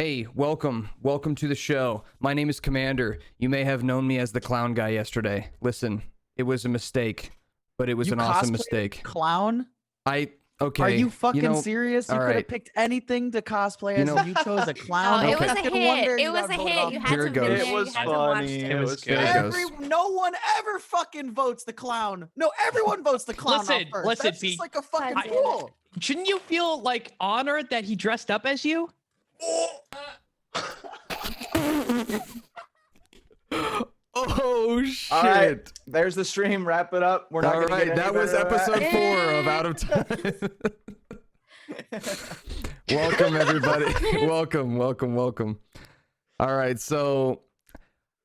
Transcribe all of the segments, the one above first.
Hey, welcome to the show. My name is Commander. You may have known me as the clown guy yesterday. Listen, it was a mistake, but it was an awesome mistake. Clown? Okay. Are you fucking serious? You could have picked anything to cosplay as, and you chose a clown. It was a hit. It was a hit. You had to admit it. It was funny. It was good. No one ever fucking votes the clown. No, everyone votes the clown. Listen, That's Pete. just like a fucking rule. Shouldn't you feel like honored that he dressed up as you? Oh shit! All right, there's the stream. Wrap it up. We're not All right, that was episode 4 of Out of Time. Welcome everybody. welcome. All right, so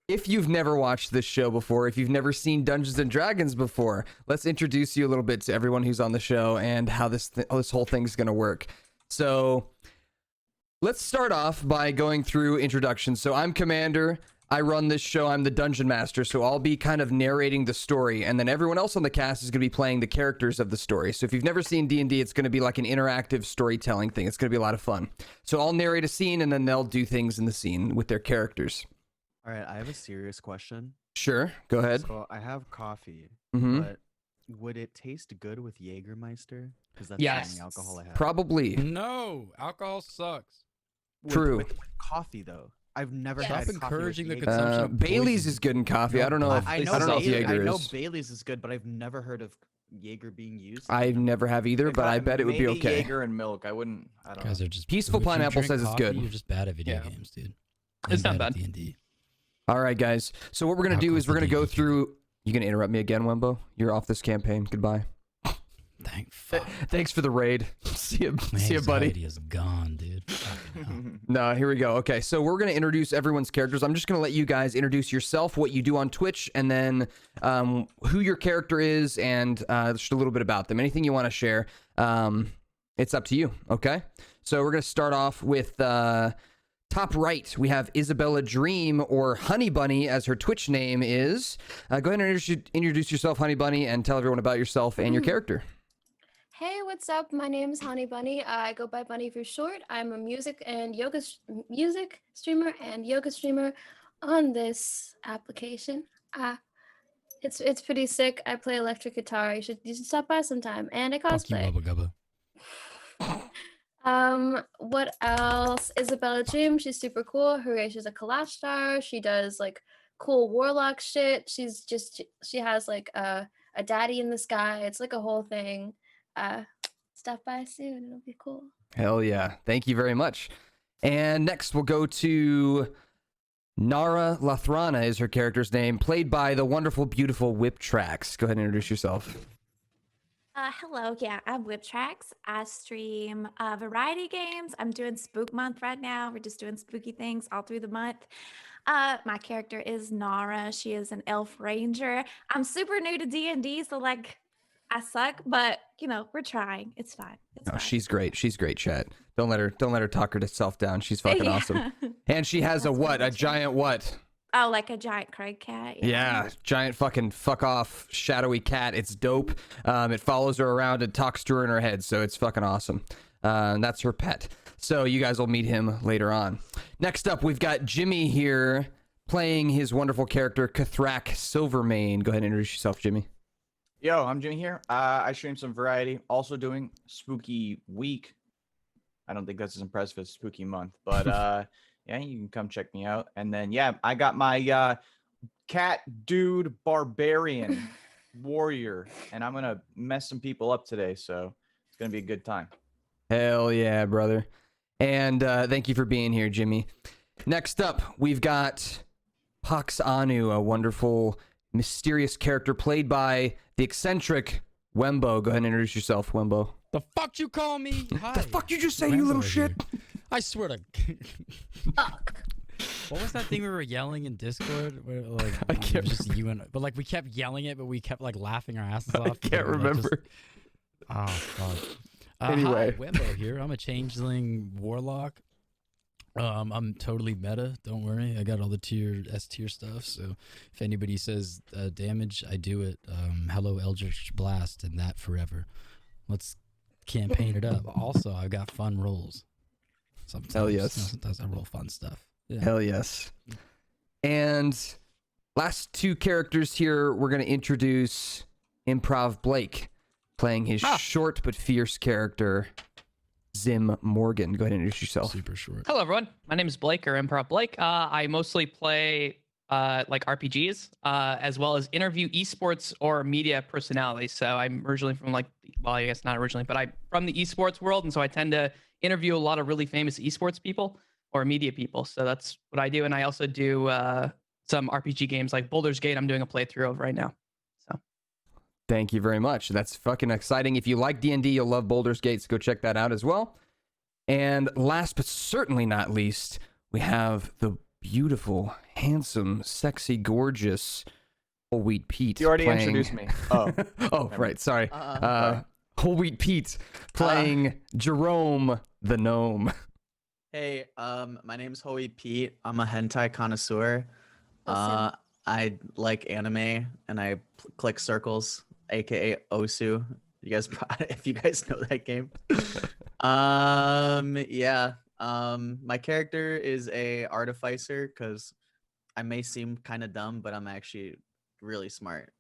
if you've never watched this show before, if you've never seen Dungeons and Dragons before, let's introduce you a little bit to everyone who's on the show and how this whole thing's gonna work. So let's start off by going through introductions. So I'm Commander. I run this show. I'm the Dungeon Master, so I'll be kind of narrating the story, and then everyone else on the cast is going to be playing the characters of the story. So if you've never seen D&D, it's going to be like an interactive storytelling thing. It's going to be a lot of fun. So I'll narrate a scene, and then they'll do things in the scene with their characters. All right, I have a serious question. Sure, go ahead. So I have coffee, but would it taste good with Jägermeister? Because that's the only alcohol I have. Probably. No, alcohol sucks. True. With coffee, though. I've never had Stop coffee encouraging with the Jaeger. consumption of Bailey's poison. is good in coffee. I don't know if I I don't know if Jaeger I know is. Bailey's is good, but I've never heard of Jaeger being used. I never have either, but I bet it would be okay. Jaeger and milk. I don't Guys know. are just Peaceful if you Pineapple drink says it's coffee, good. You're just bad at video games, dude. It's not bad. D&D. All right, guys. So what we're going to do is we're going to go through... You going to interrupt me again, Wembo? You're off this campaign. Goodbye. Thanks for the raid. See you, buddy. My is gone, dude. No, here we go. Okay, so we're going to introduce everyone's characters. I'm just going to let you guys introduce yourself, what you do on Twitch, and then who your character is, and just a little bit about them. Anything you want to share, it's up to you, okay? So we're going to start off with... top right, we have Isabella Dream, or Honey Bunny, as her Twitch name is. Go ahead and introduce yourself, Honey Bunny, and tell everyone about yourself and your character. Hey, what's up? My name is Honey Bunny. I go by Bunny for short. I'm a music streamer and yoga streamer on this application. It's pretty sick. I play electric guitar. You should stop by sometime. And I cosplay. Fuck you, Gubba. What else? Isabella Dream. She's super cool. She's a collage star. She does like cool warlock shit. She has like a daddy in the sky. It's like a whole thing. Stop by soon. It'll be cool. Hell yeah. Thank you very much. And next we'll go to Nara Lathrana is her character's name, played by the wonderful, beautiful Whip Tracks. Go ahead and introduce yourself. Hello, yeah, I'm Whip Tracks. I stream variety games. I'm doing Spook Month right now. We're just doing spooky things all through the month. My character is Nara. She is an elf ranger. I'm super new to D&D, so like I suck, but you know, we're trying. It's fine. Oh, she's great. She's great, chat. Don't let her talk herself down. She's fucking awesome. And she has a giant what? Oh, like a giant Craig cat. Yeah, giant fucking fuck off shadowy cat. It's dope. It follows her around and talks to her in her head, so it's fucking awesome. And that's her pet. So you guys will meet him later on. Next up, we've got Jimmy here playing his wonderful character, Kathrak Silvermane. Go ahead and introduce yourself, Jimmy. Yo, I'm Jimmy here. I stream some variety. Also doing Spooky Week. I don't think that's as impressive as Spooky Month, but yeah, you can come check me out. And then yeah, I got my cat dude barbarian warrior, and I'm gonna mess some people up today, so it's gonna be a good time. Hell yeah, brother. And thank you for being here, Jimmy. Next up, we've got Pax Anu, a wonderful, mysterious character played by the eccentric Wembo. Go ahead and introduce yourself, Wembo. The fuck you call me? Hi. The fuck you just say, you little shit? I swear to... Fuck. What was that thing we were yelling in Discord? Where, like, I can't it was just you and... But like we kept yelling it, but we kept like laughing our asses off. I can't remember. Oh, fuck. Anyway. Hi, Wembo here. I'm a changeling warlock. I'm totally meta. Don't worry. I got all the S tier stuff. So if anybody says damage, I do it. Hello, Eldritch Blast, and that forever. Let's campaign it up. Also, I've got fun rolls. Sometimes. Hell yes. Sometimes I roll fun stuff. Yeah. Hell yes. And last two characters here, we're going to introduce Improv Blake, playing his short but fierce character, Zim Morgan. Go ahead and introduce yourself. Super short. Hello, everyone. My name is Blake, or Improv Blake. I mostly play like RPGs, as well as interview esports or media personalities. So I'm originally from I guess not originally, but I'm from the esports world, and so I tend to interview a lot of really famous esports people or media people. So that's what I do, and I also do some RPG games like Baldur's Gate. I'm doing a playthrough of right now. So Thank you very much. That's fucking exciting. If you like D&D, you'll love Baldur's Gate, so go check that out as well. And last but certainly not least, we have the beautiful, handsome, sexy, gorgeous Whole Wheat Pete. You already playing... introduced me. Oh. Oh, right. Sorry. Whole Wheat Pete playing Jerome the Gnome. Hey, my name's Hoey Pete. I'm a hentai connoisseur. Listen. I like anime and I click circles, aka Osu. You guys, if you guys know that game. Yeah. My character is a artificer because I may seem kind of dumb, but I'm actually really smart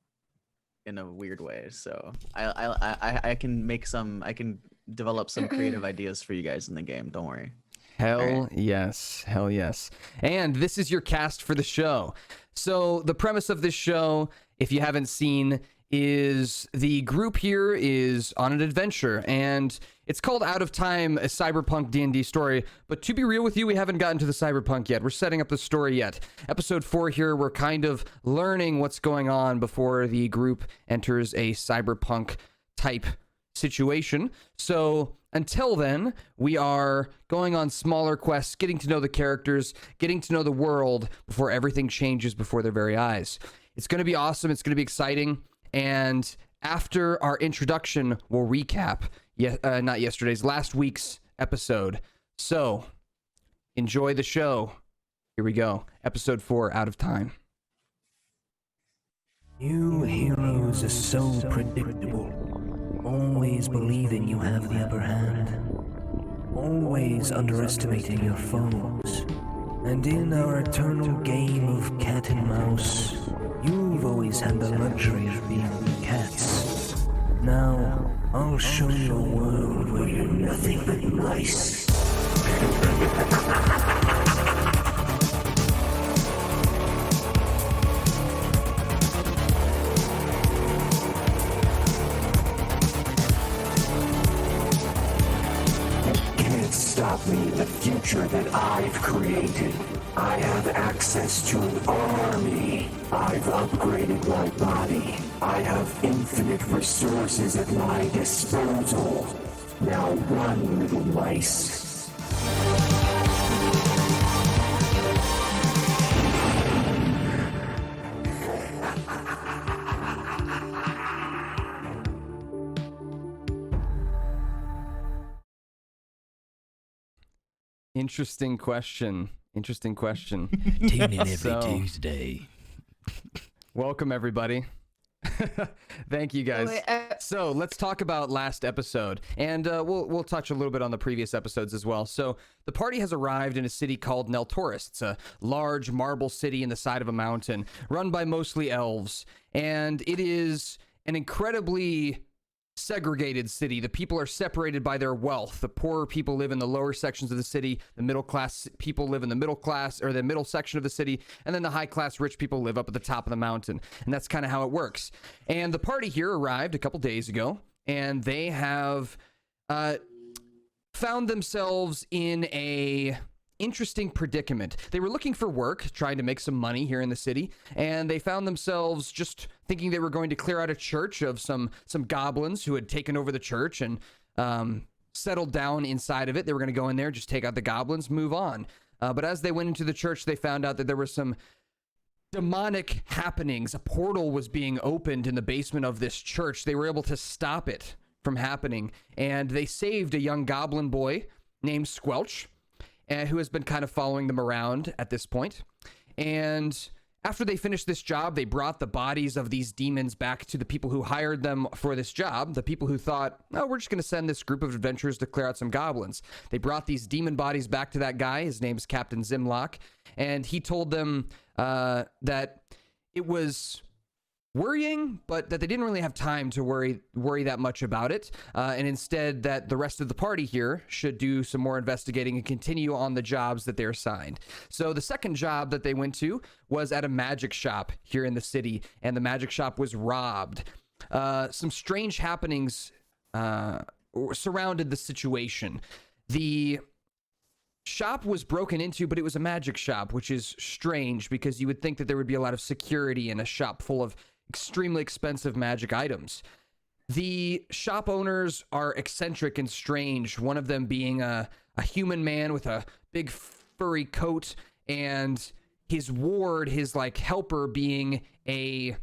in a weird way. So I can develop some creative ideas for you guys in the game. Don't worry. Hell yes. Hell yes. And this is your cast for the show. So the premise of this show, if you haven't seen, is the group here is on an adventure, and it's called Out of Time, a Cyberpunk D&D story. But to be real with you, we haven't gotten to the Cyberpunk yet. We're setting up the story yet. Episode 4 here, we're kind of learning what's going on before the group enters a Cyberpunk type situation. So until then, we are going on smaller quests, getting to know the characters, getting to know the world before everything changes before their very eyes. It's going to be awesome. It's going to be exciting. And after our introduction, we'll recap last week's episode. So enjoy the show. Here we go. Episode 4, Out of Time. You heroes are so predictable. Always believing you have the upper hand. Always underestimating your foes. And in our eternal game of cat and mouse, you've always had the luxury of being cats. Now, I'll show you a world where you're nothing but mice. Stop me, the future that I've created. I have access to an army. I've upgraded my body. I have infinite resources at my disposal. Now run, little mice. Interesting question. Tune in every Tuesday. Welcome, everybody. Thank you, guys. So let's talk about last episode, and we'll touch a little bit on the previous episodes as well. So the party has arrived in a city called Neltoris. It's a large marble city in the side of a mountain, run by mostly elves, and it is an incredibly segregated city. The people are separated by their wealth. The poorer people live in the lower sections of the city. The middle class people live in the middle class, or the middle section of the city. And then the high class rich people live up at the top of the mountain. And that's kind of how it works. And the party here arrived a couple days ago, and they have found themselves in a interesting predicament. They were looking for work, trying to make some money here in the city, and they found themselves just thinking they were going to clear out a church of some goblins who had taken over the church and settled down inside of it. They were going to go in there, just take out the goblins, move on. But as they went into the church, they found out that there were some demonic happenings. A portal was being opened in the basement of this church. They were able to stop it from happening, and they saved a young goblin boy named Squelch, who has been kind of following them around at this point. And After they finished this job, they brought the bodies of these demons back to the people who hired them for this job, the people who thought, oh, we're just going to send this group of adventurers to clear out some goblins. They brought these demon bodies back to that guy. His name's Captain Zimlock, and he told them that it was worrying, but that they didn't really have time to worry that much about it, and instead that the rest of the party here should do some more investigating and continue on the jobs that they're assigned. So the second job that they went to was at a magic shop here in the city, and the magic shop was robbed. Some strange happenings surrounded the situation. The shop was broken into, but it was a magic shop, which is strange because you would think that there would be a lot of security in a shop full of extremely expensive magic items. The shop owners are eccentric and strange, one of them being a human man with a big furry coat, and his ward, his like helper, being a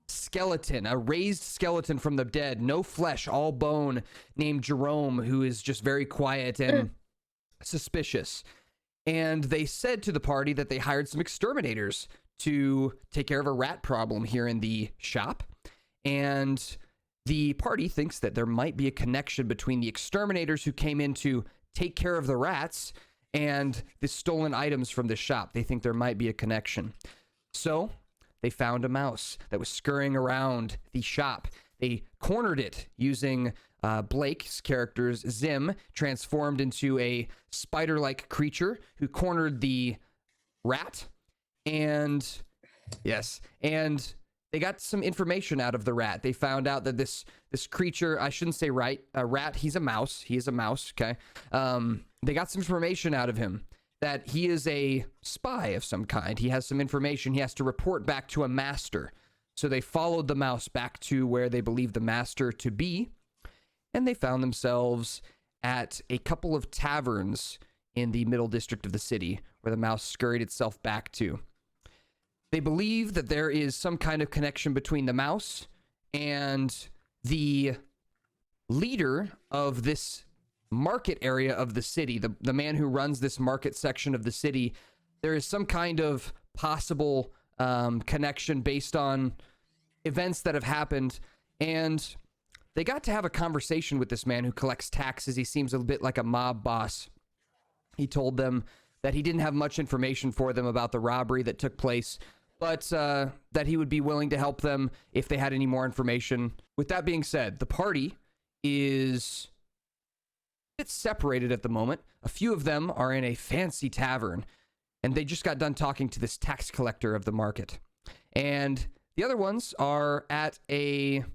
skeleton, a raised skeleton from the dead, no flesh, all bone, named Jerome, who is just very quiet and suspicious. And they said to the party that they hired some exterminators to take care of a rat problem here in the shop. And the party thinks that there might be a connection between the exterminators who came in to take care of the rats and the stolen items from the shop. They think there might be a connection. So they found a mouse that was scurrying around the shop. They cornered it using Blake's character's Zim, transformed into a spider-like creature who cornered the rat. And yes, and they got some information out of the rat. They found out that this creature, I shouldn't say a rat, he's a mouse. He is a mouse, okay? They got some information out of him that he is a spy of some kind. He has some information he has to report back to a master. So they followed the mouse back to where they believed the master to be, and they found themselves at a couple of taverns in the middle district of the city where the mouse scurried itself back to. They believe that there is some kind of connection between the mouse and the leader of this market area of the city, the man who runs this market section of the city. There is some kind of possible connection based on events that have happened, and they got to have a conversation with this man who collects taxes. He seems a bit like a mob boss. He told them that he didn't have much information for them about the robbery that took place, but that he would be willing to help them if they had any more information. With that being said, the party is a bit separated at the moment. A few of them are in a fancy tavern, and they just got done talking to this tax collector of the market. And the other ones are at a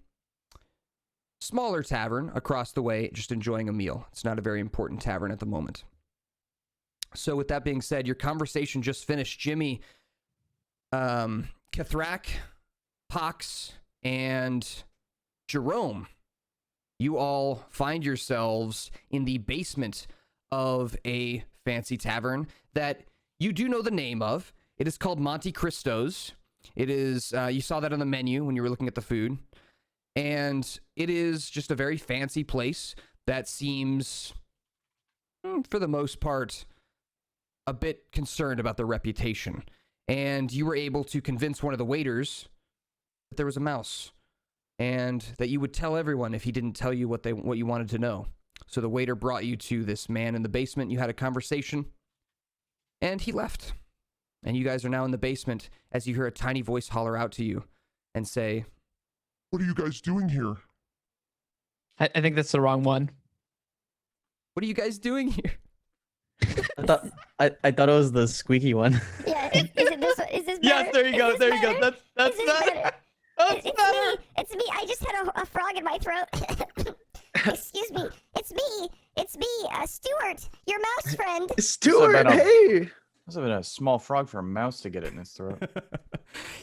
smaller tavern across the way, just enjoying a meal. It's not a very important tavern at the moment. So with that being said, your conversation just finished. Jimmy, Kathrak, Pox, and Jerome, you all find yourselves in the basement of a fancy tavern that you do know the name of. It is called Monte Cristo's. It is, you saw that on the menu when you were looking at the food. And it is just a very fancy place that seems, for the most part, a bit concerned about their reputation. And you were able to convince one of the waiters that there was a mouse, and that you would tell everyone if he didn't tell you what you wanted to know. So the waiter brought you to this man in the basement. You had a conversation, and he left. And you guys are now in the basement as you hear a tiny voice holler out to you and say, "What are you guys doing here?" I think that's the wrong one. "What are you guys doing here?" I thought it was the squeaky one. Yeah, is it this one? Is this better? Yes, there you go. Is this There you go. better? That's Is this better. better? That's It's better. me. It's me. I just had a frog in my throat. Excuse me. It's me. It's me, Stuart, your mouse friend. Stuart, better. hey! Must have been a small frog for a mouse to get it in its throat.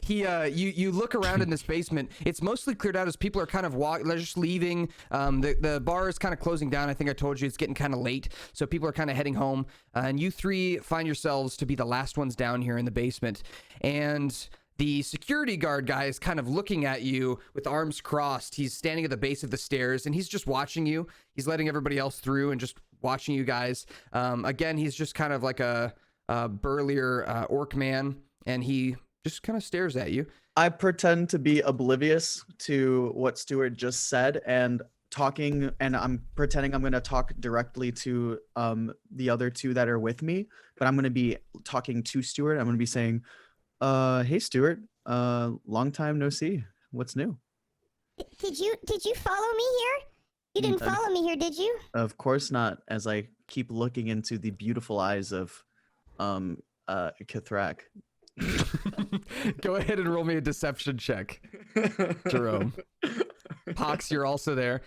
You look around in this basement. It's mostly cleared out as people are kind of they're just leaving. The bar is kind of closing down. I think I told you it's getting kind of late, so people are kind of heading home. And you three find yourselves to be the last ones down here in the basement. And the security guard guy is kind of looking at you with arms crossed. He's standing at the base of the stairs, and he's just watching you. He's letting everybody else through and just watching you guys. Again, he's just kind of like a burlier orc man, and he just kind of stares at you. I pretend to be oblivious to what Stuart just said and I'm pretending I'm going to talk directly to the other two that are with me, but I'm going to be talking to Stuart. I'm going to be saying, hey Stuart, long time no see. What's new? Did you follow me here? You didn't follow me here, did you? Of course not, as I keep looking into the beautiful eyes of Kithrak. Go ahead and roll me a deception check, Jerome. Pox, you're also there.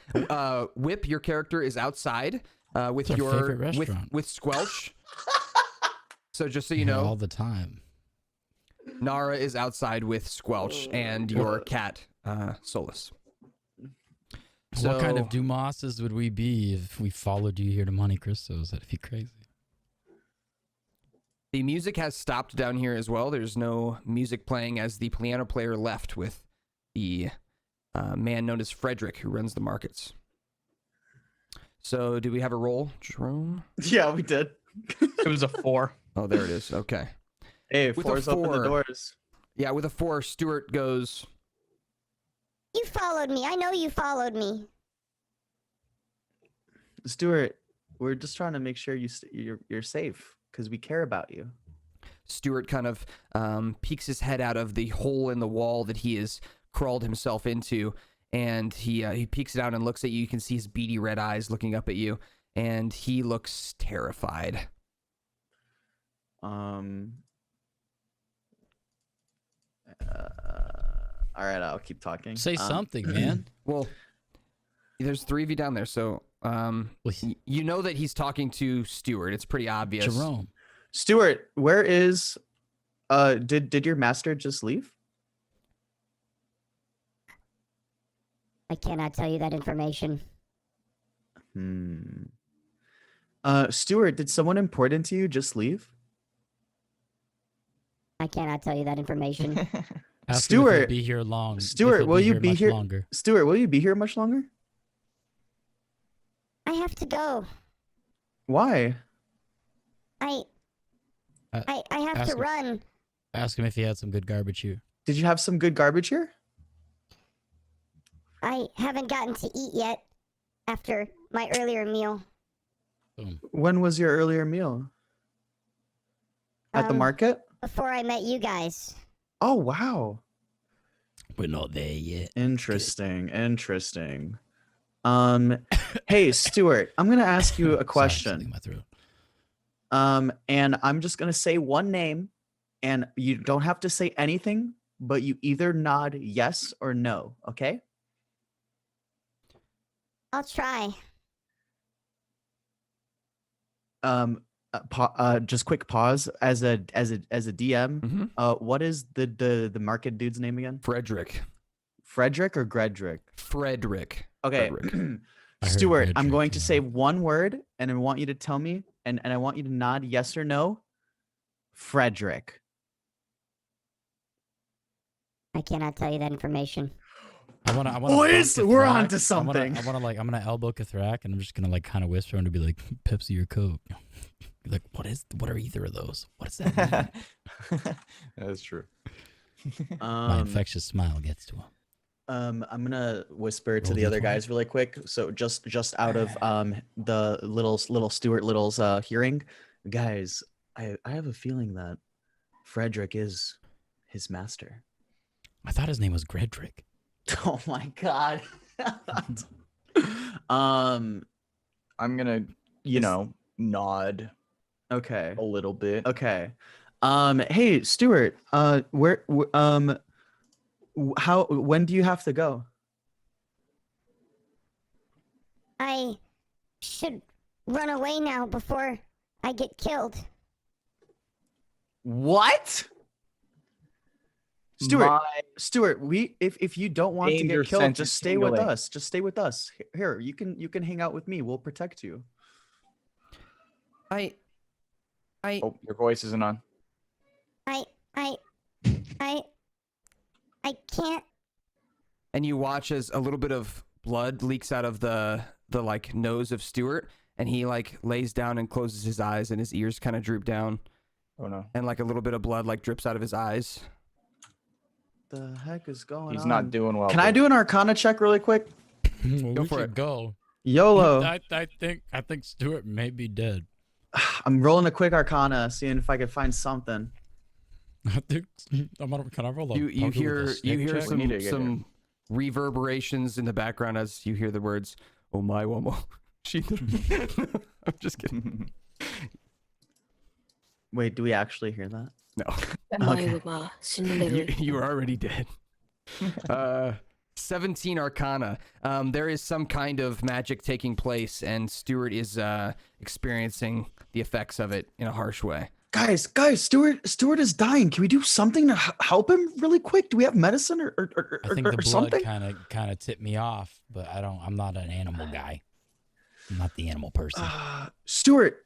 Whip, your character is outside with It's our your favorite restaurant. with Squelch. So just so you Yeah, know, all the time. Nara is outside with Squelch and your cat, Solus. What kind of So- Dumases would we be if we followed you here to Monte Cristos? That'd be crazy. The music has stopped down here as well. There's no music playing as the piano player left with the man known as Frederick, who runs the markets. So do we have a roll, Jerome? Yeah, we did. It was a 4. Oh, there it is. Okay. Hey, With a fours open the 4. doors. Yeah, with a 4, Stuart goes, You followed me. I know you followed me. Stuart, we're just trying to make sure you're safe because we care about you. Stuart kind of peeks his head out of the hole in the wall that he has crawled himself into, and he peeks it out and looks at you. You can see his beady red eyes looking up at you, and he looks terrified. All right, I'll keep talking. Say something, man. Well, there's 3 of you down there, so you know that he's talking to Stuart. It's pretty obvious. Jerome. Stuart, where is did your master just leave? I cannot tell you that information. Stuart, did someone important to you just leave? I cannot tell you that information. Ask him if he'll Stuart, be here long. if Stuart, he'll will you be much here? longer. Stuart, will you be here much longer? I have to go. Why? I Uh, have ask to him. run. Ask him if he had some good garbage here. Did you have some good garbage here? I haven't gotten to eat yet after my earlier meal. Boom. When was your earlier meal? At the market? Before I met you guys. Oh, wow. We're not there yet. Interesting. Interesting. Hey, Stuart, I'm going to ask you a Sorry, question. something in my throat. And I'm just going to say one name, and you don't have to say anything, but you either nod yes or no, okay? I'll try. Just quick pause as a DM. Mhm. What is the market dude's name again? Frederick. Frederick or Gredrick? Frederick. Okay. Frederick. I heard Stuart, I'm Gredrick, going to yeah. say one word, and I want you to tell me, and I want you to nod yes or no. Frederick. I cannot tell you that information. I wanna Boys, bump we're Kathrak. onto something. I'm gonna elbow Kathrak, and I'm just gonna like kind of whisper him to be like Pepsi or Coke. Be like, what are either of those? What does that mean? That's true. My infectious smile gets to him. I'm gonna whisper to Roll the other D20. guys really quick. So just out of the little Stuart Little's hearing, guys, I have a feeling that Frederick is his master. I thought his name was Gredrick. Oh my god. I'm gonna, nod Okay. a little bit. Okay. Hey, Stuart. When do you have to go? I should run away now before I get killed. What? Stuart, My Stuart, if you don't want to danger get killed, sense just is stay with tingling. us. Just stay with us. Here, you can hang out with me. We'll protect you. I Oh, your voice isn't on. I can't. and you watch as a little bit of blood leaks out of the like nose of Stuart, and he like lays down and closes his eyes, and his ears kind of droop down, Oh no. and like a little bit of blood like drips out of his eyes. the heck is going on? He's not doing well. Can I do an Arcana check really quick? Well, Go we for should it. go. YOLO. I think Stuart may be dead. I'm rolling a quick Arcana, seeing if I could find something. I think can I roll a You poker with a hear snake check? We need to get some reverberations in the background as you hear the words "Oh my womo." I'm just kidding. Wait, do we actually hear that? No, Okay. you are already dead. 17 Arcana. There is some kind of magic taking place, and Stuart is experiencing the effects of it in a harsh way. Guys, Stuart is dying. Can we do something to help him really quick? Do we have medicine or I think the blood something? kind of tipped me off, but I'm not an animal guy. I'm not the animal person. Stuart,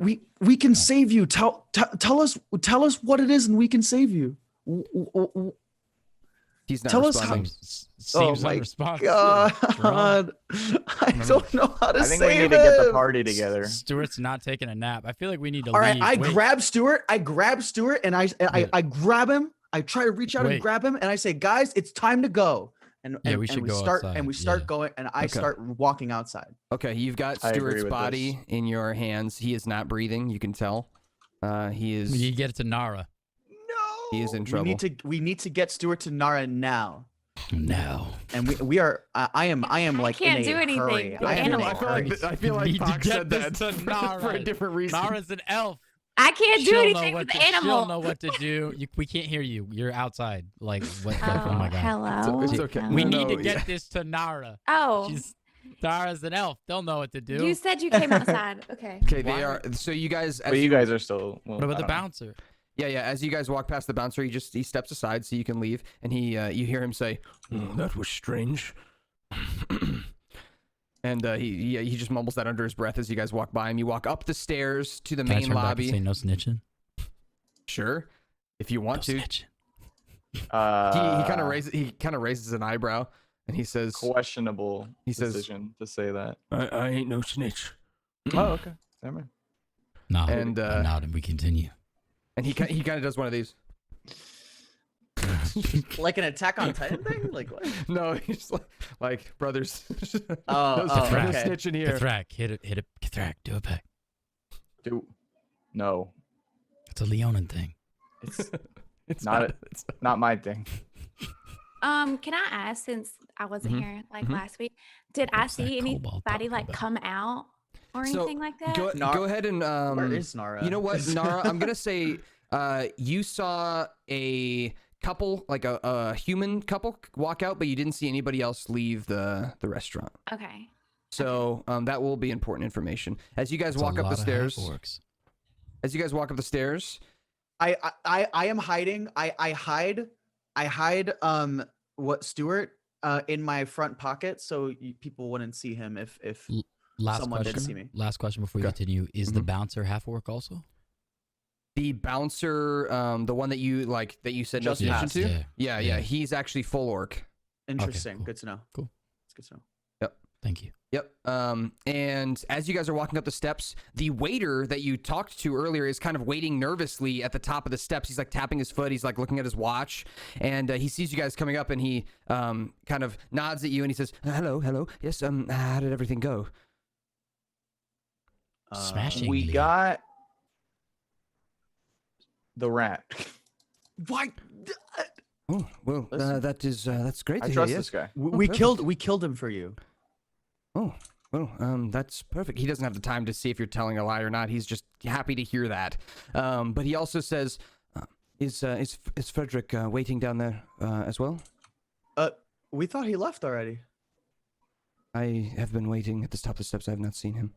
we can save you. Tell us what it is, and we can save you. He's not Tell us responding. Seems my unresponsive. God, I don't know how to I save think we need to get the him. party together. Stuart's not taking a nap. I feel like we need to All right, leave. I Wait, grab Stuart, and I grab him. I try to reach out and Wait. grab him, and I say, "Guys, it's time to go." And Yeah, and, we should and we go start outside, and we start yeah. going, and I Okay. start walking outside. Okay, you've got I agree Stuart's with body in your hands. He is not breathing. You can tell. He is. you get it to Nara. No, He is in trouble. We need to get Stuart to Nara now. No. And we are. I am like can't in a do anything. hurry. The I am in animal. a hurry. I feel like Need to Fox get said this that to Nara. for a different reason. Nara's an elf. I can't do She'll know anything what with the to- She'll animal. know what to do. We can't hear you. You're outside. Like what? Oh, oh my god. hello. It's okay. We No, need to no, get yeah. this to Nara. Oh, Nara's an elf. They'll know what to do. you said you came outside. Okay. Okay, Why? they are. So you guys. As But you guys are still. Well, what about I the don't know. bouncer? Yeah, yeah. As you guys walk past the bouncer, he steps aside so you can leave, and you hear him say, "That was strange," and he just mumbles that under his breath as you guys walk by him. You walk up the stairs to the Can I main turn back and lobby. say no snitching? Sure, if you No want to. snitching. He kind of raises an eyebrow, and he says, Questionable He says- decision to say that. "I ain't no snitch." Oh, okay. Never mind. No. And, I'm not, and we continue. And he kind of does one of these. Like an Attack on Titan thing? Like what? No, he's like brothers. Oh, no, oh, no okay. snitch in here. Kathrak, hit it. Kathrak, do it back. No, It's a Leonin thing. It's not it's not- not my thing. Can I ask, since I wasn't Mhm, here like mhm. last week, did I What's that see kobold anybody talking like about? come out or So, anything like that? Go ahead and Where is Nara? You know what, Nara? I'm gonna say you saw a couple, like a human couple, walk out, but you didn't see anybody else leave the restaurant. Okay. So that will be important information as you guys It's a walk up the lot of stairs. half-orcs. As you guys walk up the stairs, I am hiding. I hide what Stuart in my front pocket so people wouldn't see him if Last someone question. did see me. Last question before we Okay. continue. Is the Mhm. bouncer half orc also? the bouncer, the one that you said no Just snitching passed. to. Yeah. Yeah, Yeah. he's actually full orc. Interesting. cool. Good to know. Cool. It's good to know. Thank you. Yep. And as you guys are walking up the steps, the waiter that you talked to earlier is kind of waiting nervously at the top of the steps. He's like tapping his foot. He's like looking at his watch, and he sees you guys coming up, and he kind of nods at you, and he says, "Hello. Yes. How did everything go?" Smashing. We got the rat. Why? Oh well, Listen. that's great to I hear. trust Yes. this guy. We perfect. killed him for you. Oh, well, that's perfect. He doesn't have the time to see if you're telling a lie or not. He's just happy to hear that. But he also says, "Is Frederick waiting down there as well?" We thought he left already. I have been waiting at the top of the steps. I have not seen him.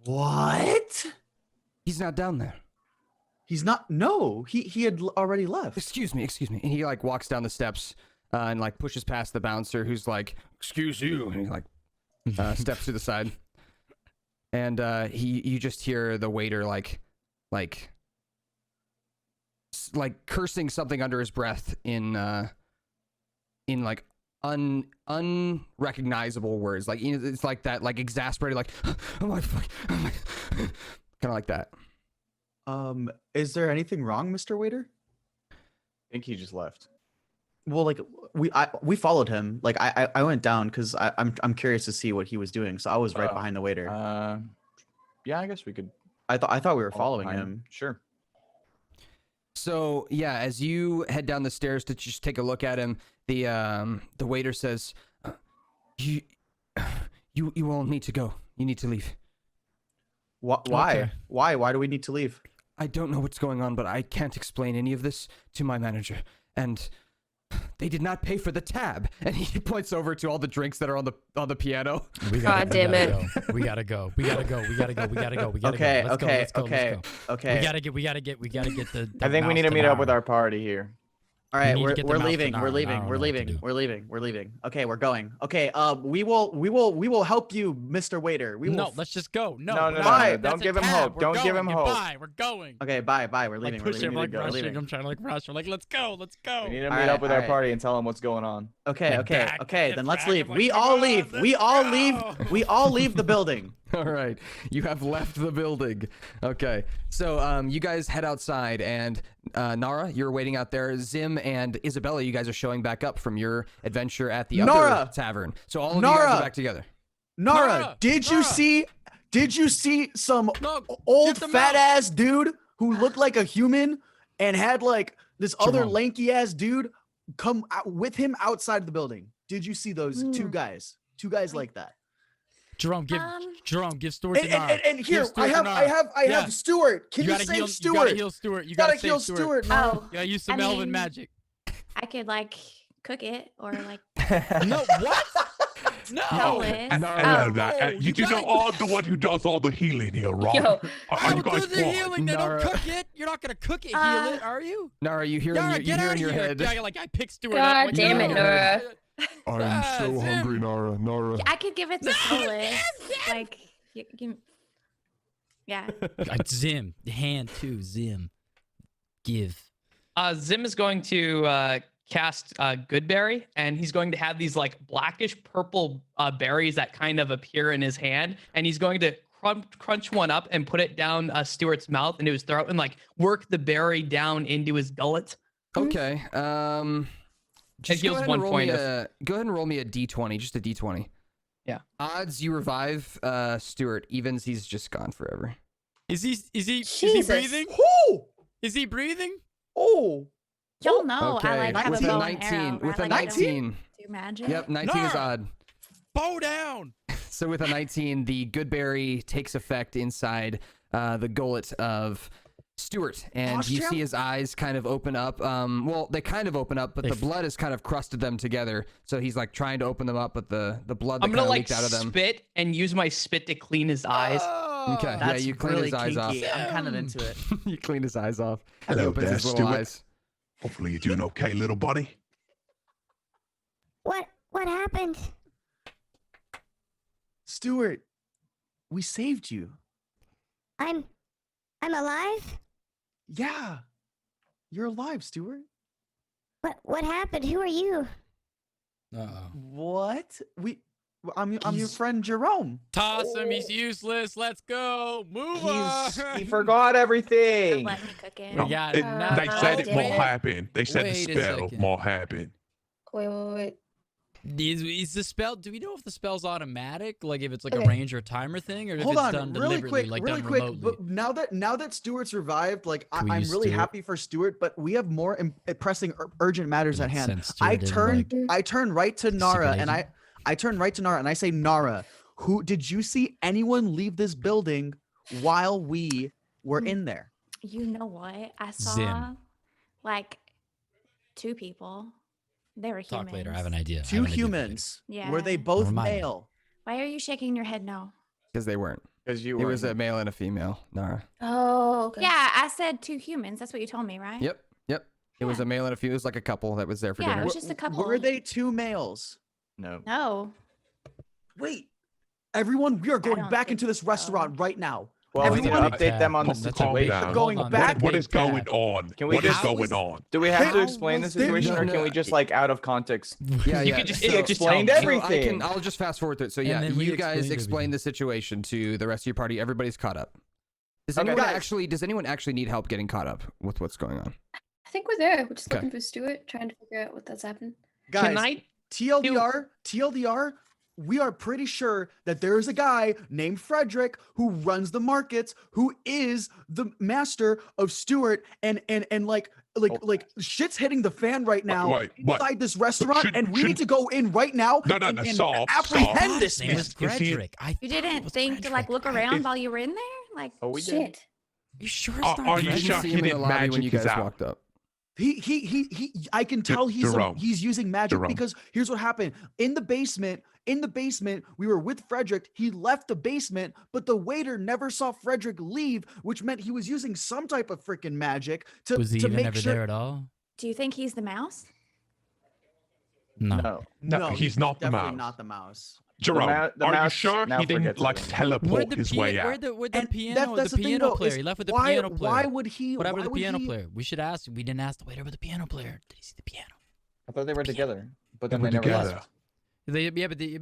What? He's not down there. He's not. No, he had already left. Excuse me. And he like walks down the steps and like pushes past the bouncer, who's like, "Excuse you," and he like steps to the side. And you just hear the waiter like cursing something under his breath in like unrecognizable words. Like, you know, it's like that, like exasperated, like I'm like kind of like that. Is there anything wrong, Mr. Waiter? think he just left. Well, like we followed him. Like I went down because I'm curious to see what he was doing. So I was right behind the waiter. Yeah, I guess we could. I thought we were follow following behind him. Sure. So yeah, as you head down the stairs to just take a look at him, the waiter says, "You all need to go. You need to leave." Why? Okay. Why do we need to leave? I don't know what's going on, but I can't explain any of this to my manager, and they did not pay for the tab. And he points over to all the drinks that are on the piano. God damn it. We gotta go. We gotta go. Okay. Let's go. Let's go. Okay. We gotta get the I think we need to meet up with our party here. All right, need to get the we're mouse to leaving. Nara. We're I leaving. don't know We're what to leaving. do. We're leaving. We're leaving. Okay, we're going. Okay. We will help you, Mr. Waiter. We will. No, let's just go. No, No, that's don't a give him tab. hope. We're Don't give going. him hope. Goodbye. We're going. Okay. Bye. We're Like leaving. We're push him, leaving. like We're rushing. leaving. I'm trying to like rush. We're like, let's go. Let's go. We need to All meet right, up with all our right. party and tell them what's going on. Okay. Get Okay. back, Okay. get Then let's back. leave. I'm like, We come all on, leave. let's We all go. leave. We all leave the building. All right, you have left the building. Okay, so you guys head outside, and Nara, you're waiting out there. Zim and Isabella, you guys are showing back up from your adventure at the Nara! other tavern. So all of you guys Nara! are back together. Nara, did you see some No, old get them fat out. ass dude who looked like a human and had like this other Jerome. lanky ass dude come out with him outside the building? Did you see those two guys? Two guys like that. Jerome, give Stuart to Nara. And here Give Stuart to Nara. I have Stuart. Can you gotta save heal, Stuart? You gotta heal Stuart. You Gotta gotta heal save Stuart. Oh, You gotta use some I elven mean- magic. I could like cook it or like No, what? No. sell it. You do know all the one who does all the healing here, right? Yo. I don't do the healing. They Nara. don't cook it. You're not gonna cook it, heal it, are you? Nara, you hear Nara, in get out of your here. head. Yeah, like I picked Stuart God up. like, damn it, no. Nara. I'm so Zim. hungry, Nara. Nara. I could give it to Solis. Like, yeah. Zim, hand too. Zim, give. Zim is going to cast Goodberry, and he's going to have these like blackish purple berries that kind of appear in his hand, and he's going to crunch one up and put it down Stuart's mouth into his throat and like work the berry down into his gullet. Okay. Just heals go ahead 1 and roll point me of- go ahead and roll me a d20, just a d20. Yeah. Odds you revive Stuart. Evens he's just gone forever. Is he Jesus. breathing? Who? Is he breathing? Oh, Y'all know Okay. I like have a with a bow 19, and arrow. with right? a Like, I don't 19. do magic. Yep, 19 is Nara! odd. Bow down. So with a 19, the Goodberry takes effect inside the gullet of Stuart, and you see his eyes kind of open up. Well, they kind of open up, but the blood has kind of crusted them together. So he's like trying to open them up, but the blood that I'm kind gonna of like leaked out of them. spit and use my spit to clean his eyes. Okay, yeah, that's you clean really his eyes kinky. off. I'm kind of into it. You clean his eyes off. He Hello opens there, his little Stuart. eyes. Hopefully you're doing okay, little buddy. What happened? Stuart, we saved you. I'm alive? Yeah, you're alive, Stuart. What happened? Who are you? Uh-oh. What? I'm your friend Jerome. Toss him. He's useless. Let's go. Move on. He forgot everything. Let me cook it. We got They said it damn won't it. happen. They said the Wait a spell second. won't happen. Wait. Is the spell? Do we know if the spell's automatic? Like if it's like a Okay. range or timer thing, or if Hold it's on, done really deliberately, quick, like really done quick. remotely? But now that Stuart's revived, like Can we I'm use really Stuart? happy for Stuart. But we have more pressing, urgent matters at Makes hand. sense, Stuart I didn't turn, like I turn right to Nara, secret and I turn right to Nara, and I say, Nara, who did you see anyone leave this building while we were in there? You know what? I saw Zim. like 2 people. They were humans. Talk later. I have an idea. I have Two an idea for later. humans. Yeah. Were they both Remind me. male? Why are you shaking your head no? Because they weren't. Because you It were. was a male and a female, Nara. Oh, okay. Yeah, I said 2 humans. That's what you told me, right? Yep. It was Yeah. a male and a female. It was like a couple that was there for Yeah, it dinner. was just a couple. Were they 2 males? No. No. Wait, everyone, we are going don't back think into this so. restaurant right now. Well, we need to Everyone- update them on the That's a big situation. tab. Going Hold on, back- that's a What big is going tab. on? Can we What is just- going on? Do we have to How explain the was there- situation, No, or no, can we just like out of context? Yeah, You yeah. could just, so- you could just tell explained me. everything. I'll just fast forward through it. So And yeah, then you we guys explained explain the situation to the rest of your party. Everybody's caught up. Does Okay. anyone Guys. actually? Does anyone actually need help getting caught up with what's going on? I think we're there. We're just Okay. looking for Stuart, trying to figure out what that's happened. Guys, Can I TLDR, we are pretty sure that there is a guy named Frederick who runs the markets, who is the master of Stuart, and like shit's hitting the fan right now wait. inside this restaurant, Should- and we need should- to go in right now No, and stop, apprehend this His name man. was Frederick. You didn't think to like look around while you were in there? Like, Oh, we did. Shit. You sure Are- it's not are you I Frederick? didn't sure see him in the hidden lobby when you magic is guys out? walked up. He I can tell Jerome. he's using magic Jerome. because here's what happened. In the basement, we were with Frederick. He left the basement, but the waiter never saw Frederick leave, which meant he was using some type of freaking magic to Was he to even make ever sure. there at all? do you think he's the mouse? No. No, he's not the definitely mouse. not the mouse. Jerome, the are you mouse sure now he didn't forgets like everything. teleport his way out? Where'd the And piano, that's the the thing, piano though, player? is He left with the why, piano player. Why would he? What happened why to the would piano he- player? We should ask. We didn't ask the waiter about the piano player. Did he see the piano? I thought they were together, but then They they were never together. left.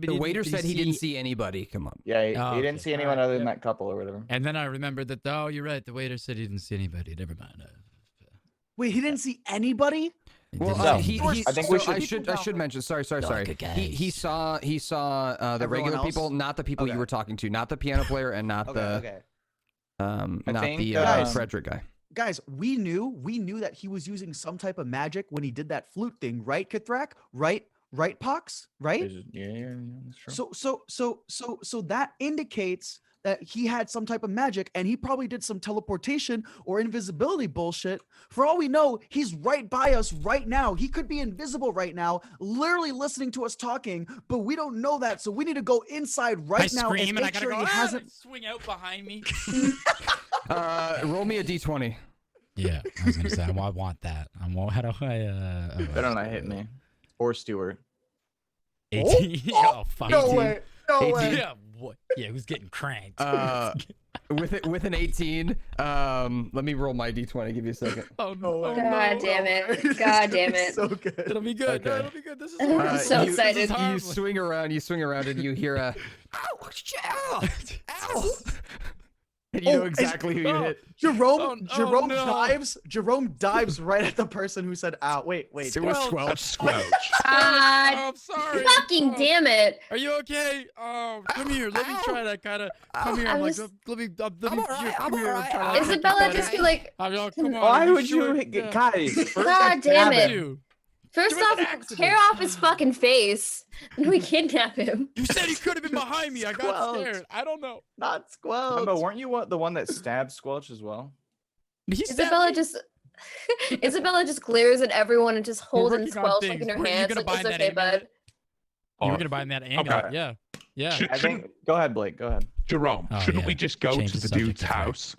The waiter said he didn't see anybody. Come on. Yeah, he, Oh, he didn't okay. see anyone other than that couple or whatever. And then I remembered that. Oh, you're right. The waiter said he didn't see anybody. Never mind. Wait, he didn't see anybody? He Well, didn't see he, anybody. he, I think so we I should mention. Sorry. Like a He saw the Everyone regular else? people, not the people Okay. you were talking to, not the piano player, and not Okay. not think, the guys- Frederick guy. Guys, we knew that he was using some type of magic when he did that flute thing, right, Kithrak? Right, Pox? Right? Yeah, that's true. So that indicates that he had some type of magic, and he probably did some teleportation or invisibility bullshit. For all we know, he's right by us right now. He could be invisible right now, literally listening to us talking, but we don't know that. So we need to go inside right I now scream and and I make gotta sure go. he hasn't. Swing out behind me. Roll me a d20. Yeah, I was gonna say I want that. How do I? Better not hit me. Or Stewart. 18. Oh, fuck. No 18. way. No 18. way. Yeah, what? Yeah, who's getting cranked? With an 18, let me roll my d20. Give you a second. oh no! Oh, God no. damn it. God damn it. So good. It'll be good. No, Okay. it'll be good. This is I'm horrible. so you, excited. You swing around, and you hear a ow, ow, and you know Oh, exactly who you oh. hit. Jerome no. Jerome dives right at the person who said ow. Wait. It was Squelch. Squelch. God Oh, I'm sorry. fucking damn it. Are you okay? Come here. Let me try to kind of come here. I'm I'm like, just- let me. Let I'm me. alright, here, I'm come here. alright. trying to get Isabella better. just be like, I'm like, come on. Why are would you sure? hit Yeah. guys? First God damn stab it. him. You. first It was off, an accident. tear off his fucking face, and we kidnap him. You said he could have been behind me. I got Squelch. scared. I don't know. Not Squelch. But weren't you the one that stabbed Squelch as well? He stabbed Isabella me. just Isabella just glares at everyone and just holds and working on squelch like things. in her Were you hands. gonna Like, buy it's that okay, bud. amulet? You were Oh, gonna buy him that amulet. Yeah. Yeah. Should, I think. Go ahead, Blake. Go ahead. Jerome, Oh, shouldn't yeah. we just go Change to the the subject, dude's that's right. house?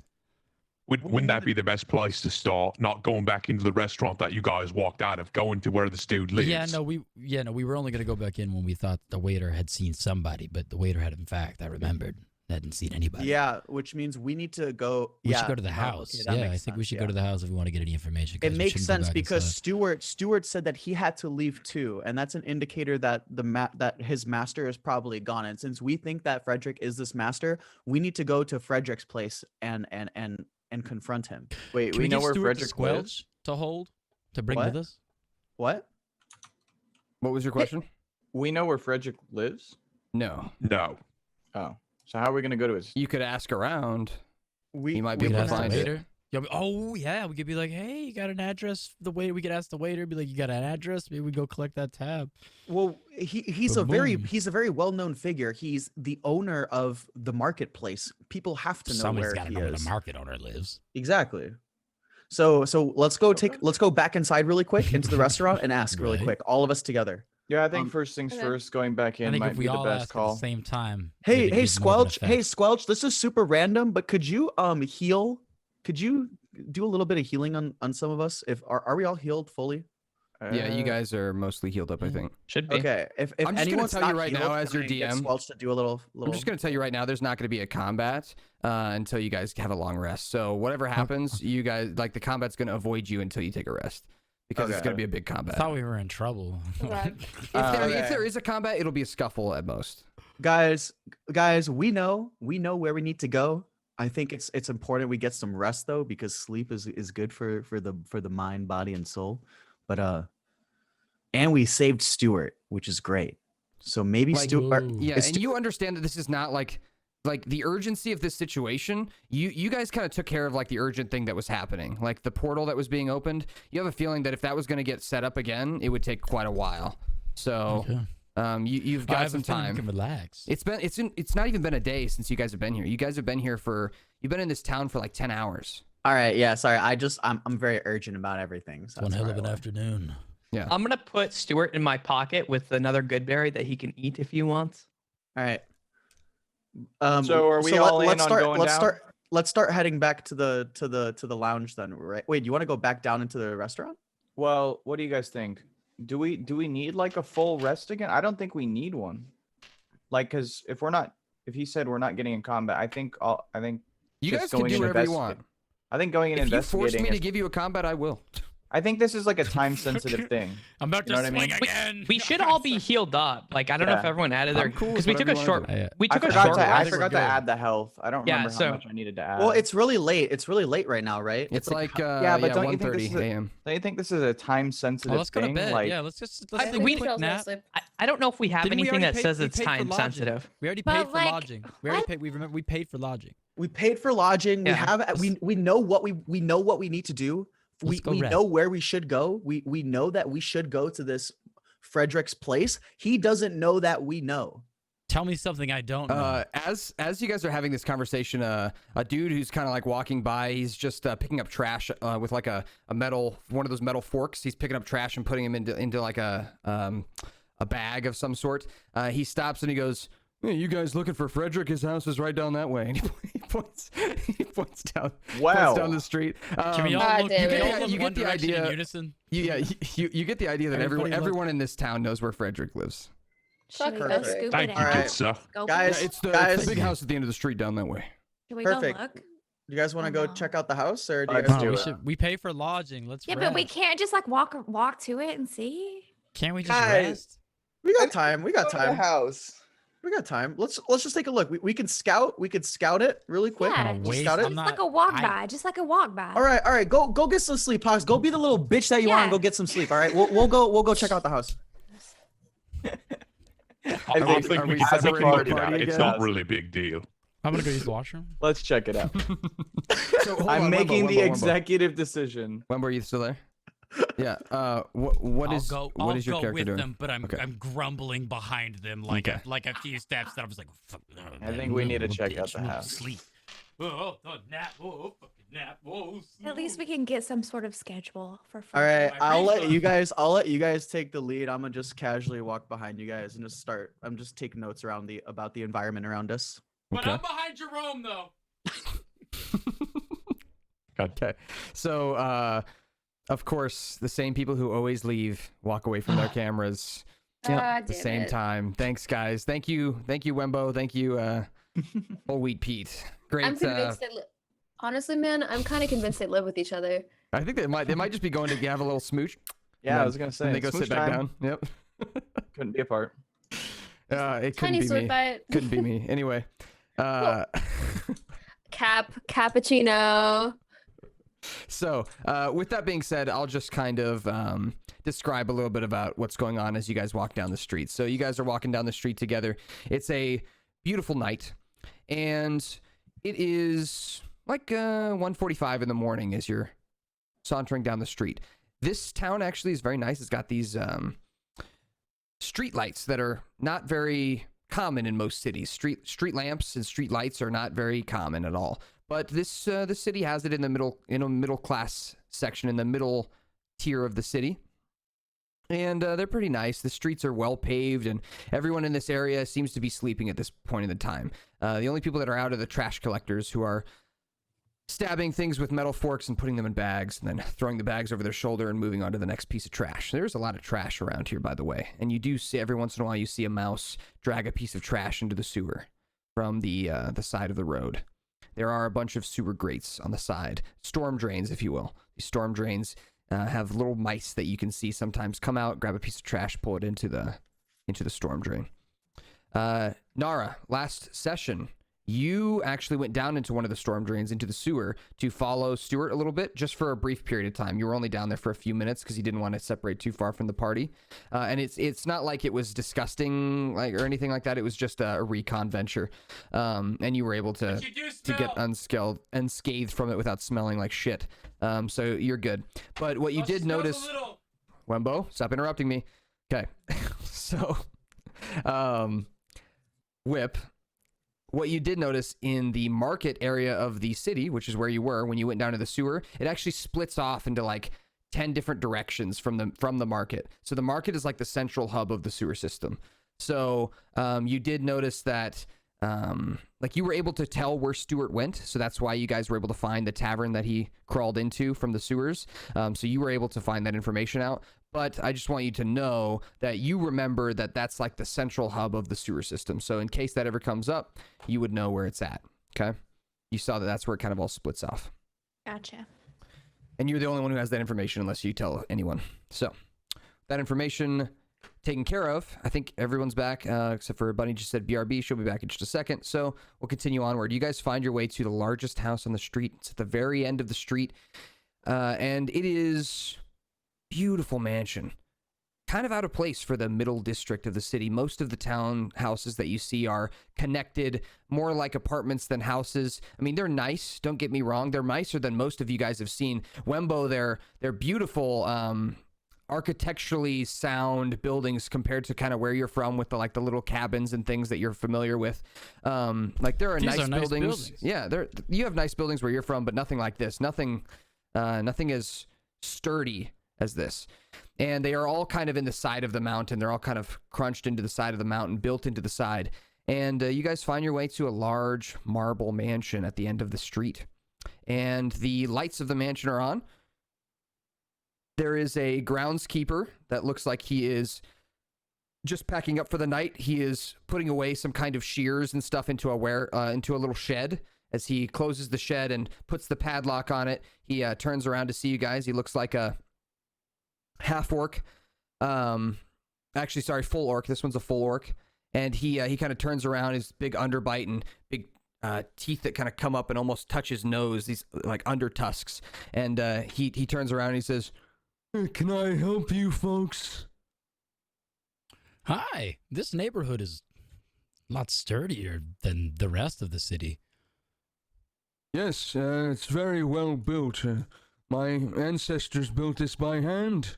Wouldn't that be the best place to start? Not going back into the restaurant that you guys walked out of, going to where this dude lives. Yeah, no, we were only gonna go back in when we thought the waiter had seen somebody, but the waiter had, in fact, I remembered, hadn't seen anybody. Yeah, which means we need to go. we yeah, should go to the no, house. okay, that Yeah, I makes think we sense, should yeah. go to the house if we want to get any information. It 'cause we makes shouldn't go sense back because inside. Stewart said that he had to leave too, and that's an indicator that that his master is probably gone. And since we think that Frederick is this master, we need to go to Frederick's place and confront him. Wait, Can we know give where Stuart the Frederick squelch lives. to hold to bring What? with us? What? What was your question? We know where Frederick lives. No. No. Oh, so how are we gonna go to his? You could ask around. We You might be We able could to ask the find it. waiter. Yeah, oh yeah, we could be like, hey, you got an address? The waiter, we could ask the waiter, be like, you got an address? Maybe we go collect that tab. Well, he's Ba-boom. a very well-known figure. He's the owner of the marketplace. People have to know Somebody's where got to he know where is. the market owner lives. Exactly. So let's go back inside really quick into the restaurant and ask really Right. quick, all of us together. Yeah, I think Um, first things okay. first. Going back I in think might if be we the all best ask at call. the same time. Hey, it hey, gives more of an Squelch. Hey, effect. Squelch. This is super random, but could you heal? Could you do a little bit of healing on some of us? If are we all healed fully? Yeah, you Uh, guys are mostly healed up, I Yeah. think. Should be. Okay. If I'm just gonna anyone's tell you not right now healed, as can your I get DM, Squelch to do a little. I'm just going to tell you right now, there's not going to be a combat until you guys have a long rest. So whatever happens, you guys, like the combat's going to avoid you until you take a rest because it's Okay. going to be a big I combat. thought we were in trouble. Okay. If Okay. there is a combat, it'll be a scuffle at most. Guys, we know where we need to go. I think it's important we get some rest though, because sleep is good for the mind, body, and soul. But and we saved Stuart, which is great. So maybe Like, Stuart. Yeah, and you understand that this is not like the urgency of this situation. You guys kind of took care of like the urgent thing that was happening, like the portal that was being opened. You have a feeling that if that was going to get set up again, it would take quite a while. So you've got some time. You can relax. It's not even been a day since you guys have been here. You guys have been here you've been in this town for like 10 hours. All right, yeah, sorry. I'm very urgent about everything. So One that's hell why of I an left. afternoon. Yeah. I'm gonna put Stuart in my pocket with another good berry that he can eat if he wants. All right. So are we all in let's on start, going let's down? start. Let's start heading back to the lounge then, right? Wait, you want to go back down into the restaurant? Well, what do you guys think? Do we need like a full rest again? I don't think we need one. Like, because if he said we're not getting in combat, I think You just guys can going do and whatever you want. investigate- I think going and If you force investigating. me to is- give you a combat, I will. I think this is like a time sensitive thing. I'm about You know to what I mean? swing again. We should all be healed up. Like I don't know if Yeah. everyone added their I'm cool because with we took a whatever you short wanna we I took a forgot short to, I rest. forgot to add the health. I don't Yeah, remember so- how much I needed to add. Well, it's really late. It's really late right now, right? It's like yeah, but don't you think 1:30 this is a- a.m. don't you think this is a time Oh, sensitive let's go to thing? bed. Like, Yeah, let's I take think a we quick should nap. sleep. I don't know if we have Didn't we anything already that pay- says we it's paid for time lodging? sensitive. We already But, paid for like, lodging. We already paid. We paid for lodging. we paid for lodging. Yeah. We know what we know what we need to do. Let's go We rest. know where we should go. We know that we should go to this Frederick's place. He doesn't know that we know. Tell me something I don't know. As you guys are having this conversation, a dude who's kind of like walking by, he's just picking up trash with like a metal, one of those metal forks. He's picking up trash and putting them into like a bag of some sort. He stops and he goes, "Hey, you guys looking for Frederick? His house is right down that way." And he points down the street. Can we all God look? damn You it. can Yeah, all look you get one the direction in idea. unison. You get the idea that Everybody look. everyone in this town knows where Frederick lives. Fuck Should we go Frederick. scoop Thank it you, out? good Alright. sir. Go Guys, for it? It's the guys. big house at the end of the street down that way. Should we Perfect. go look? You guys want to Oh, go no. check out the house, or do you Let's guys do we it. We pay for lodging. Let's Yeah, rest. but we can't just like walk to it and see. Can't we just Guys. rest? We got time. We got time. house. We got time. Let's just take a look. We can scout. We could scout it really quick. Yeah, Wanna We'll waste- scout it. I'm Just not- like a walk I- by. Just like a walk by. All right. Go get some sleep, Pox. Go be the little bitch that you are and Yeah. go get some sleep. All right. We'll go check out the house. I I think think we we can separating look the at party it. It's again? not really a big deal. I'm gonna go use the washroom. Let's check it out. So hold I'm on, making Wembo, the Wembo. executive decision. Wembo, are you still there? Yeah. What is I'll what is your go character with doing? them, but I'm Okay. I'm grumbling behind them like Okay. like a few steps that I was like, fuck, I think we need to check out bitch, the move, house. Sleep. Oh, nap. Oh, fucking nap. Oh, At least we can get some sort of schedule for. All right. my I'll let refund. you guys take the lead. I'm gonna just casually walk behind you guys and just start. I'm just taking notes about the environment around us. But Okay. I'm behind Jerome though. Okay. So, of course, the same people who always leave walk away from their cameras at the damn same it. time. Thanks, guys. Thank you, Wembo. Thank you, Whole Wheat Pete. Great. I'm convinced honestly, man, I'm kind of convinced they live with each other. I think they might just be going to have a little smooch. Yeah, and I was gonna say. then they go smooch sit back time. down. Yep. Couldn't be apart. It couldn't Tiny be sword me. fight. Couldn't be me. Anyway. Cappuccino. So, with that being said, I'll just kind of describe a little bit about what's going on as you guys walk down the street. So, you guys are walking down the street together. It's a beautiful night, and it is like 1:45 in the morning as you're sauntering down the street. This town actually is very nice. It's got these street lights that are not very common in most cities. Street lamps and street lights are not very common at all. But this the city has it in the middle class section, in the middle tier of the city. And they're pretty nice. The streets are well paved, and everyone in this area seems to be sleeping at this point in the time. The only people that are out are the trash collectors, who are stabbing things with metal forks and putting them in bags, and then throwing the bags over their shoulder and moving on to the next piece of trash. There's a lot of trash around here, by the way. And you do see, every once in a while, you see a mouse drag a piece of trash into the sewer from the side of the road. There are a bunch of sewer grates on the side, storm drains, if you will. These storm drains have little mice that you can see sometimes come out, grab a piece of trash, pull it into the storm drain. Nara, last session, you actually went down into one of the storm drains into the sewer to follow Stuart a little bit, just for a brief period of time. You were only down there for a few minutes because you didn't want to separate too far from the party. And it's not like it was disgusting or anything like that. It was just a recon venture. And you were able to get unscathed from it without smelling like shit. So you're good. But what you did notice, Wembo, stop interrupting me. Okay. So, Whip, what you did notice in the market area of the city, which is where you were when you went down to the sewer, it actually splits off into like 10 different directions from the market. So the market is like the central hub of the sewer system. So you did notice that like you were able to tell where Stuart went. So that's why you guys were able to find the tavern that he crawled into from the sewers. So you were able to find that information out. But I just want you to know that you remember that that's like the central hub of the sewer system. So in case that ever comes up, you would know where it's at. Okay. You saw that that's where it kind of all splits off. Gotcha. And you're the only one who has that information unless you tell anyone. So that information taken care of. I think everyone's back, except for Bunny just said BRB. She'll be back in just a second. So we'll continue onward. You guys find your way to the largest house on the street. It's at the very end of the street. And it is beautiful mansion. Kind of out of place for the middle district of the city. Most of the town houses that you see are connected, more like apartments than houses. I mean, they're nice. Don't get me wrong. They're nicer than most of you guys have seen. Wembo, they're beautiful, architecturally sound buildings compared to kind of where you're from with the little cabins and things that you're familiar with. Like there are These nice are nice buildings. buildings. Yeah, you have nice buildings where you're from, but nothing like this. Nothing as sturdy as this. And they are all kind of in the side of the mountain. They're all kind of crunched into the side of the mountain, built into the side. And you guys find your way to a large marble mansion at the end of the street. And the lights of the mansion are on. There is a groundskeeper that looks like he is just packing up for the night. He is putting away some kind of shears and stuff into a little shed. As he closes the shed and puts the padlock on it, he turns around to see you guys. He looks like a half orc. Actually, sorry, full orc. This one's a full orc. And he kind of turns around, his big underbite and big teeth that kind of come up and almost touch his nose, these like under tusks. And he turns around and he says, "Can I help you folks?" Hi, this neighborhood is a lot sturdier than the rest of the city. Yes, it's very well built. My ancestors built this by hand.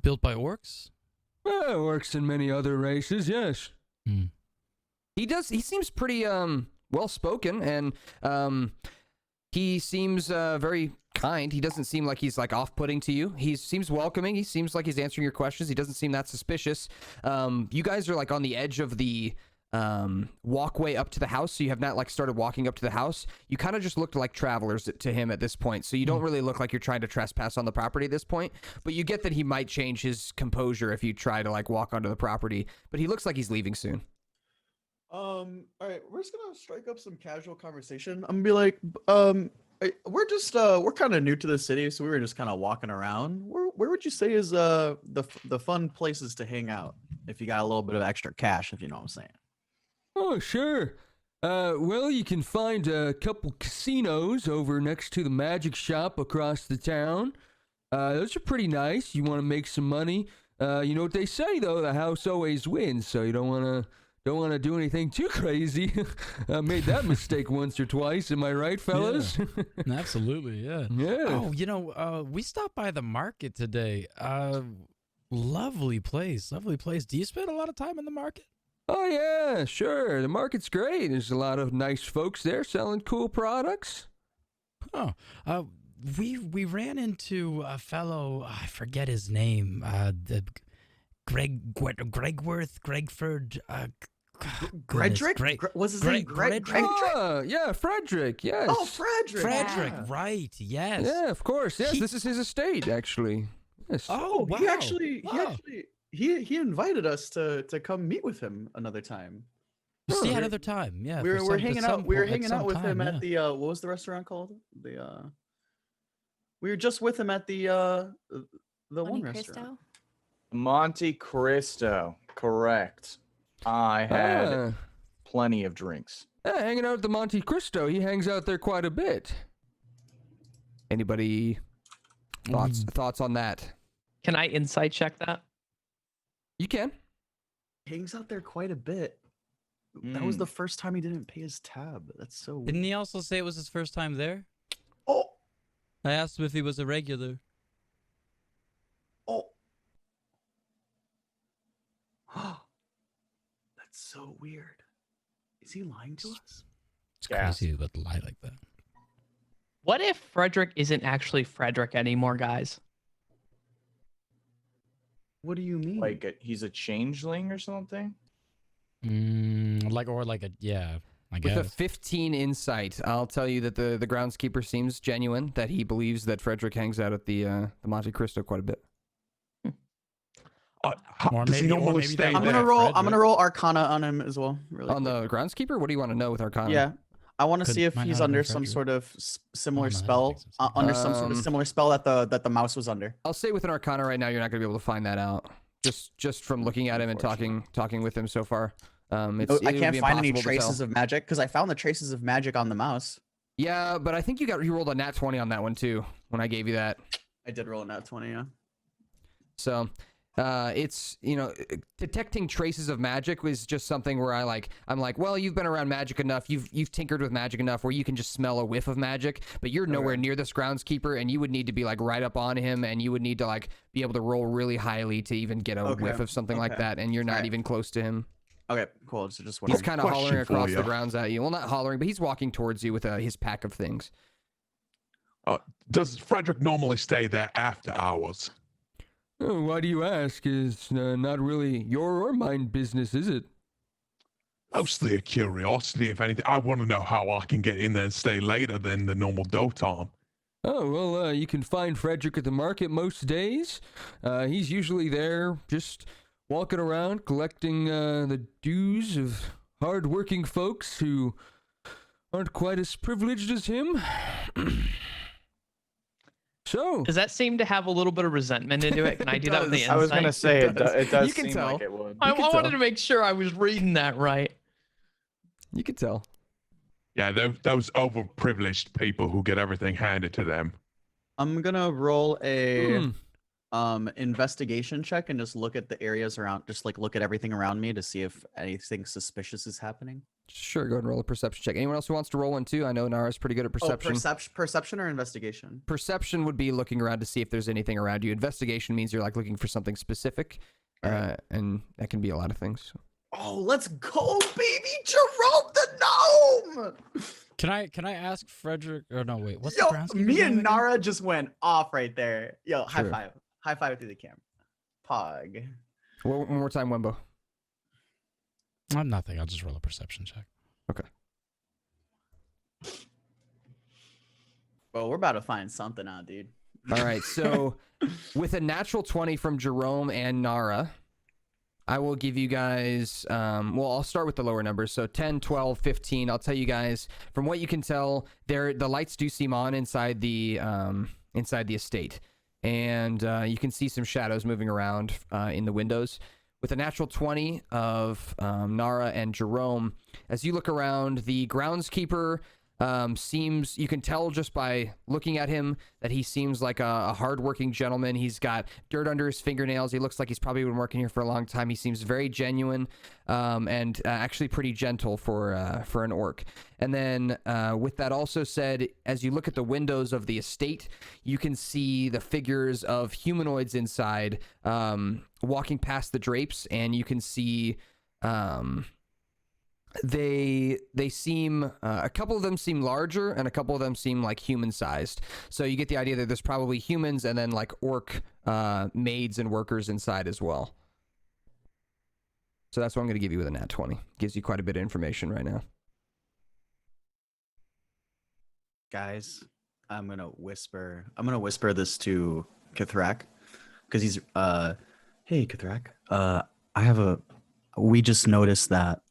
Built by orcs? Well, orcs and many other races, yes. Hmm. He seems pretty well spoken, and he seems very kind. He doesn't seem like he's like off-putting to you. He seems welcoming. He seems like he's answering your questions. He doesn't seem that suspicious. You guys are like on the edge of the walkway up to the house, so you have not like started walking up to the house. You kind of just looked like travelers to him at this point, so you don't really look like you're trying to trespass on the property at this point, but you get that he might change his composure if you try to like walk onto the property, but he looks like he's leaving soon. All right, we're just gonna strike up some casual conversation. I'm gonna be like, we're kind of new to the city, so we were just kind of walking around. Where would you say is the fun places to hang out if you got a little bit of extra cash, if you know what I'm saying? Oh, sure. Well, you can find a couple casinos over next to the magic shop across the town. Those are pretty nice. You want to make some money. You know what they say, though, the house always wins, so you don't want to do anything too crazy. I made that mistake once or twice. Am I right, fellas? Yeah. Absolutely, yeah. Yeah. Oh, we stopped by the market today. Lovely place. Do you spend a lot of time in the market? Oh, yeah, sure. The market's great. There's a lot of nice folks there selling cool products. Oh, we ran into a fellow, I forget his name, Gregford, Frederick? What's his name? Greg? Oh, yeah, Frederick, yes. Oh, Frederick. Frederick, Yeah. right, yes. Yeah, of course. Yes, He- this is his estate, actually. Yes. Oh, wow. He invited us to come meet with him another time. We'll see Huh. another time, yeah. we were hanging out. We were hanging out with him at at the what was the restaurant called? We were just with him at the one Monte restaurant. Cristo? Monte Cristo, correct. I had plenty of drinks. Hanging out at the Monte Cristo. He hangs out there quite a bit. Anybody thoughts on that? Can I insight check that? You can. Hangs out there quite a bit. That was the first time he didn't pay his tab. That's so weird. Didn't he also say it was his first time there? Oh. I asked him if he was a regular. Oh. That's so weird. Is he lying to us? It's crazy about to lie like that. What if Frederick isn't actually Frederick anymore, guys? What do you mean? Like he's a changeling or something? I With a guess. 15 insight, I'll tell you that the groundskeeper seems genuine, that he believes that Frederick hangs out at the Monte Cristo quite a bit. Does he normally stay I'm there? gonna roll Arcana on him as well. Really On the groundskeeper? What do you want to know with Arcana? Yeah. I want to Could- see if might he's not have under been some Frederick. sort of similar Oh, no, that spell, makes sense. under some sort of similar spell that the mouse was under. I'll say with an Arcana right now, you're not going to be able to find that out. Just from looking at him and talking with him so far. I it would can't be find any impossible to traces tell. of magic because I found the traces of magic on the mouse. Yeah, but I think you rolled a nat 20 on that one too when I gave you that. I did roll a nat 20, yeah. So, it's, detecting traces of magic was just something where I'm like, well, you've been around magic enough, you've tinkered with magic enough where you can just smell a whiff of magic, but you're nowhere near this groundskeeper, and you would need to be like right up on him, and you would need to like be able to roll really highly to even get a whiff of something like that, and you're not even close to him. Okay, cool. So just He's kind of Question hollering for across the ya. grounds at you. Well, not hollering, but he's walking towards you with his pack of things. Does Frederick normally stay there after hours? Oh, why do you ask? It's not really your or mine business, is it? Mostly a curiosity, if anything. I want to know how I can get in there and stay later than the normal dough time. Oh, well, you can find Frederick at the market most days. He's usually there just walking around collecting the dues of hard-working folks who aren't quite as privileged as him. So, Does that seem to have a little bit of resentment into it? Can I do that with the insight? I was gonna say it does You can seem tell. like it would. I can wanted tell. to make sure I was reading that right. you could tell. Yeah, those overprivileged people who get everything handed to them. I'm gonna roll a Hmm. investigation check and just look at the areas around, just like look at everything around me to see if anything suspicious is happening. Sure, go ahead and roll a perception check. Anyone else who wants to roll one too? I know Nara's pretty good at perception. Oh, perception or investigation? Perception would be looking around to see if there's anything around you. Investigation means you're like looking for something specific, and that can be a lot of things. Oh, let's go, baby! Jerome the gnome! Can I ask Frederick? Or no, wait. What's Yo, the groundskeeper's me name and again? Nara just went off right there. Yo, high True. five. High five through the camera. Pog. One more time, Wembo. I'm nothing. I'll just roll a perception check. Okay. Well, we're about to find something out, dude. All right, so with a natural 20 from Jerome and Nara, I will give you guys, I'll start with the lower numbers. So 10, 12, 15. I'll tell you guys, from what you can tell, the lights do seem on inside the estate. And you can see some shadows moving around in the windows. With a natural 20 of Nara and Jerome, as you look around, the groundskeeper seems, you can tell just by looking at him that he seems like a hardworking gentleman. He's got dirt under his fingernails. He looks like he's probably been working here for a long time. He seems very genuine and actually pretty gentle for an orc. And then with that also said, as you look at the windows of the estate, you can see the figures of humanoids inside walking past the drapes, and you can see they seem a couple of them seem larger and a couple of them seem like human sized, so you get the idea that there's probably humans and then like orc maids and workers inside as well. So that's what I'm going to give you with a nat 20. Gives you quite a bit of information right now. Guys, I'm gonna whisper this to Kithrak, because he's hey Kithrak, we just noticed that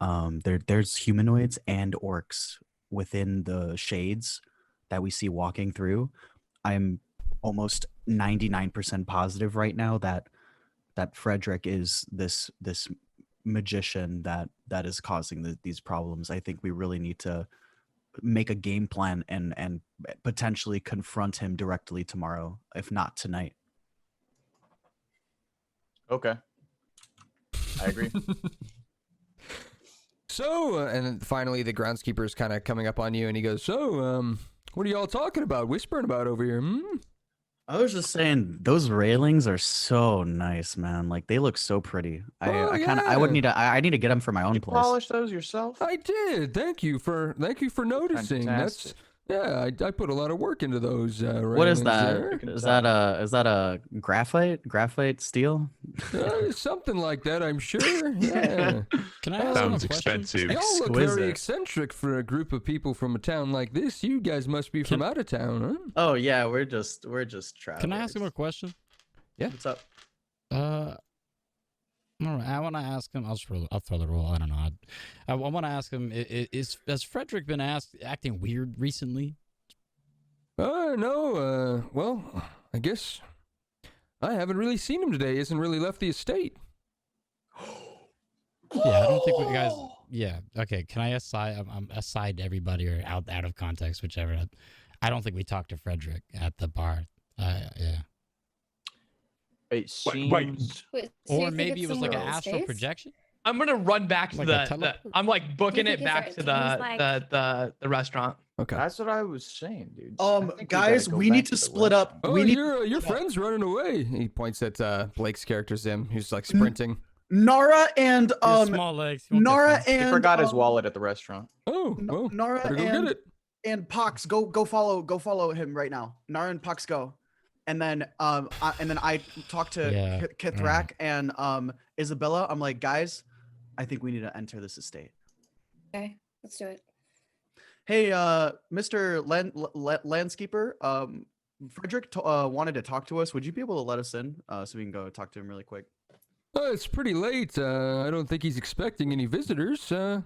there's humanoids and orcs within the shades that we see walking through. I'm almost 99% positive right now that Frederick is this magician that is causing these problems. I think we really need to make a game plan and potentially confront him directly tomorrow, if not tonight. Okay. I agree. So, and then finally the groundskeeper is kind of coming up on you, and he goes, "So, what are y'all talking about, whispering about over here?" I was just saying those railings are so nice, man. Like they look so pretty. I would need I need to get them for my own You place. polish those yourself? I did. Thank you for noticing. Fantastic. That's I put a lot of work into those. What is railings that? there. Is that a graphite steel? Something like that, I'm sure. Yeah. Can I ask him a Sounds question? expensive. Y'all look Exquisite. very eccentric for a group of people from a town like this. You guys must be from out of town, huh? Oh yeah, we're just travelers. Can I ask him a question? What's up? All right, I want to ask him. I'll throw the roll. I don't know. I want to ask him. Has Frederick been acting weird recently? No. Well, I guess I haven't really seen him today. He hasn't really left the estate. Yeah, I don't think we guys. Yeah, okay. Can I I'm aside everybody or out of context, whichever. I don't think we talked to Frederick at the bar. Yeah. It seems. Wait, so you Or think maybe it's it was like an somewhere in astral space? projection. I'm gonna run back to Like a the teleport? I'm like booking think it he's back right? to He's the restaurant. Okay. That's what I was saying, dude. I think we gotta Guys, go we back need to the split up. Oh, We need your friend's running away. He points at Blake's character Zim, who's like sprinting. Nara and Small legs. he won't get Nara far. and He forgot his wallet at the restaurant. Oh, well, Nara better go get and it. Pox go follow him right now. Nara and Pox go. And then I talk to Yeah, Kithrak and Isabella. I'm like, guys, I think we need to enter this estate. Okay, let's do it. Hey, Mr. Landskeeper, Frederick wanted to talk to us. Would you be able to let us in so we can go talk to him really quick? It's pretty late. I don't think he's expecting any visitors. I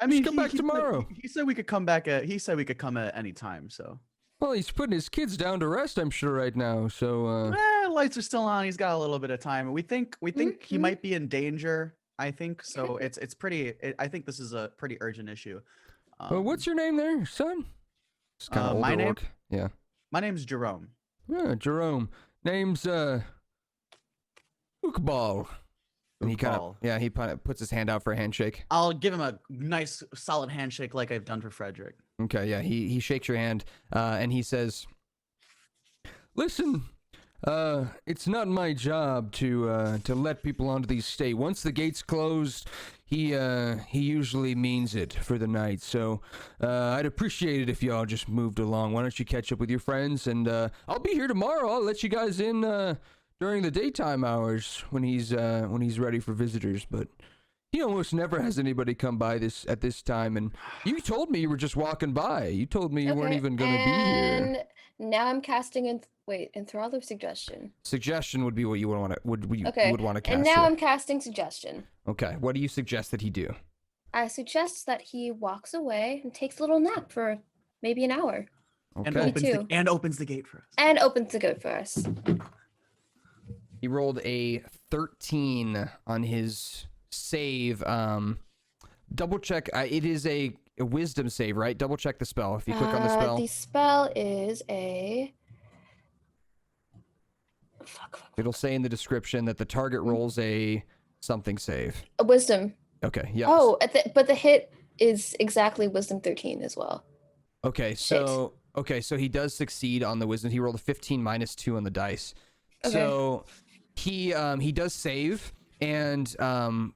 mean, come back tomorrow. He said we could come back he said we could come at any time. So. Well, he's putting his kids down to rest, I'm sure, right now. So, Lights are still on. He's got a little bit of time. We think he might be in danger. I think so. It's pretty. I think this is a pretty urgent issue. what's your name there, son? It's kinda my older name? orc. Yeah. My name's Jerome. Yeah, Jerome. Name's Hookball. And he kind of puts his hand out for a handshake. I'll give him a nice solid handshake like I've done for Frederick. Okay, yeah, he shakes your hand, and he says, "Listen, it's not my job to let people onto the estate. Once the gates closed, he usually means it for the night. So I'd appreciate it if y'all just moved along. Why don't you catch up with your friends, and I'll be here tomorrow. I'll let you guys in during the daytime hours when he's ready for visitors, but." He almost never has anybody come by at this time, and you told me you were just walking by. You told me you weren't even going to be here. And now I'm casting enthrall or suggestion. Suggestion would be what you would want to would want to cast. And now here. I'm casting suggestion. Okay, what do you suggest that he do? I suggest that he walks away and takes a little nap for maybe an hour. Okay. And opens the gate for us. And opens the gate for us. He rolled a 13 on his save. Double check. It is a wisdom save, right? Double check the spell. If you click on the spell. The spell is a. It'll say in the description that the target rolls a something save. A wisdom. Okay. Yeah. Oh, but the hit is exactly wisdom 13 as well. Okay. So he does succeed on the wisdom. He rolled a 15 minus 2 on the dice. Okay. So he does save. And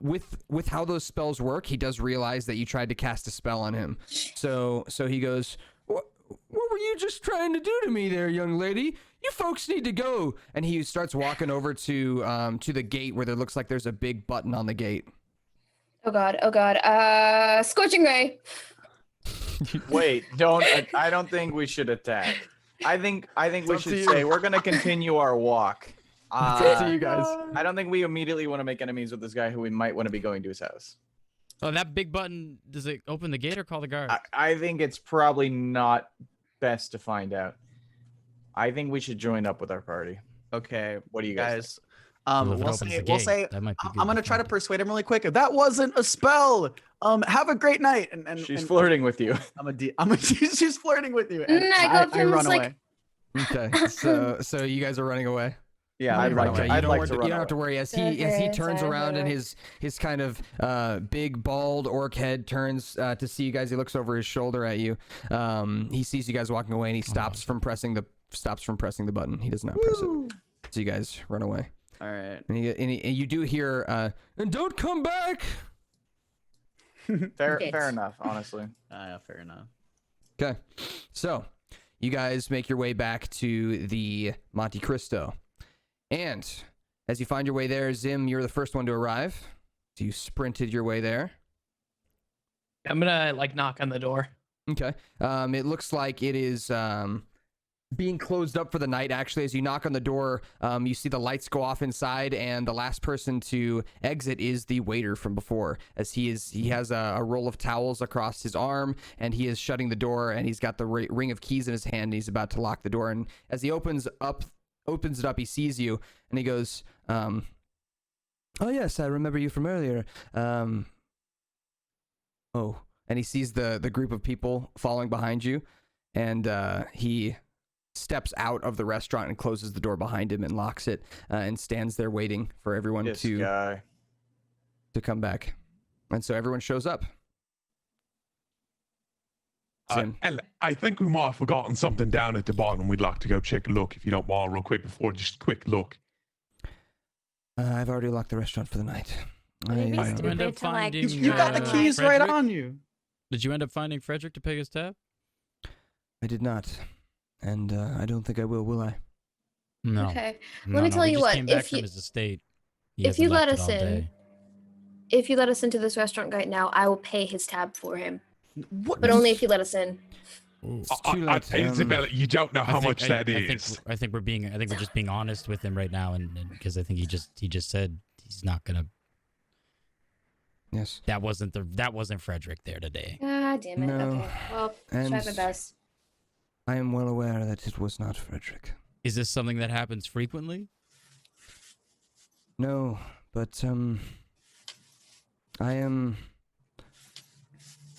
with how those spells work, he does realize that you tried to cast a spell on him. So he goes, what were you just trying to do to me there, young lady? You folks need to go. And he starts walking over to the gate where there looks like there's a big button on the gate. Oh god. Scorching ray. Wait, I don't think we should attack. I think we should say we're gonna continue our walk. It's up to you guys. I don't think we immediately want to make enemies with this guy who we might want to be going to his house. Oh, that big button, does it open the gate or call the guard? I think it's probably not best to find out. I think we should join up with our party. Okay. What do you guys Well, if it We'll opens the say gate, that might be I'm good gonna try to defending. persuade him really quick. If that wasn't a spell, have a great night. And She's flirting with you. she's flirting with you. And I go up to I him, run it's like, away. Okay, so you guys are running away. Yeah, You I'd like run to. away. You I'd don't like worry- to You run don't have to away. worry as he turns Sorry, around and sorry. his kind of big bald orc head turns to see you guys. He looks over his shoulder at you. He sees you guys walking away and he stops from pressing the button. He does not press it. So you guys run away. All right. And you do hear and don't come back. Fair Bitch. enough, honestly. Yeah, fair enough. Okay, so you guys make your way back to the Monte Cristo, and as you find your way there, Zim, you're the first one to arrive. So you sprinted your way there. I'm gonna like knock on the door. Okay. It looks like it is being closed up for the night. Actually, as you knock on the door, you see the lights go off inside, and the last person to exit is the waiter from before, as he has a roll of towels across his arm, and he is shutting the door, and he's got the ring of keys in his hand, and he's about to lock the door. And as he opens it up, he sees you, and he goes, "Oh yes, I remember you from earlier. Oh." And he sees the group of people following behind you, and he steps out of the restaurant and closes the door behind him and locks it, and stands there waiting for everyone This to guy. come back. And so everyone shows up. Zim. Ella, I think we might have forgotten something down at the bottom. We'd like to go check a look, if you don't mind, real quick, before just a quick look. I've already locked the restaurant for the night. Maybe I- You end up stupid to like. finding, You got the Uh, keys right Frederick? on you. Did you end up finding Frederick to pay his tab? I did not, and I don't think I will I? No. okay. No, Let me no, tell we you just what, Came back if from you- his estate. He if hasn't you let left it us all in, day. if you let us into this restaurant right now, I will pay his tab for him. What? But only if you let us in. Ooh. It's too late. Isabella, you don't know how much that is. I think we're just being honest with him right now, and because I think he just said he's not gonna. Yes. That wasn't Frederick there today. God damn it. No. Okay. Well, And- try my best. I am well aware that it was not Frederick. Is this something that happens frequently? No, but I am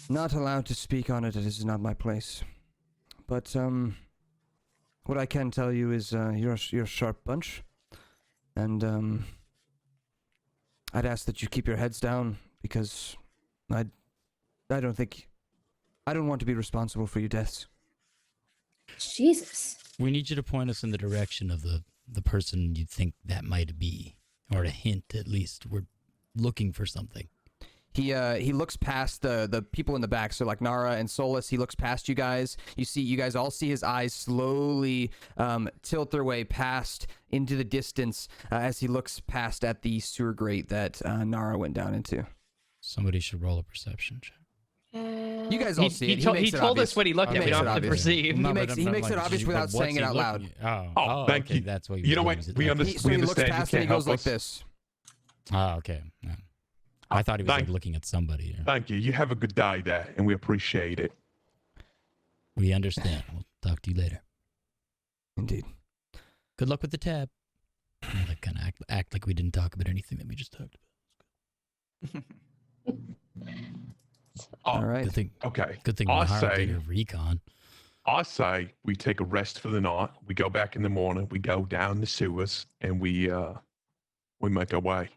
not allowed to speak on it. It is not my place. But what I can tell you is you're a sharp bunch, and I'd ask that you keep your heads down, because I don't want to be responsible for your deaths. Jesus. We need you to point us in the direction of the person you think that might be, or a hint at least. We're looking for something. He looks past the people in the back, so like Nara and Solus. He looks past you guys. You guys all see his eyes slowly tilt their way past into the distance as he looks past at the sewer grate that Nara went down into. Somebody should roll a perception check. You guys all see it. He makes it told obvious. us what he looked He at. We makes don't it have to obvious. perceive. He No, makes but it like, obvious without what's saying he it out loud. looking at? Oh, thank okay, you. That's what You know what? We understand. So he looks understand you past and he can't goes help like us. this. Oh, okay. Yeah. I thought he was like thank- looking at somebody. Thank you. You have a good day there, and we appreciate it. We understand. We'll talk to you later. Indeed. Good luck with the tab. Yeah, like kind of act like we didn't talk about anything that we just talked Oh, All about. right. Good thing I Mahara say- did her recon. I say we take a rest for the night. We go back in the morning. We go down the sewers, and we make our way.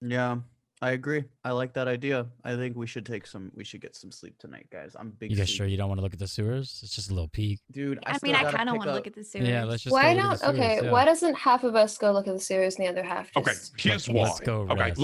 Yeah, I agree. I like that idea. I think we should get some sleep tonight, guys. I'm big. You guys sleep- sure you don't want to look at the sewers? It's just a little peek. Dude, I still mean, I gotta kind of pick want to up- look at the sewers. Yeah, let's just Why go look not? at the sewers, Okay, yeah. why doesn't half of us go look at the series and the other half just... Okay, here's why. Let's go Okay, rest.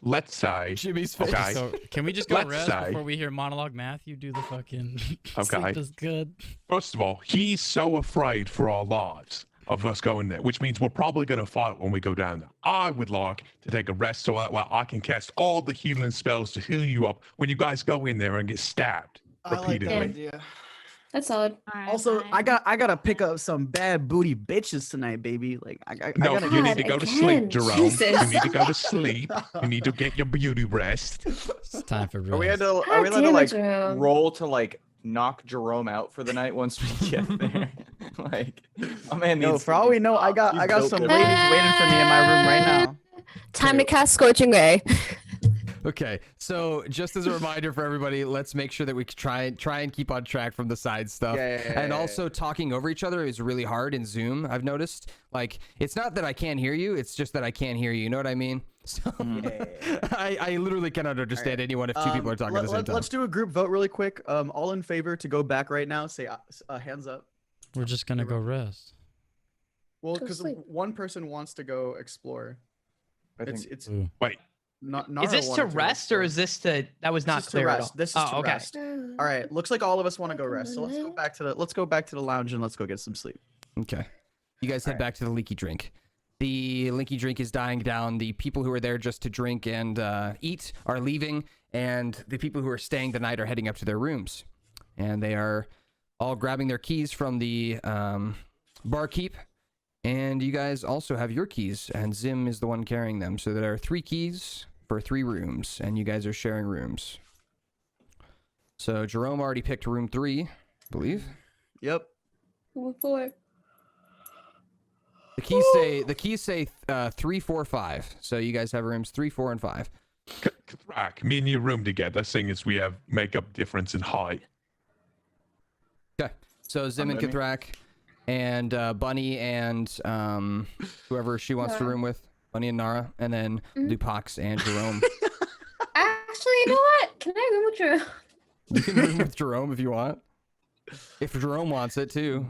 let's say. Jimmy's face. Okay. So can we just go Let's rest say- before we hear monologue Matthew do the fucking Okay. sleep is good? First of all, he's so afraid for our lives of us going there, which means we're probably going to fight when we go down there. I would like to take a rest so that way I can cast all the healing spells to heal you up when you guys go in there and get stabbed I like that repeatedly. idea. That's solid. Alright, Also, fine. I gotta pick up some bad booty bitches tonight, baby. Like I No, gotta you get need to God, go to again, sleep, Jerome. Jesus. You need to go to sleep. You need to get your beauty rest. It's time for rest. Are we God allowed to damn it, like Jerome. roll to like knock Jerome out for the night once we get there. Like, oh man, No, for all we know, I got some built ladies waiting for me in my room right now. Time to cast Scorching Ray. Okay, so just as a reminder for everybody, let's make sure that we try and keep on track from the side stuff. And also talking over each other is really hard in Zoom, I've noticed. Like, it's not that I can't hear you, it's just that I can't hear you. You know what I mean? So I literally cannot understand anyone if two people are talking at the same time. Let's do a group vote really quick. All in favor to go back right now, say hands up. We're just gonna go rest. Well, Go because sleep. one person wants to go explore. It's Wait. not. Is this to rest or is this to? That was not This is to clear at all. rest. This is Oh, to okay. rest. All right. Looks like all of us want to go rest. So let's go back to the lounge and let's go get some sleep. Okay. You guys head back to the leaky drink. The leaky drink is dying down. The people who are there just to drink and eat are leaving, and the people who are staying the night are heading up to their rooms. And they are all grabbing their keys from the barkeep. And you guys also have your keys, and Zim is the one carrying them. So there are 3 keys for 3 rooms, and you guys are sharing rooms. So Jerome already picked room 3, I believe. Yep. Room 4. The keys say 3, 4, 5. So you guys have rooms 3, 4, and 5. Kathrak, me and you room together, seeing as we have makeup difference in height. Okay. So Zim and Kathrak and Bunny and whoever she wants to room with. Bunny and Nara. And then Lupax and Jerome. Actually, you know what? Can I room with Jerome? You can room with Jerome if you want. If Jerome wants it too.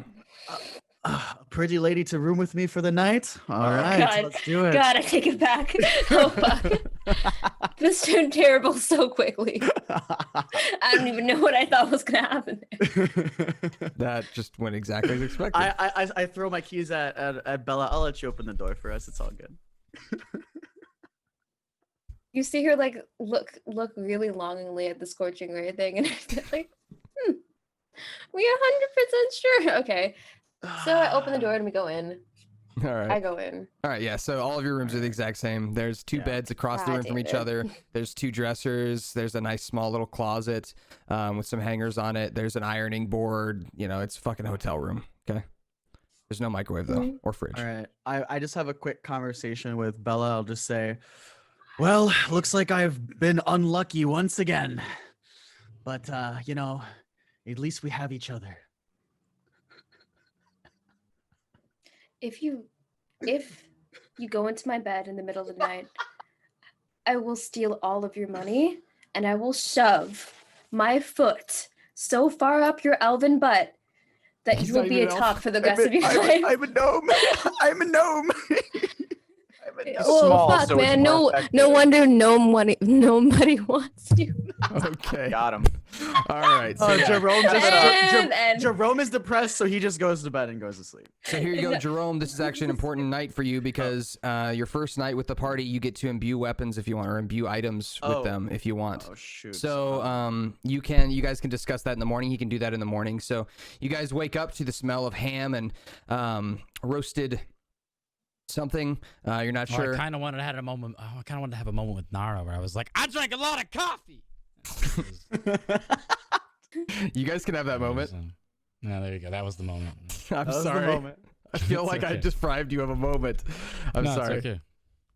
A pretty lady to room with me for the night. All right, God. let's do it. God, I take it back. Oh, fuck. This turned terrible so quickly. I don't even know what I thought was going to happen there. That just went exactly as expected. I throw my keys at Bella. I'll let you open the door for us. It's all good. You see her like look really longingly at the Scorching Ray thing, and I'm like, we are 100% sure. Okay, so I open the door and we go in. All right. I go in. All right, yeah. So all of your rooms are the exact same. There's 2 beds across the God room from damn each it. other. There's 2 dressers. There's a nice small little closet with some hangers on it. There's an ironing board. You know, it's a fucking hotel room. Okay. There's no microwave though, or fridge. All right. I just have a quick conversation with Bella. I'll just say, well, looks like I've been unlucky once again. But you know, at least we have each other. If you go into my bed in the middle of the night, I will steal all of your money and I will shove my foot so far up your elven butt that He's you will not be even an atop elf. for the rest of your life. I'm a gnome. I'm a gnome. Oh small, fuck, so it's man! more No wonder nobody wants you. Okay. Got him. All right. So, yeah. Jerome is depressed, so he just goes to bed and goes to sleep. So here you go, Jerome. This is actually an important night for you because your first night with the party, you get to imbue weapons if you want, or imbue items with them if you want. Oh shoot. So you guys can discuss that in the morning. He can do that in the morning. So you guys wake up to the smell of ham and roasted something. You're not sure. I kind of wanted to have a moment. I kind of wanted to have a moment with Nara where I was like, I drank a lot of coffee. You guys can have that moment. No, there you go. That was the moment. I'm sorry. I feel like I just deprived you of a moment. I'm sorry. It's okay.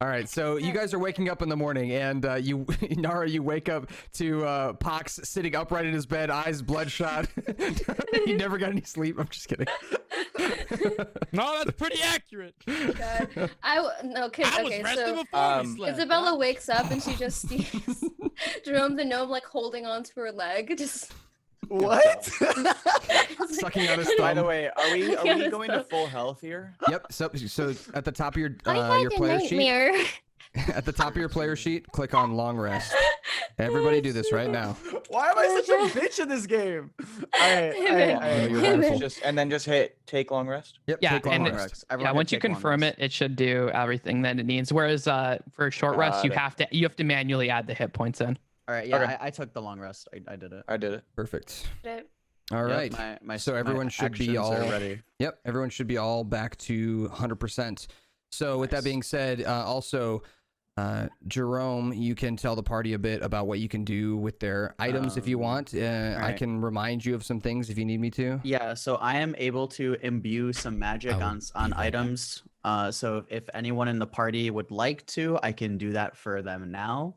All right, so you guys are waking up in the morning, and Nara, you wake up to Pox sitting upright in his bed, eyes bloodshot. You never got any sleep. I'm just kidding. No, that's pretty accurate. God. Okay, resting so before we slept. Isabella wakes up and she just sees Jerome the gnome like holding onto her leg, just What? Sucking on his By the thumb. way, are we Yes, going to full health here? Yep. So at the top of your I had a player sheet, nightmare. at the top of your player sheet, click on long rest. Everybody do this right now. Why am I such a bitch in this game? All right. You're wonderful. Just hit take long rest. Yep. Yeah, take long and rest. Yeah, once you confirm it should do everything that it needs. Whereas for a short rest, you have to manually add the hit points in. All right. Yeah, Okay. I took the long rest. I did it. I did it. Perfect. Yep. All right. So everyone should be all ready. Yep, everyone should be all back to 100%. So with that being said, also Jerome, you can tell the party a bit about what you can do with their items if you want. I right. can remind you of some things if you need me to. Yeah, so I am able to imbue some magic I will on be right back. items. So if anyone in the party would like to, I can do that for them now.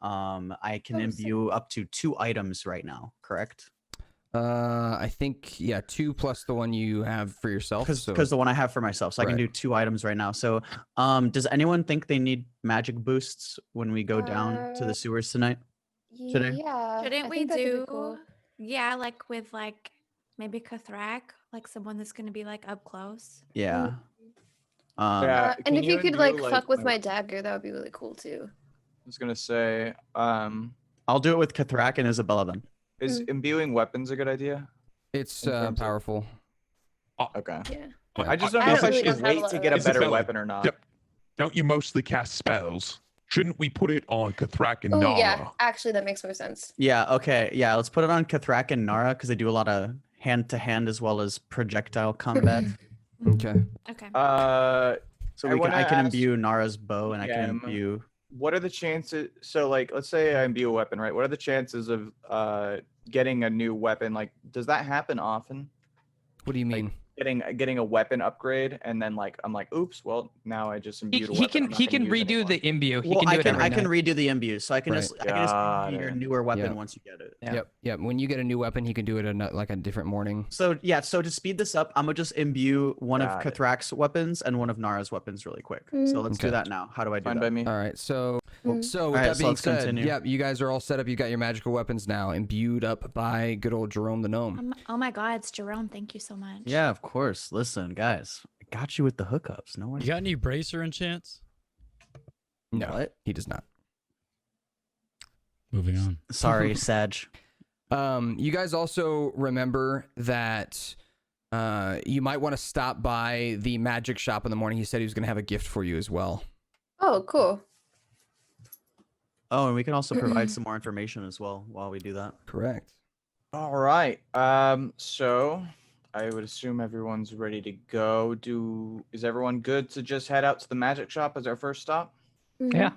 I can Oh, sick. imbue up to 2 items right now, correct? I think 2 plus the one you have for yourself. Because So the one I have for myself, so I can Right. do 2 items right now. So, does anyone think they need magic boosts when we go down to the sewers tonight? Today? Yeah. Shouldn't I we think that could be do? cool. Yeah, like with like maybe Kathrak, like someone that's gonna be like up close. Yeah. Yeah, And can if you could imbue, like fuck with my- my dagger, that would be really cool too. I was gonna say, I'll do it with Kathrak and Isabella then. is imbuing weapons a good idea? it's in terms of- powerful. Okay. Yeah. I just don't I know if I really should don't have a wait lot to of get a those. better Isabella, weapon or not. Yep. Don't you mostly cast spells? Shouldn't we put it on Kathrak and Oh Nara? yeah, actually that makes more sense. Yeah, okay. Yeah, let's put it on Kathrak and Nara because they do a lot of hand-to-hand as well as projectile combat. Okay. Okay. So I I wanna can ask- imbue Nara's bow and I can Yeah, imbue. What are the chances? So, like, let's say I imbue a weapon, right? What are the chances of getting a new weapon? Like, does that happen often? What do you mean? Getting a weapon upgrade, and then like I'm like, oops, well now I just imbued a weapon. He I'm can not he gonna can use redo anymore. the imbue. He Well, can do I it can every I can night. redo the imbue, so I can Right. just Got imbue your it. newer weapon Yeah. once you get it. Yeah. Yep. When you get a new weapon, he can do it like a different morning. So yeah, so to speed this up, I'm gonna just imbue one of Got it. Kathrak's weapons and one of Nara's weapons really quick. So let's do Okay. that now. How do I do Fine that? by me. All right. So Mm. with Alright, that so being let's said, continue. yep, you guys are all set up. You got your magical weapons now, imbued up by good old Jerome the gnome. Oh my God, it's Jerome. Thank you so much. Yeah, of course. Listen, guys, I got you with the hookups. No one. You got any bracer enchants? No, What? he does not. Moving on. Sorry, Sag. You guys also remember that you might want to stop by the magic shop in the morning. He said he was going to have a gift for you as well. Oh, cool. Oh, and we can also provide some more information as well while we do that. Correct. All right. So I would assume everyone's ready to go. Is everyone good to just head out to the magic shop as our first stop? Yeah.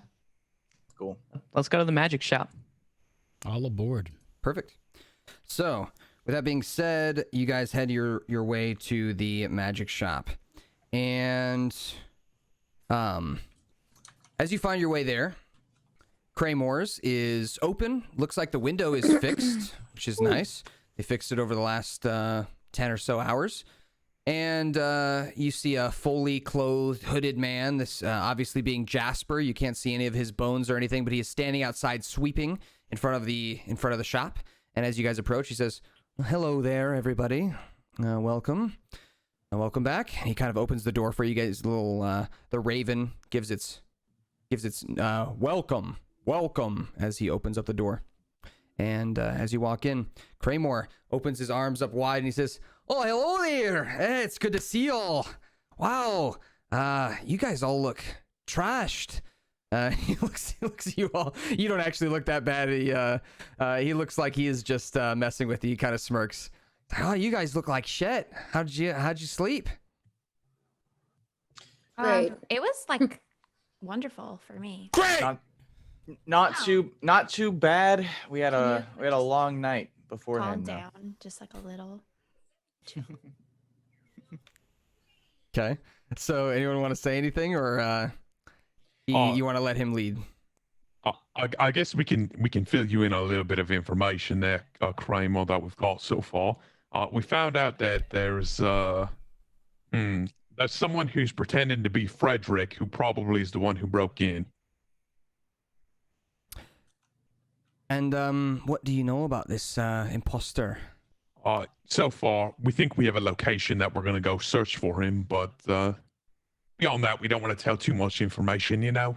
Cool. Let's go to the magic shop. All aboard. Perfect. So, with that being said, you guys head your way to the magic shop. And as you find your way there, Craymore's is open. Looks like the window is fixed, which is nice. They fixed it over the last 10 or so hours. And you see a fully clothed, hooded man, this obviously being Jasper. You can't see any of his bones or anything, but he is standing outside sweeping in front of the shop. And as you guys approach, he says, "Hello there, everybody. Welcome. Welcome back." He kind of opens the door for you guys. The raven gives its welcome as he opens up the door. And as you walk in, Craymore opens his arms up wide and he says, "Oh, hello there. Hey, it's good to see you all. Wow. You guys all look trashed." He looks at you all. You don't actually look that bad. He looks like he is just messing with you. He kind of smirks. "Oh, you guys look like shit. How'd you sleep?" Great. It was like wonderful for me. Great. Not Wow. not too bad. We had Can a long night Calm beforehand. though. down, just like a little. Okay. So anyone want to say anything, or you want to let him lead? I guess we can fill you in on a little bit of information there, Kramer, that we've got so far. We found out that there's someone who's pretending to be Frederick, who probably is the one who broke in. And what do you know about this imposter? So far, we think we have a location that we're gonna go search for him, but beyond that, we don't want to tell too much information. You know,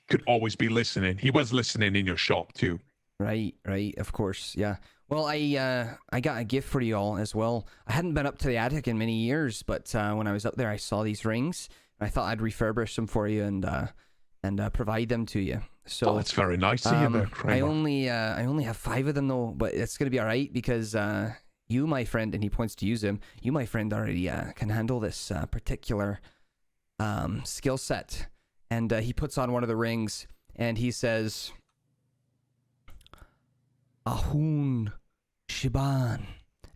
could always be listening. He was listening in your shop too. Right, of course, yeah. Well, I got a gift for you all as well. I hadn't been up to the attic in many years, but when I was up there, I saw these rings. I thought I'd refurbish them for you and provide them to you. So Oh, that's very nice of you there, Kramer. I only have 5 of them though, but it's gonna be all right because you, my friend, and he points to use him. You, my friend, already can handle this particular skill set, and he puts on one of the rings, and he says, Ahun Shiban.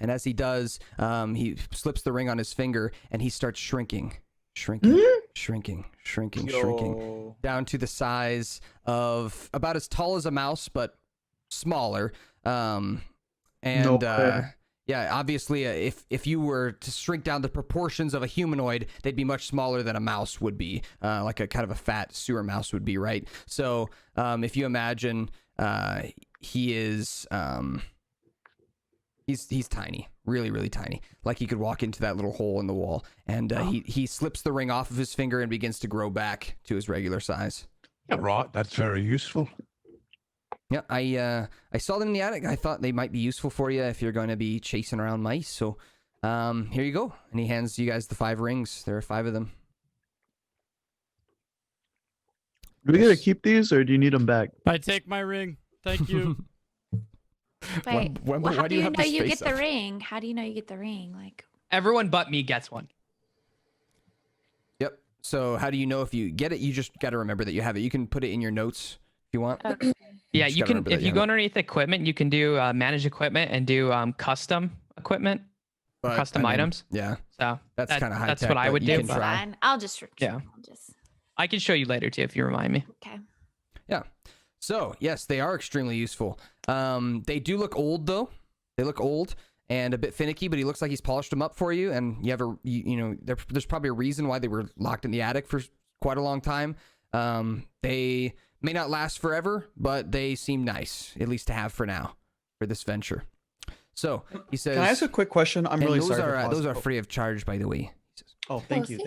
And as he does, he slips the ring on his finger, and he starts shrinking, shrinking, down to the size of about as tall as a mouse, but smaller. Yeah, obviously, if you were to shrink down the proportions of a humanoid, they'd be much smaller than a mouse would be, like a kind of a fat sewer mouse would be, right? So if you imagine, he is he's tiny, really, really tiny. Like he could walk into that little hole in the wall, and he slips the ring off of his finger and begins to grow back to his regular size. Yeah, right. That's very useful. Yeah, I saw them in the attic. I thought they might be useful for you if you're going to be chasing around mice. So, here you go. And he hands you guys the 5 rings. There are 5 of them. Do we get to keep these, or do you need them back? I take my ring. Thank you. Wait, Why how do you have know this you face get the up? ring? How do you know you get the ring? Like, Everyone but me gets one. Yep. So how do you know if you get it? You just got to remember that you have it. You can put it in your notes if you want. okay. Yeah, just you gotta can. remember that If you you go have it. underneath equipment, you can do manage equipment and do custom equipment, But, custom I mean, items. Yeah, So that's kind of high that's tech. what I but would you do. can It's try. fine. I'll just. Yeah. I'll just. I can show you later too if you remind me. Okay. Yeah. So yes, they are extremely useful. They do look old though. They look old and a bit finicky, but he looks like he's polished them up for you. And you have there's probably a reason why they were locked in the attic for quite a long time. They may not last forever, but they seem nice, at least to have for now, for this venture. So he says, Can I ask a quick question? I'm and really those sorry. are for those are pausing. free of charge, by the way. He says, Oh, thank you.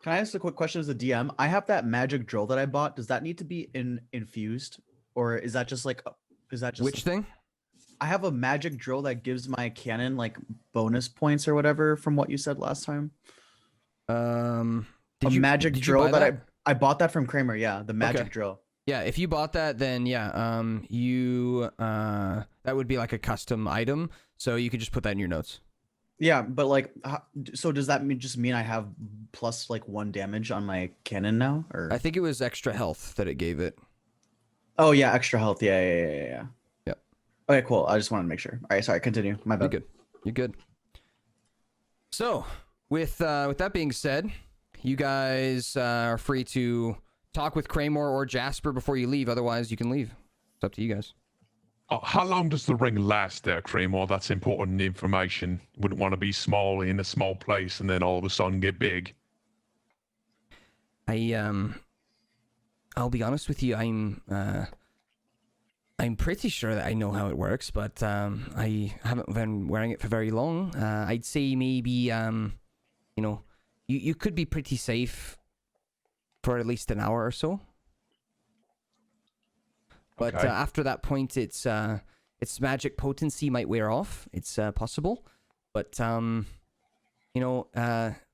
Can I ask a quick question as a DM? I have that magic drill that I bought. Does that need to be infused, or is that just like which thing? I have a magic drill that gives my cannon like bonus points or whatever from what you said last time. Did A magic buy drill that I bought that from Kramer. Yeah, the magic Okay. drill. Yeah, if you bought that, then yeah, you that would be like a custom item, so you could just put that in your notes. Yeah, but like, so does that mean I have plus like 1 damage on my cannon now? Or I think it was extra health that it gave it. oh yeah, extra health. Yeah. Yep. Okay, cool. I just wanted to make sure. All right, sorry. Continue. My You're bad. good. You're good. So, with that being said, you guys are free to talk with Kramer or Jasper before you leave. Otherwise, you can leave. It's up to you guys. How long does the ring last there, Kramer? That's important information. Wouldn't want to be small in a small place and then all of a sudden get big. I'll be honest with you. I'm pretty sure that I know how it works, but I haven't been wearing it for very long. I'd say maybe you could be pretty safe for at least an hour or so. But Okay. after that point, its magic potency might wear off. It's possible, but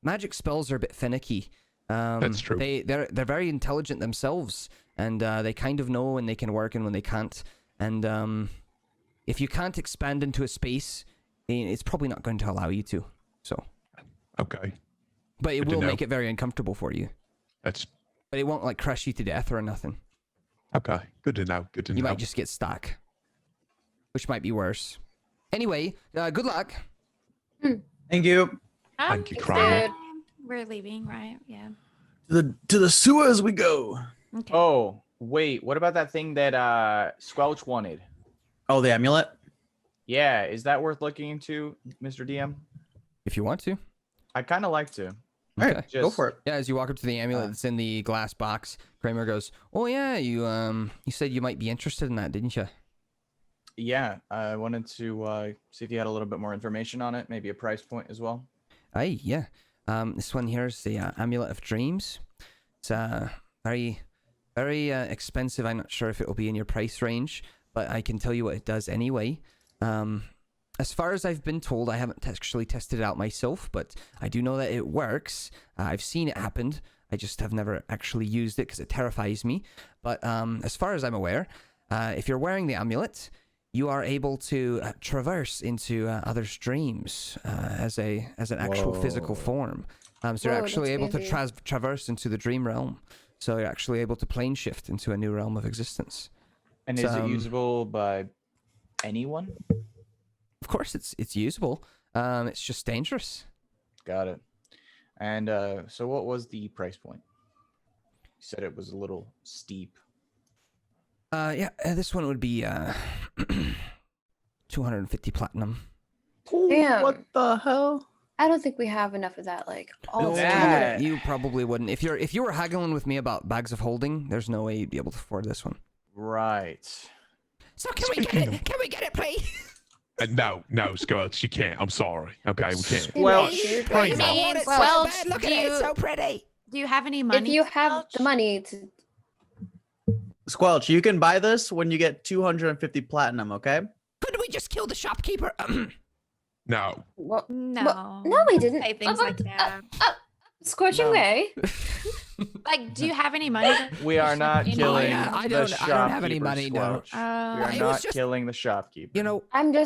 magic spells are a bit finicky. That's true. They're very intelligent themselves, and they kind of know when they can work and when they can't. And if you can't expand into a space, it's probably not going to allow you to. So, Okay. but it Good to will know. make it very uncomfortable for you. That's But it won't like crush you to death or nothing. okay. Good to know. Good to You know. might just get stuck, which might be worse. Anyway, good luck. Thank you. Thank you, It's Kramer. good. We're leaving, right? Yeah. To the sewers we go. Okay. Oh, wait. What about that thing that Squelch wanted? Oh, the amulet. Yeah, is that worth looking into, Mr. DM? If you want to. I'd kind of like to. All right, Okay. go for it. Yeah, as you walk up to the amulet that's in the glass box, Kramer goes, "Oh yeah, you said you might be interested in that, didn't you?" Yeah, I wanted to see if you had a little bit more information on it, maybe a price point as well. Aye, yeah. This one here is the Amulet of Dreams. It's very, very expensive. I'm not sure if it will be in your price range, but I can tell you what it does anyway. As far as I've been told, I haven't actually tested it out myself, but I do know that it works. I've seen it happen. I just have never actually used it because it terrifies me. But as far as I'm aware, if you're wearing the amulet, you are able to traverse into others' dreams as an actual physical form. So you're Whoa, actually that's able to crazy. traverse into the dream realm. So you're actually able to plane shift into a new realm of existence. And is it usable by anyone? Of course, it's usable. It's just dangerous. Got it. And so what was the price point? You said it was a little steep. Yeah, this one would be 250 platinum. Damn. What the hell? I don't think we have enough of that. Like all No, the that- you probably wouldn't. If you were haggling with me about bags of holding, there's no way you'd be able to afford this one. Right. So can we get it? Can we get it, please? No, Squelch, you can't. I'm sorry. Okay, we can't. Well, Please, please. I want it so Well, bad. Look do at it. It's you- so pretty. Do you have any money? If you have Squelch? the money to, Squelch, you can buy this when you get 250 platinum, okay? Couldn't we just kill the shopkeeper? No. well, No. no, we didn't. Say things like that. Scorching No. way. Like, do you have any money? We are not You know, killing yeah, I the don't shopkeeper, have any money, no. Squelch. We are It was not just- killing the shopkeeper. You know,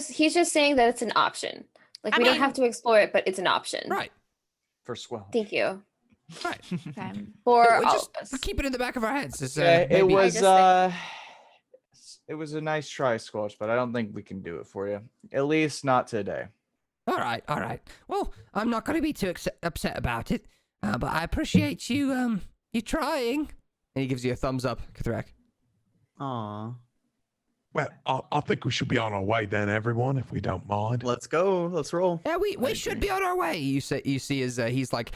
He's just saying that it's an option. Like I we don't mean- have to explore it, but it's an option. right, For Squelch. Thank you. right. Okay. For we all just of us. keep it in the back of our heads. It's, Yeah, it maybe- was just it was a nice try, Squelch, but I don't think we can do it for you. At least not today. All right. Well, I'm not going to be too upset about it, but I appreciate you trying. And he gives you a thumbs up, Kathrak. Aw. Well, I think we should be on our way then, everyone, if we don't mind. Let's go. Let's roll. Yeah, we should be on our way. You see as he's like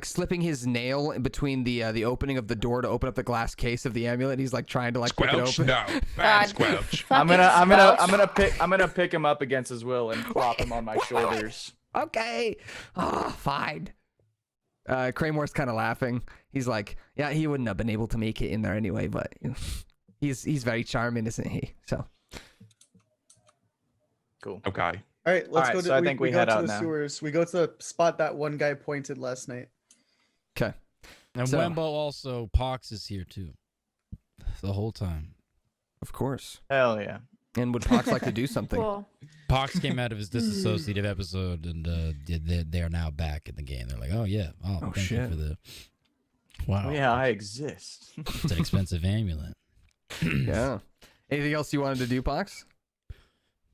slipping his nail in between the opening of the door to open up the glass case of the amulet. He's like trying to pick it Squelch? open. No. God. Bad Squelch. Fucking I'm Squelch. gonna pick him up against his will and plop him on my shoulders. Okay. Oh, fine. Cramore's kind of laughing. He's like, yeah, he wouldn't have been able to make it in there anyway, but he's very charming, isn't he? So Cool. Okay. All right, let's Alright, go to. so I think we go head to out the now. sewers. We go to the spot that one guy pointed last night. okay. And So- Wembo also, Pox is here too. The whole time. Of course. Hell yeah. And would Pox like to do something? Cool. Pox came out of his disassociative episode, and they're now back in the game. They're like, oh yeah, thank you shit. for the. Wow, Yeah, I exist. it's an expensive amulet. Yeah. Anything else you wanted to do, Pox?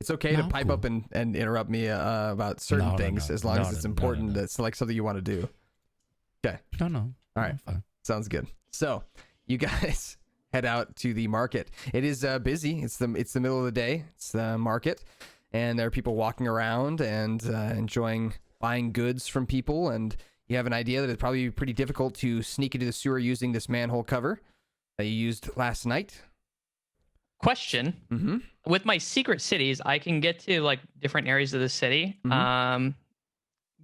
It's okay to No, pipe cool. up and interrupt me about certain No, things no. as long No, as it's no, important. no. That's like something you want to do. Okay. No. All right. I'm fine. Sounds good. So you guys head out to the market. It is busy. It's the middle of the day. It's the market, and there are people walking around and enjoying buying goods from people. And you have an idea that it'd probably be pretty difficult to sneak into the sewer using this manhole cover that you used last night. Question: Mm-hmm. with my secret cities, I can get to like different areas of the city. Mhm.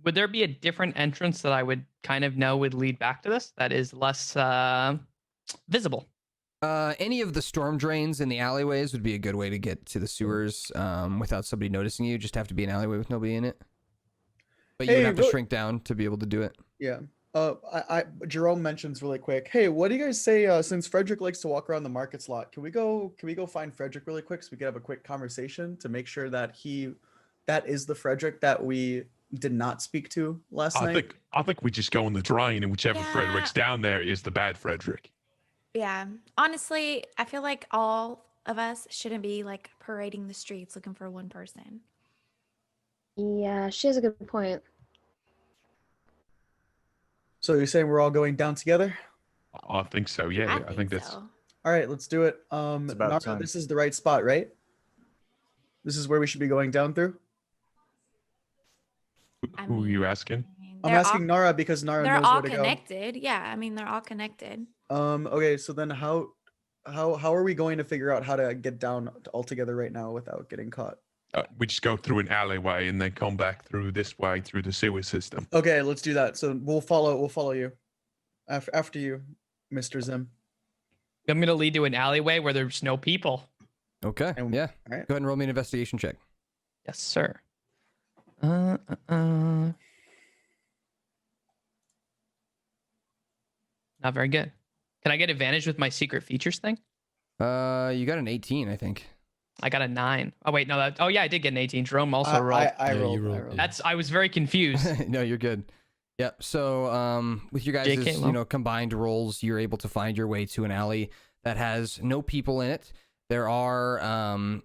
Would there be a different entrance that I would kind of know would lead back to this that is less visible? Any of the storm drains in the alleyways would be a good way to get to the sewers without somebody noticing you. Just have to be an alleyway with nobody in it. But you would Hey, have to really- shrink down to be able to do it. Yeah. Jerome mentions really quick. Hey, what do you guys say? Since Frederick likes to walk around the market slot, can we go find Frederick really quick so we can have a quick conversation to make sure that that is the Frederick that we did not speak to last night? I think we just go in the drain, and whichever Yeah. Frederick's down there is the bad Frederick. Yeah. Honestly, I feel like all of us shouldn't be like parading the streets looking for one person. Yeah, she has a good point. So you're saying we're all going down together? I think so. Yeah, I think that's. so. All right, let's do it. It's about Nara, time. this is the right spot, right? This is where we should be going down through. I Who are you mean, asking? I'm they're asking all, Nara because Nara they're knows all where to go. connected. Yeah, I mean they're all connected. Okay, so then how are we going to figure out how to get down all together right now without getting caught? We just go through an alleyway and then come back through this way through the sewer system. Okay, let's do that. So we'll follow you. After you, Mr. Zim. I'm gonna lead to an alleyway where there's no people. Okay. And- Yeah. All right. Go ahead and roll me an investigation check. Yes, sir. Not very good. Can I get advantage with my secret features thing? You got an 18, I think. I got a 9. Oh wait, no. Oh yeah, I did get an 18. Jerome also rolled. I Yeah, you rolled. I rolled, rolled. yeah. That's. I was very confused. No, you're good. Yep. So with your guys' JK, well. combined rolls, you're able to find your way to an alley that has no people in it. There are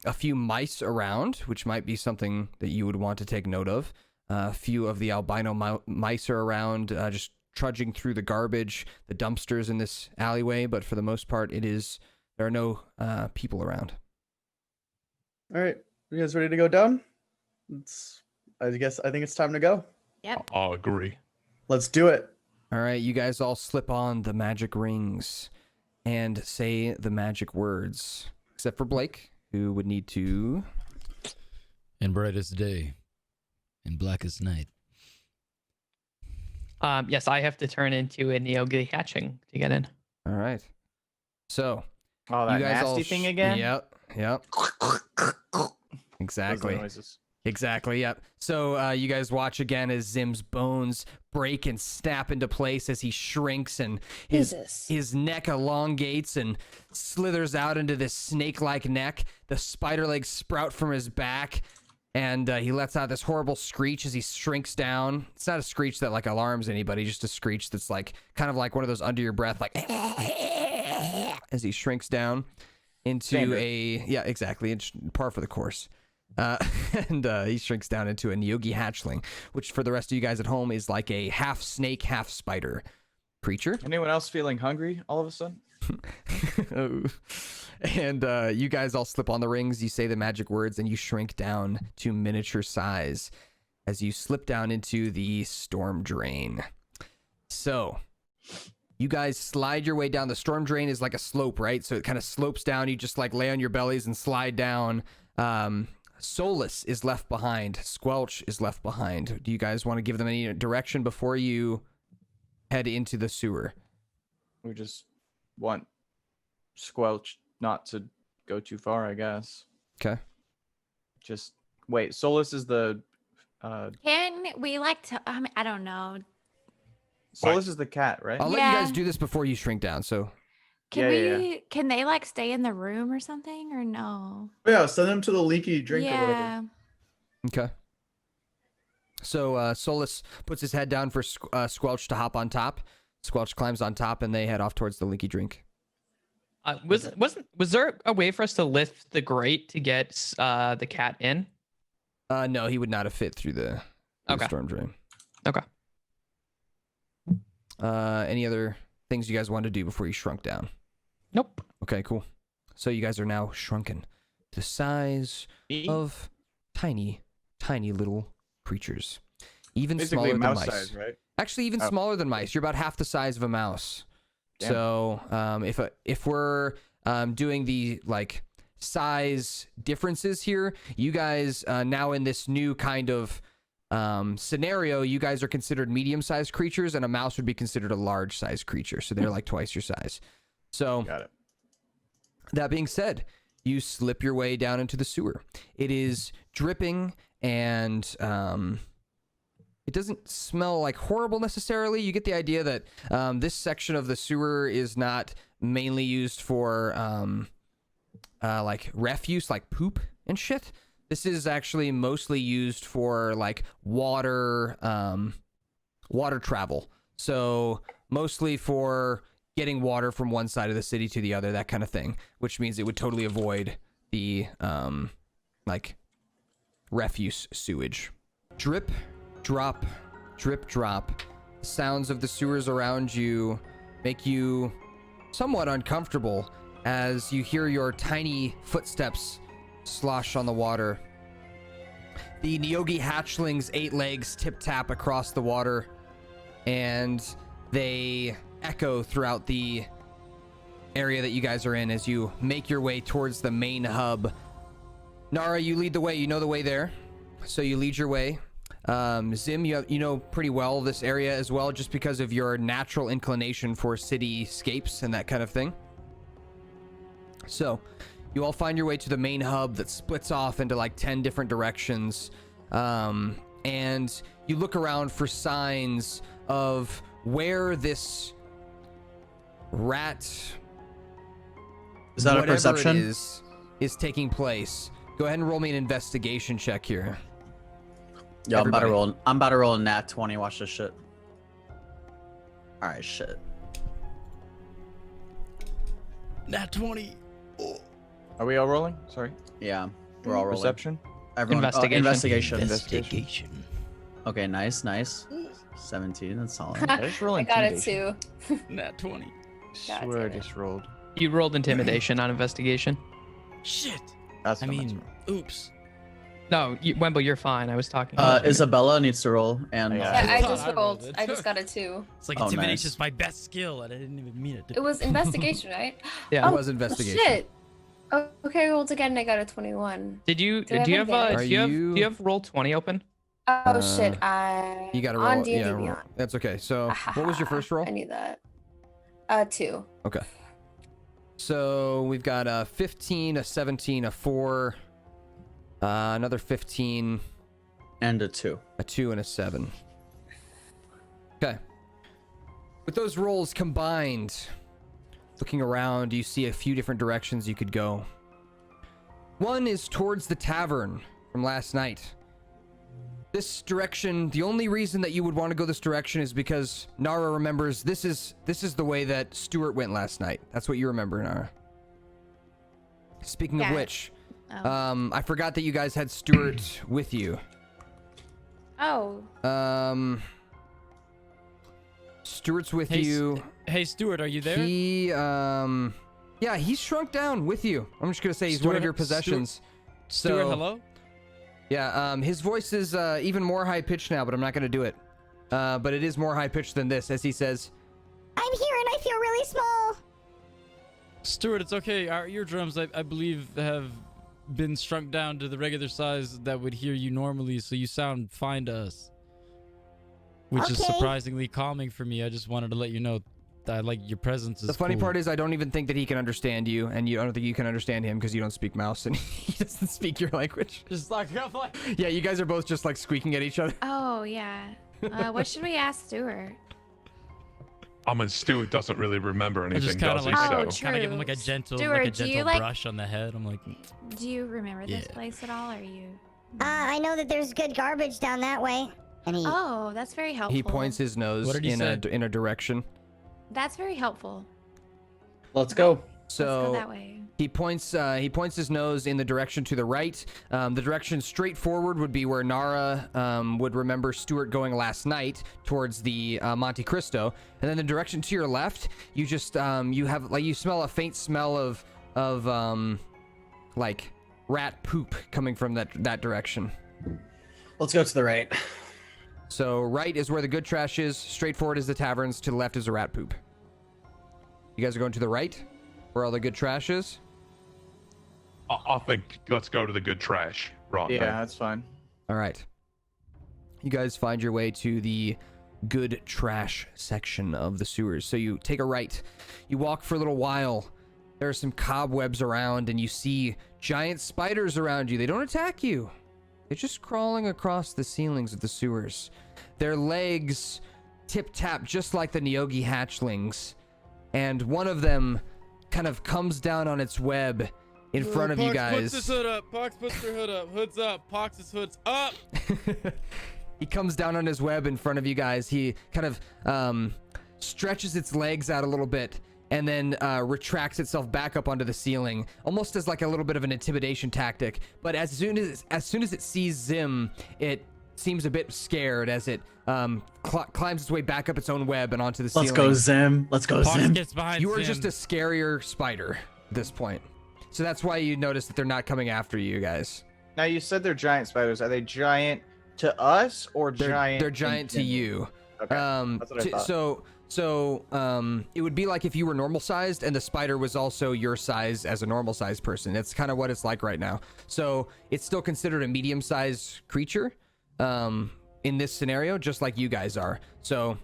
a few mice around, which might be something that you would want to take note of. A few of the albino mice are around, just trudging through the garbage, the dumpsters in this alleyway. But for the most part, there are no people around. All right, you guys ready to go down? I think it's time to go. Yep. I'll agree. Let's do it. All right, you guys all slip on the magic rings and say the magic words, except for Blake, who would need to. In brightest day, in blackest night. Yes, I have to turn into a Neogi hatching to get in. All right. So, Oh, that you guys all nasty thing again? Yep. Exactly. Those noises. Exactly, yep. So you guys watch again as Zim's bones break and snap into place as he shrinks and his neck elongates and slithers out into this snake-like neck. The spider legs sprout from his back, and he lets out this horrible screech as he shrinks down. It's not a screech that like alarms anybody, just a screech that's like kind of like one of those under your breath, like as he shrinks down into Standard. exactly. It's par for the course. And he shrinks down into a Neogi hatchling, which for the rest of you guys at home is like a half snake, half spider creature. Anyone else feeling hungry all of a sudden? And you guys all slip on the rings, you say the magic words, and you shrink down to miniature size as you slip down into the storm drain. So you guys slide your way down. The storm drain is like a slope, right? So it kind of slopes down. You just like lay on your bellies and slide down. Solus is left behind. Squelch is left behind. Do you guys want to give them any direction before you head into the sewer? We just want Squelch not to go too far, I guess. Okay. Just wait. Solus is the. Can we like to? I don't know. Solus is the cat, right? I'll let you guys do this before you shrink down. So. Can Yeah, we? Can they like stay in the room or something or no? Yeah, send them to the leaky drink or whatever. Yeah. Okay. So Solus puts his head down for Squelch to hop on top. Squelch climbs on top, and they head off towards the leaky drink. Was there a way for us to lift the grate to get the cat in? No, he would not have fit through the storm drain. Okay. Any other things you guys wanted to do before you shrunk down? Nope. Okay, cool. So you guys are now shrunken to the size of tiny, tiny little creatures. Even Basically smaller than mouse mice. size, right? Actually, even smaller than mice. You're about half the size of a mouse. Damn. So if we're doing the like size differences here, you guys now in this new kind of scenario, you guys are considered medium-sized creatures, and a mouse would be considered a large-sized creature. So they're like twice your size. So Got it. that being said, you slip your way down into the sewer. It is dripping, and it doesn't smell like horrible necessarily. You get the idea that this section of the sewer is not mainly used for like refuse, like poop and shit. This is actually mostly used for like water travel. So mostly for getting water from one side of the city to the other, that kind of thing, which means it would totally avoid the like refuse sewage. Drip, drop, drip, drop. The sounds of the sewers around you make you somewhat uncomfortable as you hear your tiny footsteps slosh on the water. The Neogi hatchling's 8 legs tip-tap across the water, and they echo throughout the area that you guys are in as you make your way towards the main hub. Nara, you lead the way. You know the way there, so you lead your way. Zim, you know pretty well this area as well, just because of your natural inclination for cityscapes and that kind of thing. So you all find your way to the main hub that splits off into like 10 different directions. And you look around for signs of where this rat, Is that a whatever perception? it is taking place. Go ahead and roll me an investigation check here. Yo, I'm Everybody. about to roll a nat 20. Watch this shit. All right, shit. Nat 20. Are we all rolling? Sorry. Yeah, we're all rolling. Perception. Everyone, Investigation. Investigation. Okay, nice. 17. That's solid. I just roll I got it intimidation. too. Nat 20. God Swear I damn it. just rolled. You rolled intimidation on investigation. Shit. That's I not mean, roll. oops. No, Wemble, you're fine. I was talking. Isabella needs to roll, and Yeah. Yeah, I thought just I rolled rolled. it. I just got a 2. It's like Oh, intimidation nice. is my best skill, and I didn't even mean it. It was investigation, right? Yeah. It was investigation. Shit. Oh, okay, I rolled again and I got a 21. Did you? Do I Do you have have? advantage? Do you have roll 20 open? Oh shit, I You gotta on roll. D&D Yeah, Beyond. that's okay. So, what was your first roll? I need that. 2. Okay. So we've got a 15, a 17, a 4, another 15, and a 2. a 2, and a 7. Okay. With those rolls combined, looking around, you see a few different directions you could go. One is towards the tavern from last night. This direction, the only reason that you would want to go this direction is because Nara remembers this is the way that Stuart went last night. That's what you remember, Nara. Speaking of Yeah. which, Oh. I forgot that you guys had Stuart with you. Oh. Stuart's with Hey, you. Hey, Stuart, are you there? He, yeah, he's shrunk down with you. I'm just gonna say he's one of Stuart- your possessions. Stuart, So- hello? Yeah, his voice is even more high pitched now, but I'm not gonna do it. But it is more high pitched than this, as he says, I'm here and I feel really small. Stuart, it's okay. Our eardrums, I believe, have been shrunk down to the regular size that would hear you normally, so you sound fine to us. Which is Okay. surprisingly calming for me. I just wanted to let you know that like your presence is the funny cool. part is I don't even think that he can understand you, and I don't think you can understand him because you don't speak mouse and he doesn't speak your language. Just like, I'm like... Yeah, you guys are both just like squeaking at each other. Oh, yeah. What should we ask Stuart? I mean, Stuart doesn't really remember I anything, just kind does of he? like, Oh, So kind of give him true. like a gentle, Stuart, do you, like- brush on the head. I'm like, Do you remember this Yeah. place at all? Or are you? I know that there's good garbage down that way. And he, Oh, that's very helpful. He points his nose What did he in say? a direction. That's very helpful. Let's go. Let's go So that way. he points his nose in the direction to the right. The direction straight forward would be where Nara would remember Stuart going last night towards the Monte Cristo, and then the direction to your left, you just you smell a faint smell of like rat poop coming from that direction. Let's go to the right. So right is where the good trash is. Straight forward is the taverns. To the left is the rat poop. You guys are going to the right, where all the good trash is. I think let's go to the good trash. Right. Yeah, that's fine. All right. You guys find your way to the good trash section of the sewers. So you take a right. You walk for a little while. There are some cobwebs around, and you see giant spiders around you. They don't attack you. They're just crawling across the ceilings of the sewers. Their legs tip-tap just like the Nyogi hatchlings. And one of them kind of comes down on its web in front of you guys. Puts his hood up. Pox puts their hood up. Hood's up. Pox's hood's up. He comes down on his web in front of you guys. He kind of stretches its legs out a little bit and then retracts itself back up onto the ceiling, almost as like a little bit of an intimidation tactic. But as soon as it sees Zim, it seems a bit scared as it climbs its way back up its own web and onto the ceiling. Let's go, Zim. Let's go, Pox Zim. gets behind You are Zim. just a scarier spider at this point. So that's why you notice that they're not coming after you guys. Now you said they're giant spiders. Are they giant to us or giant? They're giant to you. Okay. That's what I thought. So it would be like if you were normal sized and the spider was also your size as a normal sized person. That's kind of what it's like right now. So it's still considered a medium sized creature in this scenario, just like you guys are. So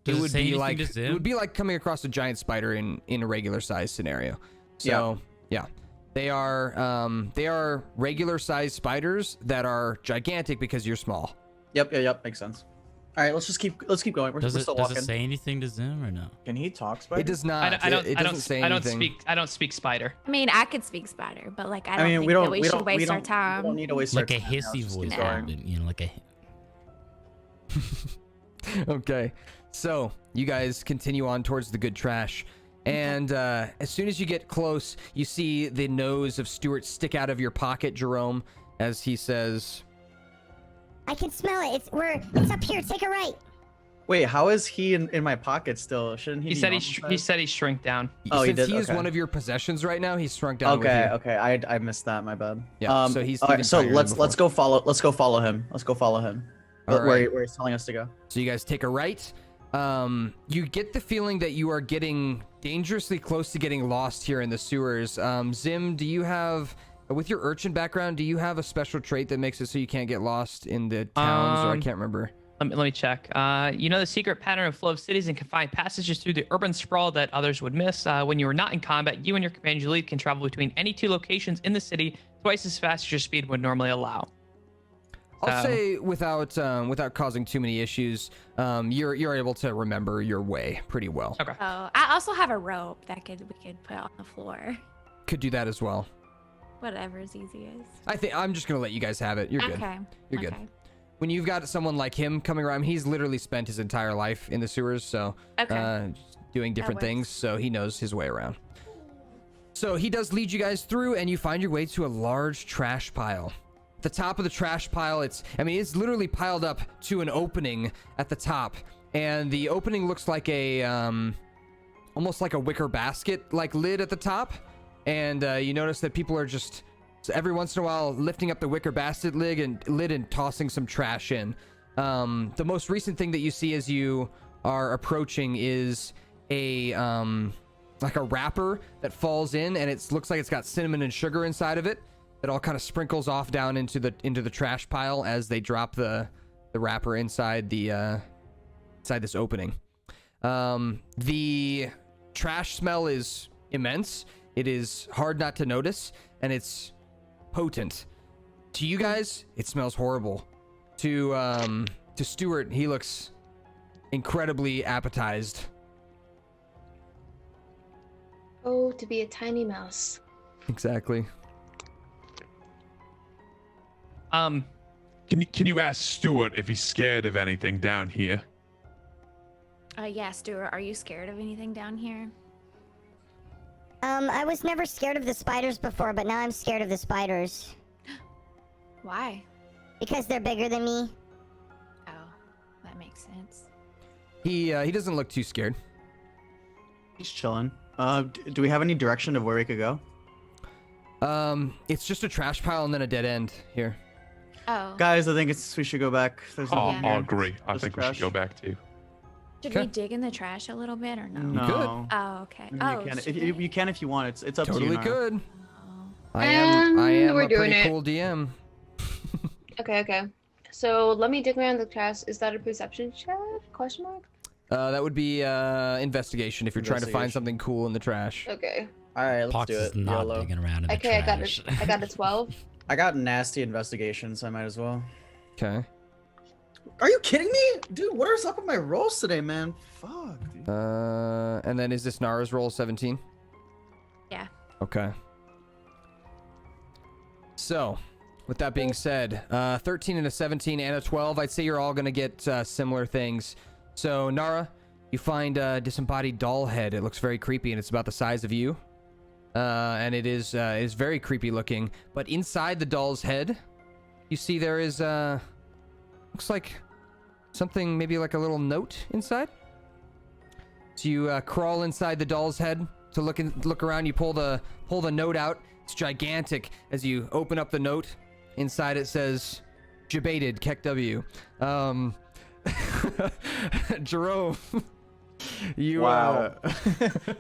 Does it it would say be anything like to it Zim? would be like coming across a giant spider in a regular size scenario. So yeah. They are regular sized spiders that are gigantic because you're small. Yep. Makes sense. All right, let's keep going. We're Does still it walking. say anything to Zim or no? Can he talk spider? It does not. It doesn't say anything. I don't speak spider. I mean, I could speak spider, but like I don't mean, think we don't. that we should waste our We don't time. need to waste our Like a time now. hissy Just voice, keep going. you know, like a. Okay. So you guys continue on towards the good trash. And as soon as you get close, you see the nose of Stuart stick out of your pocket, Jerome, as he says, I can smell it. It's up here. Take a right. Wait, how is he in my pocket still? Shouldn't he? He be said normal he size? said he shrunk down. Oh, he since did? he is Okay. one of your possessions right now, he's shrunk down with you. Okay. I missed that. My bad. Yeah, so he's all right, even so tinier than let's before. go follow him. Let's go follow him. All Where right. where he's telling us to go. So you guys take a right. You get the feeling that you are getting dangerously close to getting lost here in the sewers. Zim, do you have, with your urchin background, do you have a special trait that makes it so you can't get lost in the towns, or I can't remember? Let me check. You know the secret pattern of flow of cities and confined passages through the urban sprawl that others would miss. When you are not in combat, you and your companion lead can travel between any two locations in the city twice as fast as your speed would normally allow. I'll say without causing too many issues, you're able to remember your way pretty well. Okay. Oh, I also have a rope that we could put on the floor. Could do that as well. Whatever is easiest. I think I'm just gonna let you guys have it. You're good. Okay. You're good. Okay. When you've got someone like him coming around, he's literally spent his entire life in the sewers, so just doing different works. things, so he knows his way around. So he does lead you guys through, and you find your way to a large trash pile. The top of the trash pile, it's literally piled up to an opening at the top, and the opening looks like a almost like a wicker basket like lid at the top, and you notice that people are just every once in a while lifting up the wicker basket lid and tossing some trash in. The most recent thing that you see as you are approaching is a like a wrapper that falls in, and it looks like it's got cinnamon and sugar inside of it. It all kind of sprinkles off down into the trash pile as they drop the wrapper inside inside this opening. The trash smell is immense. It is hard not to notice, and it's potent. To you guys, it smells horrible. To Stuart, he looks incredibly appetized. Oh, to be a tiny mouse. Exactly. Can you ask Stuart if he's scared of anything down here? Yeah, Stuart, are you scared of anything down here? I was never scared of the spiders before, but now I'm scared of the spiders. Why? Because they're bigger than me. Oh, that makes sense. He doesn't look too scared. He's chilling. Do we have any direction of where we could go? It's just a trash pile and then a dead end here. Oh. Guys, I think we should go back. There's Oh, nothing I here. agree. I Just think we trash. should go back too. Should Okay. we dig in the trash a little bit or no? No. Oh, okay. Maybe Oh, you can. should If we? you can if you want. It's up to you. Totally Nara. good. Oh. I am we're a doing pretty it. cool DM. Okay. So let me dig around the trash. Is that a perception check? Question mark? That would be investigation if you're trying to find Investigation. something cool in the trash. Okay. All right, let's Pox do is it. not YOLO. digging around in the Okay, trash. I got a 12. I got nasty investigation, so I might as well. Okay. Are you kidding me? Dude, what is up with my rolls today, man? Fuck, dude. And then is this Nara's roll 17? Yeah. Okay. So, with that being said, 13 and a 17 and a 12, I'd say you're all going to get similar things. So, Nara, you find a disembodied doll head. It looks very creepy, and it's about the size of you. And it is very creepy looking. But inside the doll's head, you see there is, looks like something, maybe like a little note inside. So you crawl inside the doll's head to look around. You pull the note out. It's gigantic. As you open up the note, inside it says, "Jebaited, Keck W." Jerome, you Wow.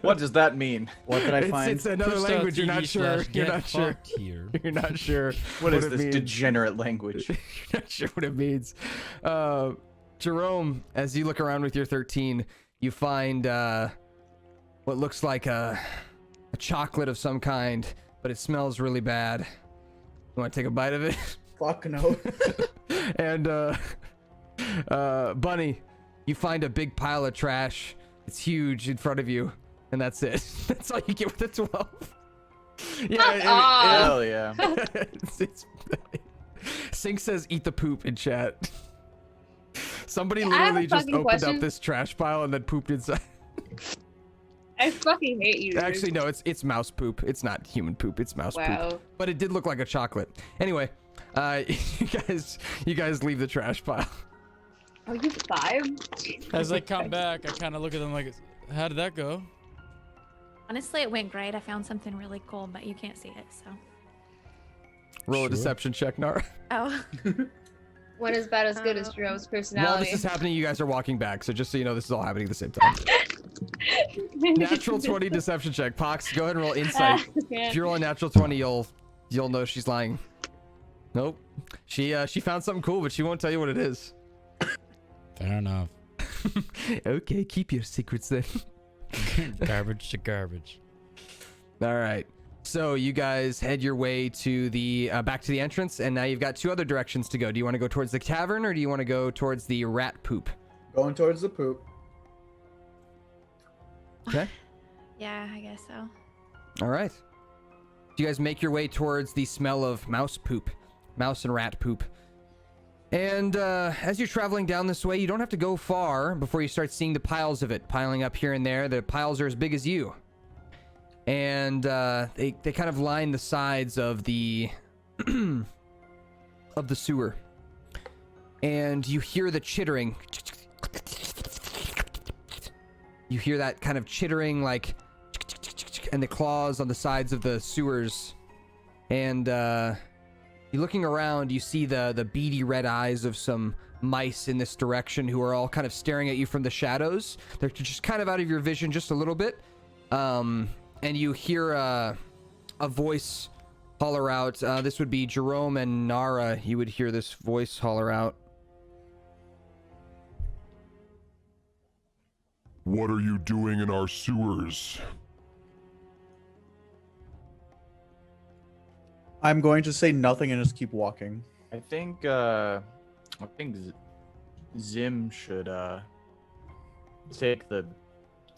What does that mean? What did I find? it's another language. You're not sure. You're not sure. Here. You're not sure. What is it this means. degenerate language? You're not sure what it means. Jerome, as you look around with your 13, you find what looks like a chocolate of some kind, but it smells really bad. You want to take a bite of it? Fuck no. And Bunny, you find a big pile of trash. It's huge in front of you, and that's it. That's all you get with a 12. Yeah. Hell yeah. Sync says eat the poop in chat. Somebody I have a literally just fucking opened question. up this trash pile and then pooped inside. I fucking hate you. dude. Actually, no, it's mouse poop. It's not human poop. It's mouse poop. Wow. But it did look like a chocolate. Anyway, you guys leave the trash pile. Are you 5? As I come back, I kind of look at them like, how did that go? Honestly, it went great. I found something really cool, but you can't see it, so. Roll a Sure. deception check, Nara. Oh. One is about as good as Jerome's While personality. this is happening, you guys are walking back. So just so you know, this is all happening at the same time. Natural 20 deception check. Pox, go ahead and roll insight. If you roll a natural 20, you'll know she's lying. Nope. She found something cool, but she won't tell you what it is. Fair enough. Okay, keep your secrets then. Garbage to garbage. All right. So you guys head your way to the back to the entrance, and now you've got 2 other directions to go. Do you want to go towards the tavern, or do you want to go towards the rat poop? Going towards the poop. Okay. Yeah, I guess so. All right. You guys make your way towards the smell of mouse poop, mouse and rat poop. And as you're traveling down this way, you don't have to go far before you start seeing the piles of it piling up here and there. The piles are as big as you. And they kind of line the sides of the of the sewer. And you hear the chittering. You hear that kind of chittering, like, and the claws on the sides of the sewers. And you're looking around, you see the beady red eyes of some mice in this direction who are all kind of staring at you from the shadows. They're just kind of out of your vision just a little bit. And you hear a voice holler out. This would be Jerome and Nara. You would hear this voice holler out. What are you doing in our sewers? I'm going to say nothing and just keep walking. I think Zim should take the.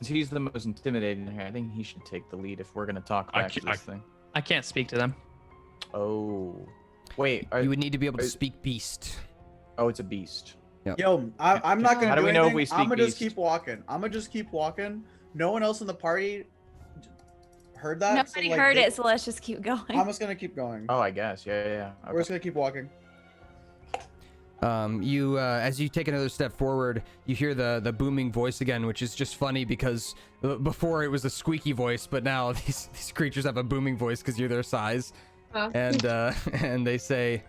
He's the most intimidating here. I think he should take the lead if we're gonna talk back to this thing. I can't speak to them. Oh, wait. You would need to be able to speak beast. Oh, it's a beast. Yep. Yo, I'm not gonna How do do we anything. know if we speak I'm gonna just beast? keep walking. I'm gonna just keep walking. No one else in the party heard that. Nobody so, like, heard they- it, so let's just keep going. I'm just gonna keep going. Oh, I guess. Yeah. We're just gonna keep walking. You as you take another step forward, you hear the booming voice again, which is just funny because before it was a squeaky voice, but now these creatures have a booming voice because you're their size. Huh. And they say,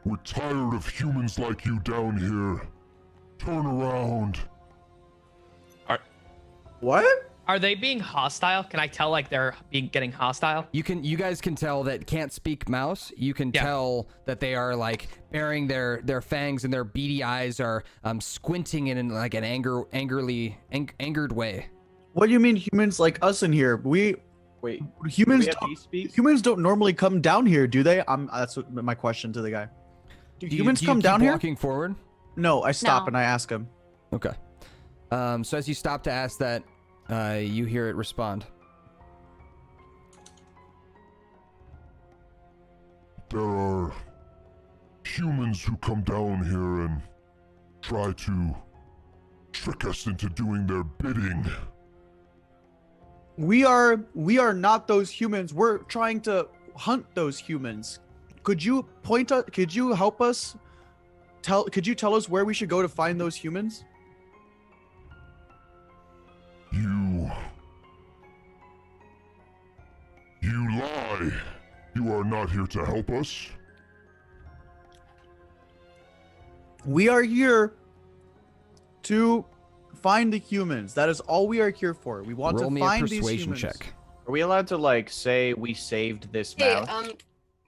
We're tired of humans like you down here. Turn around. What? Are they being hostile? Can I tell like they're getting hostile? you guys can tell that can't speak mouse. You can tell that they are like baring their fangs, and their beady eyes are squinting in like an angered way. What do you mean humans like us in here? Wait. Humans do we have don't, beast speak? humans don't normally come down here, do they? That's what my question to the guy. Do Do humans you come keep down here? walking forward? No, I stop No. and I ask him. Okay. So as you stop to ask that, you hear it respond. There are humans who come down here and try to trick us into doing their bidding. We are not those humans. We're trying to hunt those humans. Could you could you help us? Could you tell us where we should go to find those humans? You lie. You are not here to help us. We are here to find the humans. That is all we are here for. We want Roll to me find a these persuasion humans. check. Are we allowed to like say we saved this Hey, mouse?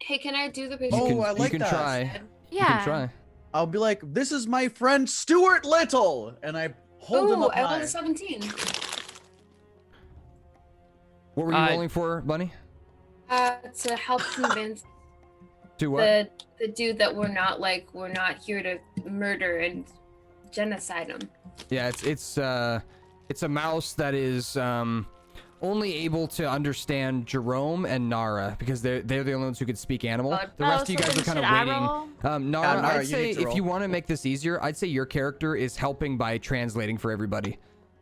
hey, can I do the You persuasion? can, I like you can that. try. You Yeah. can try. I'll be like, "This is my friend Stuart Little," and I hold him Oh, up I high. rolled a 17. What were you rolling for, Bunny? To help convince Do what? the dude that we're not here to murder and genocide him. Yeah, it's a mouse that is only able to understand Jerome and Nara because they're the only ones who could speak animal. The rest of you so guys then are kind of should I waiting. roll? Nara, Nara, I'd you say need to if you roll. want to make this easier, I'd say your character is helping by translating for everybody.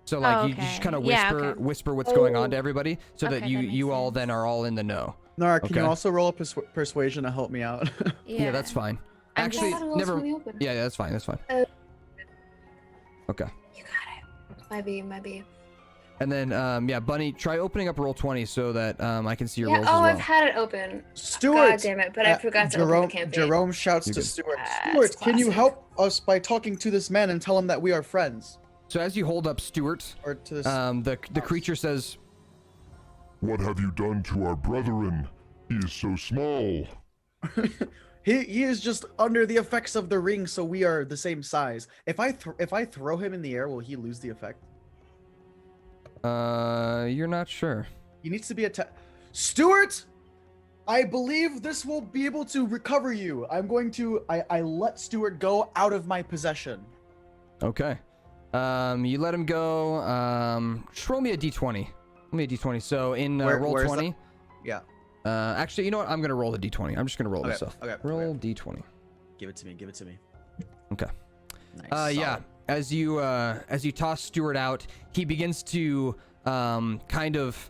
So like you just okay. kind of Yeah, whisper okay. whisper what's going on to Oh. everybody, so that Okay, you that makes you all sense. then are all in the know. Nara, can you Okay. also roll a persuasion to help me out? Yeah, that's fine. I'm Actually, just- never. me open. Yeah, that's fine. That's fine. Okay. You got it. Might be. And then yeah, Bunny, try opening up roll 20 so that I can see your Yeah. rolls Oh, as well. I've had it open. Stuart. God damn it! But I uh, forgot to Jerome, open the campaign. Jerome shouts You're to good. Stuart. Ah, Stuart, it's can you classic. help us by talking to this man and tell him that we are friends? So as you hold up Stuart, Or to this. the creature says, What have you done to our brethren? He is so small. He is just under the effects of the ring, so we are the same size. If I throw him in the air, will he lose the effect? you're not sure. He needs to be Stuart, I believe this will be able to recover you. I'm going to. I let Stuart go out of my possession. Okay. You let him go. Just roll me a d20. Roll me a d20. So in roll where's 20. Yeah. Actually, you know what? I'm gonna roll the d20. I'm just gonna roll Okay, this stuff. okay, Roll okay. d20. Give it to me. Give it to me. Okay. Nice. Yeah. As you toss Stuart out, he begins to kind of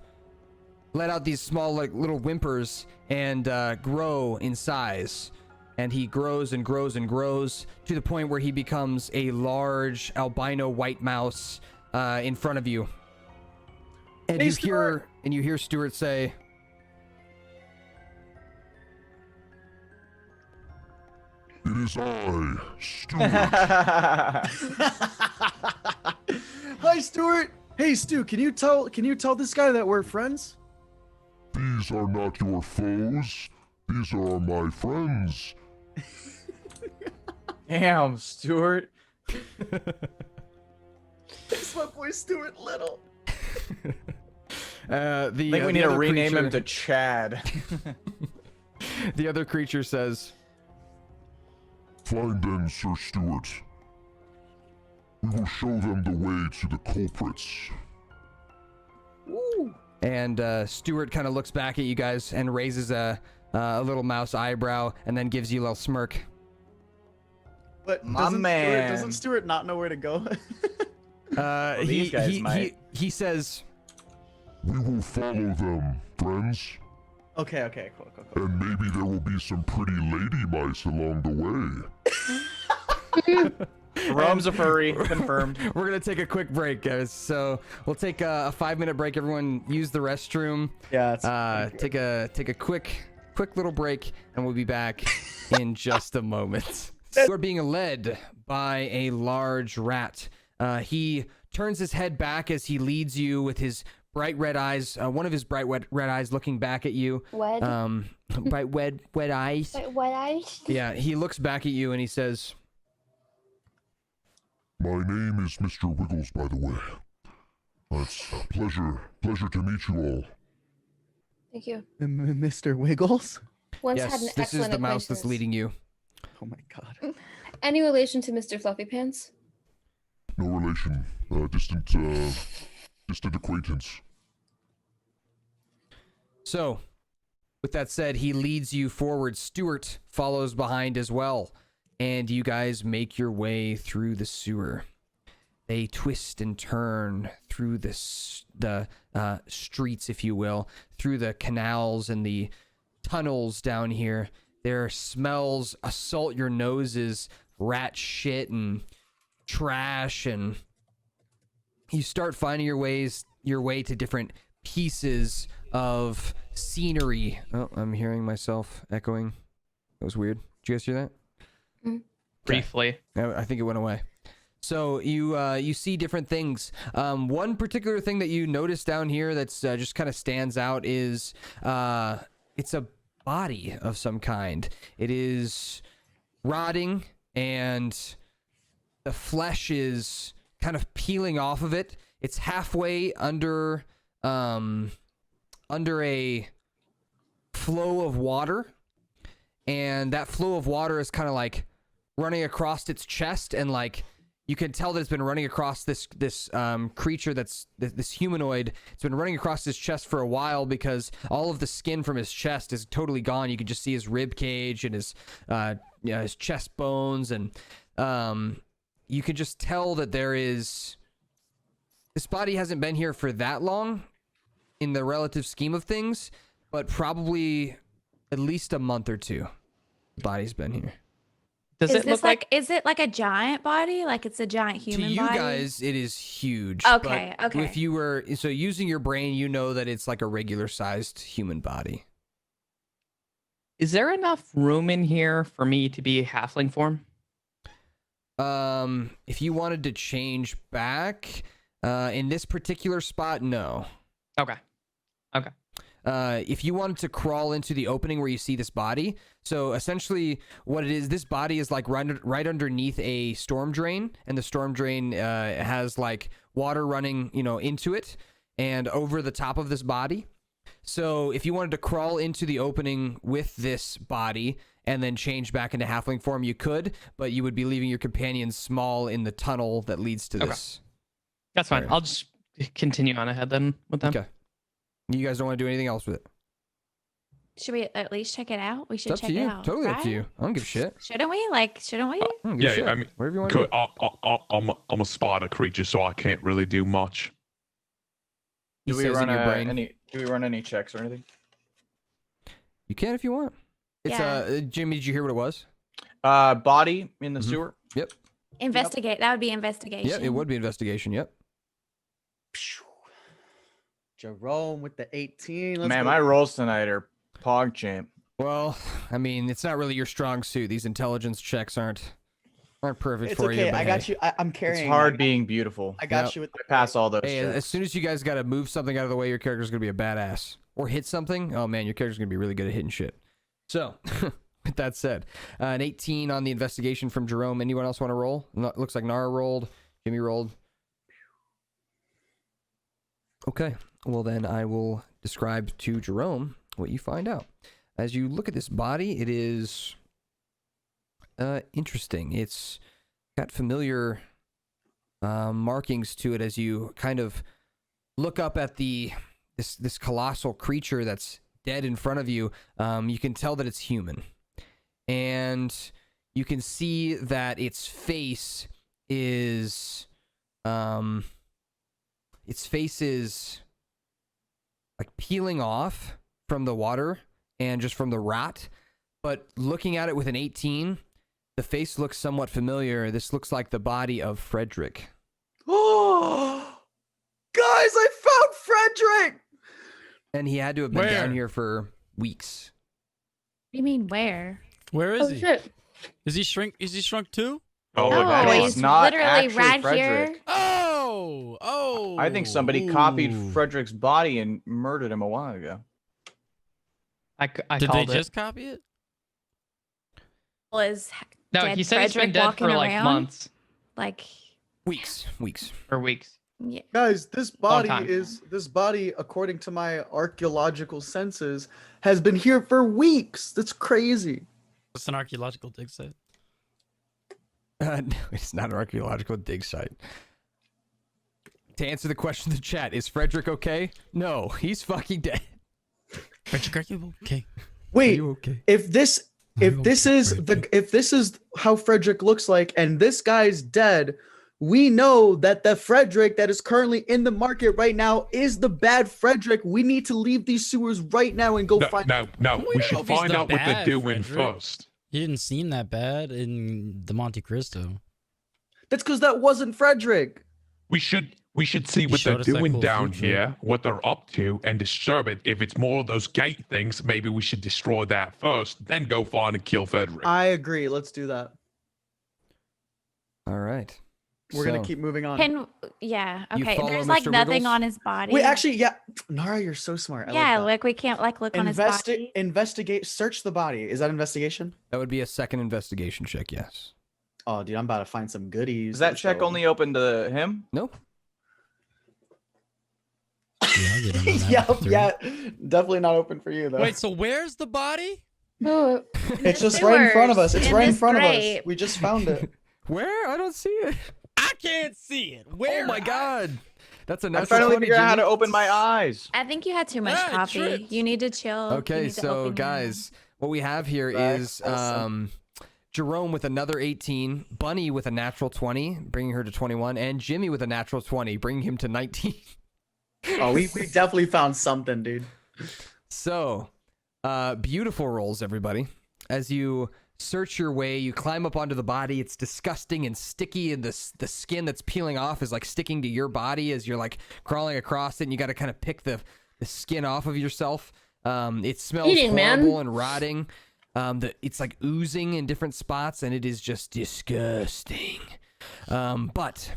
let out these small like little whimpers and grow in size. And he grows and grows and grows to the point where he becomes a large albino white mouse in front of you. And Hey, you hear Stuart say, It is I, Stuart. Hi, Stuart. Hey, Stu. Can you tell this guy that we're friends? These are not your foes. These are my friends. Damn, Stuart. It's my boy Stuart Little. I think we need to rename him to Chad. The other creature says, Find them, Sir Stuart. We will show them the way to the culprits. Woo. and Stuart kind of looks back at you guys and raises a little mouse eyebrow and then gives you a little smirk. But My doesn't man. Doesn't Stuart not know where to go? these guys might. He says, We will follow them, friends. Okay, cool. And maybe there will be some pretty lady mice along the way. Rome's a furry, confirmed. We're gonna take a quick break, guys. So we'll take a 5-minute break. Everyone use the restroom. Yeah. Take a quick little break, and we'll be back in just a moment. We're being led by a large rat. He turns his head back as he leads you with his bright red eyes. One of his bright red eyes looking back at you. Wed? Bright wet eyes. Wait, what eyes? Yeah, he looks back at you and he says, My name is Mr. Wiggles, by the way. It's a pleasure to meet you all. Thank you. Mr. Wiggles. Once had yes, an this is excellent the mouse that's acquaintance. leading you. Oh my god. Any relation to Mr. Fluffy Pants? No relation. Distant acquaintance. So, with that said, he leads you forward. Stuart follows behind as well. And you guys make your way through the sewer. They twist and turn through the streets, if you will, through the canals and the tunnels down here. Their smells assault your noses, rat shit and trash, and you start finding your way to different pieces of scenery. Oh, I'm hearing myself echoing. That was weird. Did you guys hear that? Briefly. I think it went away. So you see different things. One particular thing that you notice down here that's just kind of stands out is it's a body of some kind. It is rotting and the flesh is kind of peeling off of it. It's halfway under a flow of water, and that flow of water is kind of like running across its chest, and like you can tell that it's been running across this creature that's this humanoid. It's been running across his chest for a while because all of the skin from his chest is totally gone. You can just see his rib cage and his his chest bones, and you can just tell that this body hasn't been here for that long in the relative scheme of things, but probably at least a month or two. The body's been here. Does it look like? Is it like a giant body? Like it's a giant human to you body? guys, it is huge. Okay, but okay. If you were using your brain, you know that it's like a regular sized human body. Is there enough room in here for me to be halfling form? If you wanted to change back, in this particular spot, no. Okay. If you wanted to crawl into the opening where you see this body, so essentially what it is, this body is like right underneath a storm drain, and the storm drain has like water running, into it and over the top of this body. So if you wanted to crawl into the opening with this body and then change back into halfling form, you could, but you would be leaving your companions small in the tunnel that leads to this. That's fine. area. I'll just continue on ahead then with them. Okay. You guys don't want to do anything else with it? Should we at least check it out? We should It's up check to it you. out. Totally up to right? you. I don't give a shit. Shouldn't we? Shouldn't we? I don't give a shit. I mean, Whatever you want to do. I'm a spider creature, so I can't really do much. He Do we says run in your brain. Do we run any checks or anything? You can if you want. It's Yeah. Jimmy, did you hear what it was? Body in the Mhm. sewer. Yep. Investigate. That would be investigation. Yeah, it would be investigation. Yep. Jerome with the 18. Let's Man, go. my rolls tonight are pog champ. Well, I mean, it's not really your strong suit. These intelligence checks aren't perfect It's for okay. you. I got you. I'm carrying. It's hard I got- being beautiful. I got Yep. you with I pass all those Hey, checks. as soon as you guys got to move something out of the way, your character's gonna be a badass. Or hit something. Oh man, your character's gonna be really good at hitting shit. So, with that said, an 18 on the investigation from Jerome. Anyone else want to roll? Looks like Nara rolled. Jimmy rolled. Okay. Well, then I will describe to Jerome what you find out. As you look at this body, it is interesting. It's got familiar markings to it as you kind of look up at this colossal creature that's dead in front of you. You can tell that it's human, and you can see that its face is like peeling off from the water and just from the rot. But looking at it with an 18, the face looks somewhat familiar. This looks like the body of Frederick. Oh, guys, I found Frederick. And he had to have been Where? down here for weeks. What do you mean where? Where is Oh he? shit. Is he shrunk too? Oh, No, that he's is not literally actually right Frederick. here. Oh. I think somebody copied Ooh. Frederick's body and murdered him a while ago. I Did they called it. just copy it? Was No, dead he said he's been Frederick dead walking for like around? months like Weeks. or weeks. yeah. Guys, this Long body time. according to my archaeological senses, has been here for weeks. That's crazy. What's an archaeological dig site? No, it's not an archaeological dig site. To answer the question in the chat, is Frederick okay? No, he's fucking dead. Frederick, are you okay? Wait, you okay? if this is how Frederick looks like, and this guy's dead, we know that the Frederick that is currently in the market right now is the bad Frederick. We need to leave these sewers right now and go find. No. We We don't know should if he's find the out what they're bad doing Frederick. first. He didn't seem that bad in the Monte Cristo. That's because that wasn't Frederick. We should see He what they're showed us that doing cool down food here, what they're up to, and disturb it. If it's more of those gate things, maybe we should destroy that first, then go find and kill Frederick. I agree. Let's do that. All right. We're gonna So, keep moving on. Yeah. You Okay. follow There's like Mr. nothing Wiggles? on his body. Wait, actually, yeah. Nara, you're so smart. I yeah. like that. Look, we can't like look on his body. Investigate. Search the body. Is that investigation? that would be a second investigation check, yes. Oh, dude, I'm about to find some goodies. Is that Let's check go. only open to him? Nope. Yeah, I'll get in on that. Yep, Three. yeah, definitely not open for you though. Wait, so where's the body? Oh, it's just right in front of us. It's in right in this front of us. grate. We just found it. Where? I don't see it. I can't see it. Where? Oh my god. That's a I'm natural finally 20, figuring out how Jimmy. to open my eyes. I think you had too much Ah, it coffee. tripped. You need to chill. You Okay, need to so open your guys, what we have here Right, is awesome. Jerome with another 18, Bunny with a natural 20, bringing her to 21, and Jimmy with a natural 20, bringing him to 19. Oh, we definitely found something, dude. So, beautiful rolls, everybody. As you search your way, you climb up onto the body. It's disgusting and sticky, and the skin that's peeling off is like sticking to your body as you're like crawling across it, and you got to kind of pick the skin off of yourself. It smells Eating, horrible man. and rotting. It's like oozing in different spots, and it is just disgusting. But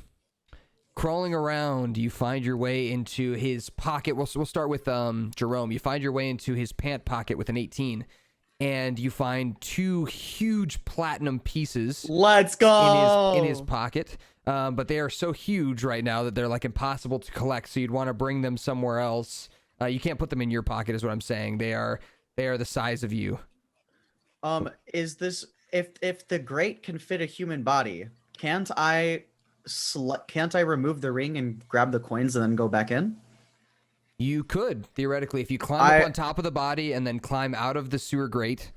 crawling around, you find your way into his pocket. We'll start with Jerome. You find your way into his pant pocket with an 18, and you find 2 huge platinum pieces. Let's go. In his pocket. But they are so huge right now that they're like impossible to collect. So you'd want to bring them somewhere else. You can't put them in your pocket, is what I'm saying. They are the size of you. Is this if the grate can fit a human body? Can't I remove the ring and grab the coins and then go back in? You could theoretically, if you climb up on top of the body and then climb out of the sewer grate,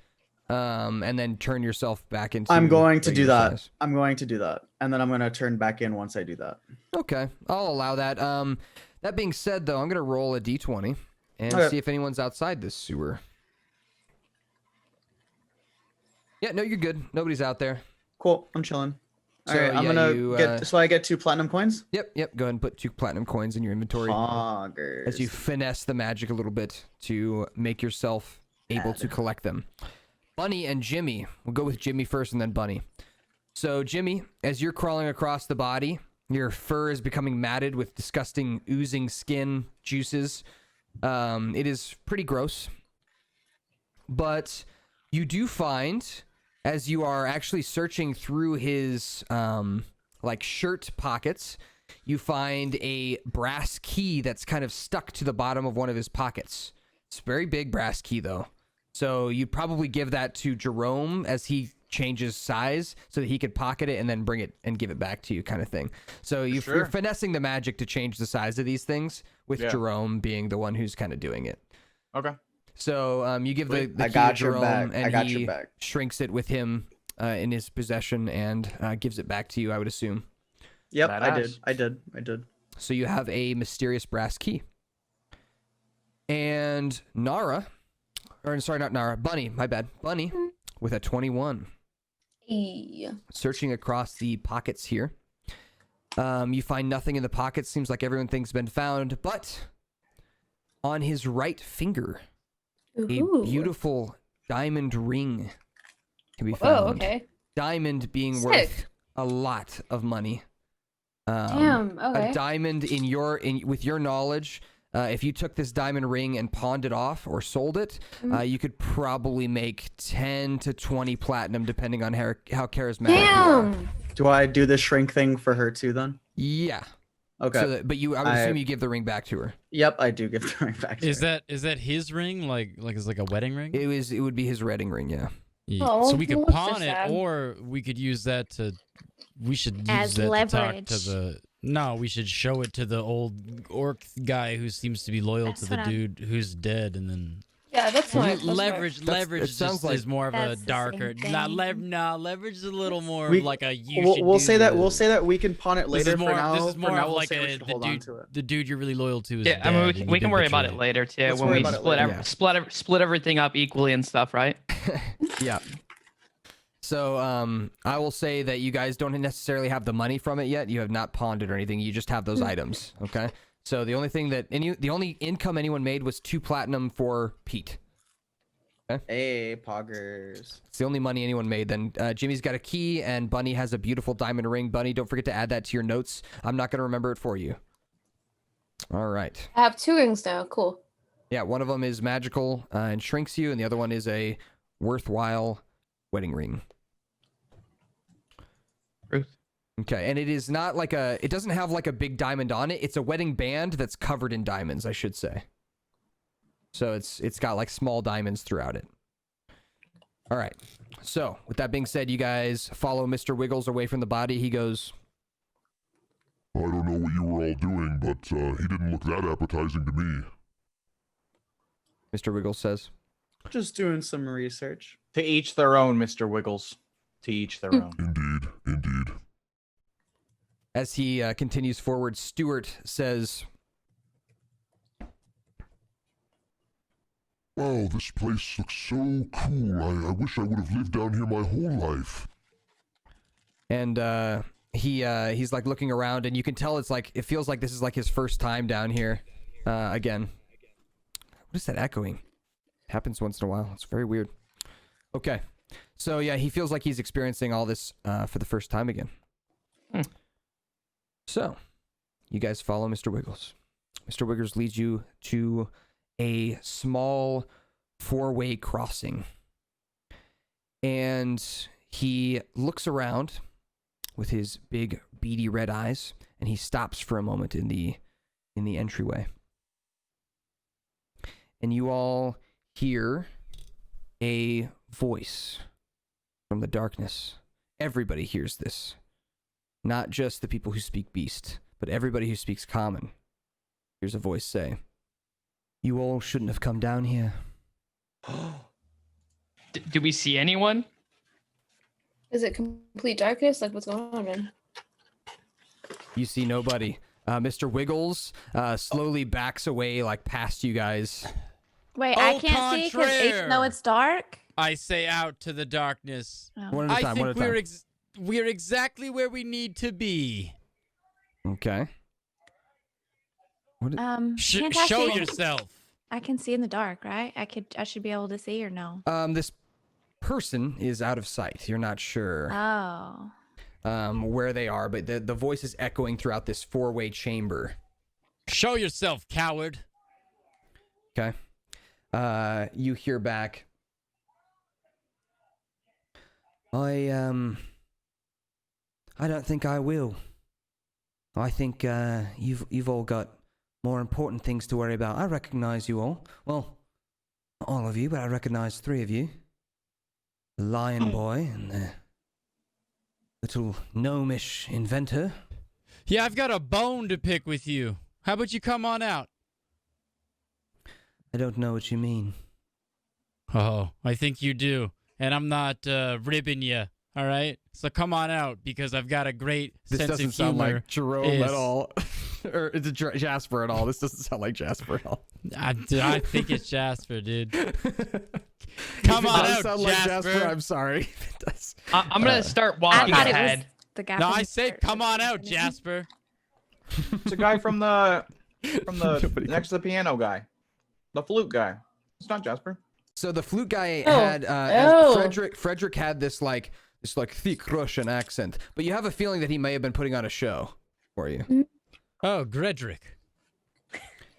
and then turn yourself back into. I'm going to do regular that. size. I'm going to do that, and then I'm going to turn back in once I do that. Okay, I'll allow that. That being said, though, I'm gonna roll a d20 and Okay. see if anyone's outside this sewer. Yeah, no, you're good. Nobody's out there. Cool. I'm chilling. All So, right, I'm yeah, gonna you, get. So I get 2 platinum coins. Yep. Go ahead and put 2 platinum coins in your inventory Poggers. as you finesse the magic a little bit to make yourself able to collect them. Bunny and Jimmy. We'll go with Jimmy first and then Bunny. So, Jimmy, as you're crawling across the body, your fur is becoming matted with disgusting oozing skin juices. It is pretty gross. But you do find, as you are actually searching through his like shirt pockets, you find a brass key that's kind of stuck to the bottom of one of his pockets. It's a very big brass key, though. So you'd probably give that to Jerome as he changes size so that he could pocket it and then bring it and give it back to you, kind of thing. So you're finessing the magic to change the size of these things, with Jerome being the one who's kind of doing it. Okay. So you give the I key got to your Jerome, back. I and got he your back. shrinks it with him in his possession and gives it back to you, I would assume. Yep, Badass. I did. So you have a mysterious brass key. And Nara, or sorry, not Nara, Bunny, my bad. Bunny with a 21. Yeah. Searching across the pockets here. You find nothing in the pockets. Seems like everything's been found, but on his right finger, Ooh. a beautiful diamond ring can be found. Oh, okay. Diamond being Sick. worth a lot of money. Damn. Okay. A diamond with your knowledge, if you took this diamond ring and pawned it off or sold it, you could probably make 10 to 20 platinum, depending on how charismatic you are. Damn. Do I do the shrink thing for her too then? Yeah. Okay. So but I would assume you give the ring back to her. Yep, I do give the ring back to her. Is that his ring? Like is like a wedding ring? It would be his wedding ring, yeah. Oh, So we could looks so pawn it, sad. or we could use that to. We should use As that to talk to leverage. the. No, we should show it to the old orc guy who seems to be loyal That's to the what I'm- dude who's dead, and then Yeah, that's fine. leverage. Leverage it sounds just like- is more of a That's the darker. same Not thing. leverage is a little more We- of like a. You We'll, should we'll do say that the- we'll say that we can pawn it This later. is more. For now, This is more for now, of we'll like say we a should the hold on dude. to it. The dude you're really loyal to is Yeah, I mean, dead, we and can, you we can did worry betray about it him. later too Let's when worry we about it split later. split everything up equally and stuff, right? Yeah. So I will say that you guys don't necessarily have the money from it yet. You have not pawned it or anything. You just have those items. Okay. So the only thing the only income anyone made was 2 platinum for Pete. Hey, poggers. It's the only money anyone made. Then Jimmy's got a key, and Bunny has a beautiful diamond ring. Bunny, don't forget to add that to your notes. I'm not going to remember it for you. All right. I have 2 rings now. Cool. Yeah, one of them is magical and shrinks you, and the other one is a worthwhile wedding ring. Truth. Okay, and it is not like it doesn't have like a big diamond on it. It's a wedding band that's covered in diamonds, I should say. So it's got like small diamonds throughout it. All right. So with that being said, you guys follow Mr. Wiggles away from the body. He goes I don't know what you were all doing, but he didn't look that appetizing to me. Mr. Wiggles says. Just doing some research. To each their own, Mr. Wiggles. To each their own. Indeed, indeed. As he continues forward, Stuart says, Wow, this place looks so cool. I wish I would have lived down here my whole life. and he's like looking around, and you can tell it feels like this is like his first time down here again. What is that echoing? Happens once in a while. It's very weird. Okay. So yeah, he feels like he's experiencing all this for the first time again. So, you guys follow Mr. Wiggles. Mr. Wiggles leads you to a small 4-way crossing. And he looks around with his big beady red eyes, and he stops for a moment in the entryway. And you all hear a voice from the darkness. Everybody hears this. Not just the people who speak Beast, but everybody who speaks Common. Here's a voice say, "You all shouldn't have come down here." Do we see anyone? Is it complete darkness? Like, what's going on, man? You see nobody. Mr. Wiggles slowly backs away, like past you guys. Wait, I can't see because even though it's dark. I say out to the darkness. One at a time. I think we're exactly where we need to be. Okay. Can't I show see? yourself. I can see in the dark, right? I should be able to see or no? This person is out of sight. You're not sure Oh. where they are, but the voice is echoing throughout this 4-way chamber. Show yourself, coward. Okay. You hear back, I don't think I will. I think you've all got more important things to worry about. I recognize you all. Well, not all of you, but I recognize 3 of you. The lion boy and the little gnomish inventor. Yeah, I've got a bone to pick with you. How about you come on out? I don't know what you mean. Oh, I think you do. And I'm not ribbing you, all right? So come on out, because I've got a great sense of humor. This doesn't sound like Jerome at all. Or is it Jasper at all? This doesn't sound like Jasper at all. I think it's Jasper, dude. Come on out, sound Jasper. Like Jasper. I'm sorry. It does. I'm gonna start walking I thought ahead. it was the guy. No, from I say come on out, Jasper. It's a guy from the next to the piano guy, the flute guy. It's not Jasper. So the flute guy Oh. had Oh. Frederick had this thick Russian accent, but you have a feeling that he may have been putting on a show for you. Oh, Gredrick.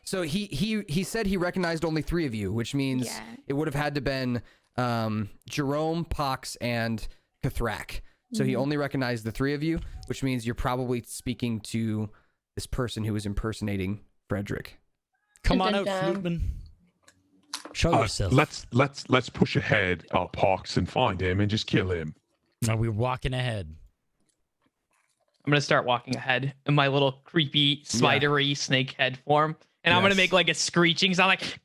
So he said he recognized only 3 of you, which means it would have had to been Jerome, Pox, and Kathrak. So he only recognized the 3 of you, which means you're probably speaking to this person who is impersonating Frederick. Come on out, Fluteman. Show yourself. Let's push ahead, Pox, and find him and just kill him. Are we walking ahead? I'm gonna start walking ahead in my little creepy, spidery snake head form, and I'm gonna make like a screeching sound, like.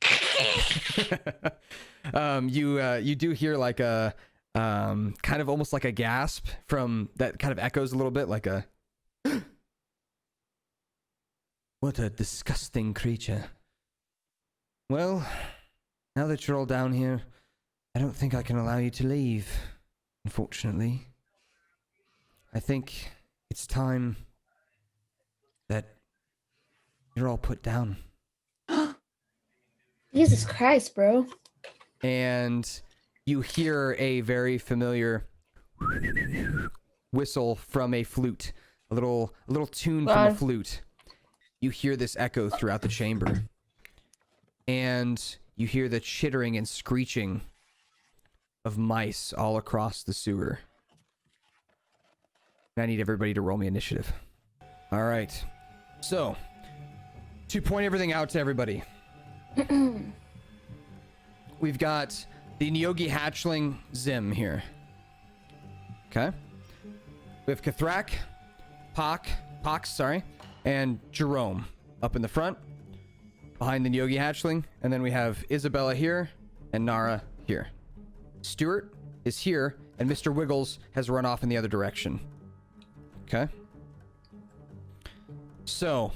You do hear like a kind of almost like a gasp from that kind of echoes a little bit like a. What a disgusting creature. Well, now that you're all down here, I don't think I can allow you to leave, unfortunately. I think it's time that you're all put down. Jesus Christ, bro. And you hear a very familiar whistle from a flute, a little tune from a flute. You hear this echo throughout the chamber. And you hear the chittering and screeching of mice all across the sewer. And I need everybody to roll me initiative. All right. So, to point everything out to everybody, we've got the Nyogi hatchling Zim here. Okay. We have Kathrak, Pak, Pox, sorry, and Jerome up in the front, behind the Yogi Hatchling, and then we have Isabella here and Nara here. Stuart is here, and Mr. Wiggles has run off in the other direction. Okay. So,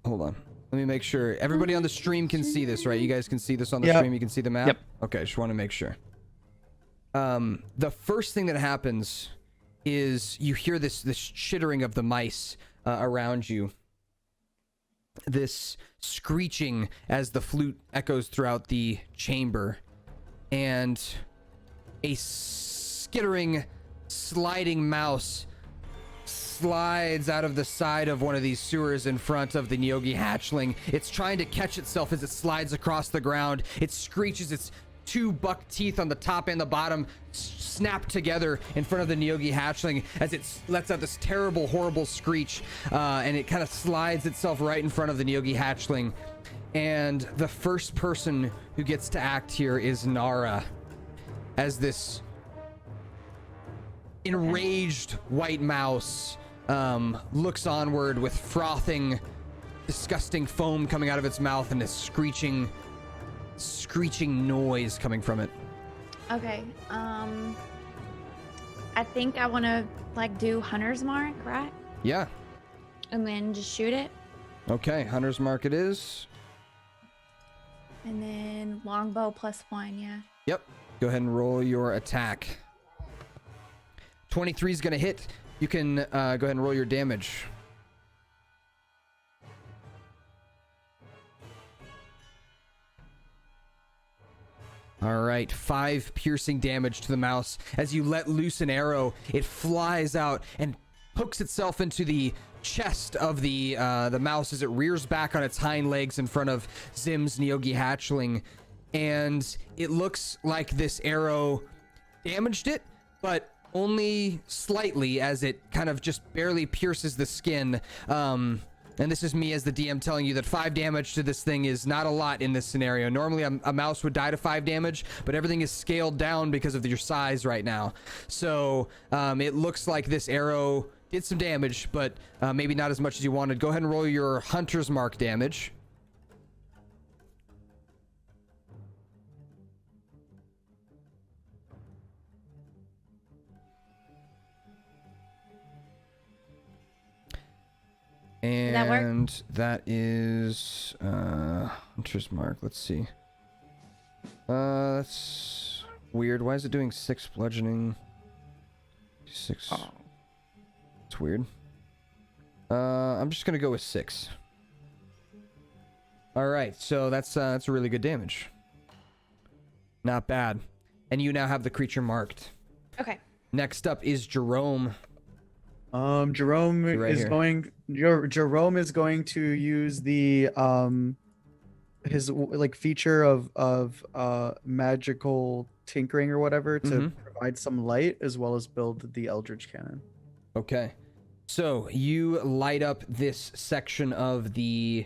hold on. Let me make sure. Everybody on the stream can see this, right? You guys can see this on the stream? You can see the map? Yep. Okay, just want to make sure. The first thing that happens is you hear this chittering of the mice around you. This screeching as the flute echoes throughout the chamber. And a skittering, sliding mouse slides out of the side of one of these sewers in front of the Nyogi hatchling. It's trying to catch itself as it slides across the ground. It screeches, its 2 buck teeth on the top and the bottom snap together in front of the Nyogi hatchling as it lets out this terrible, horrible screech, and it kind of slides itself right in front of the Nyogi hatchling. And the first person who gets to act here is Nara, as this enraged white mouse looks onward with frothing, disgusting foam coming out of its mouth and a screeching noise coming from it. Okay. I think I want to like do Hunter's Mark, right? Yeah. And then just shoot it. Okay, Hunter's Mark it is. And then longbow +1, yeah. Yep. Go ahead and roll your attack. 23 is going to hit. You can go ahead and roll your damage. All right, 5 piercing damage to the mouse. As you let loose an arrow, it flies out and hooks itself into the chest of the mouse as it rears back on its hind legs in front of Zim's Nyogi hatchling. And it looks like this arrow damaged it, but only slightly, as it kind of just barely pierces the skin. And this is me as the DM telling you that 5 damage to this thing is not a lot in this scenario. Normally a mouse would die to 5 damage, but everything is scaled down because of your size right now. So it looks like this arrow did some damage, but maybe not as much as you wanted. Go ahead and roll your Hunter's Mark damage. And that work? that is Hunter's Mark. Let's see. That's weird. Why is it doing 6 bludgeoning? 6. Oh. It's weird. I'm just gonna go with 6. All right, so that's a really good damage. Not bad. And you now have the creature marked. Okay. Next up is Jerome. Jerome is going to use the his like feature of magical tinkering or whatever to provide some light, as well as build the Eldritch Cannon. Okay. So you light up this section of the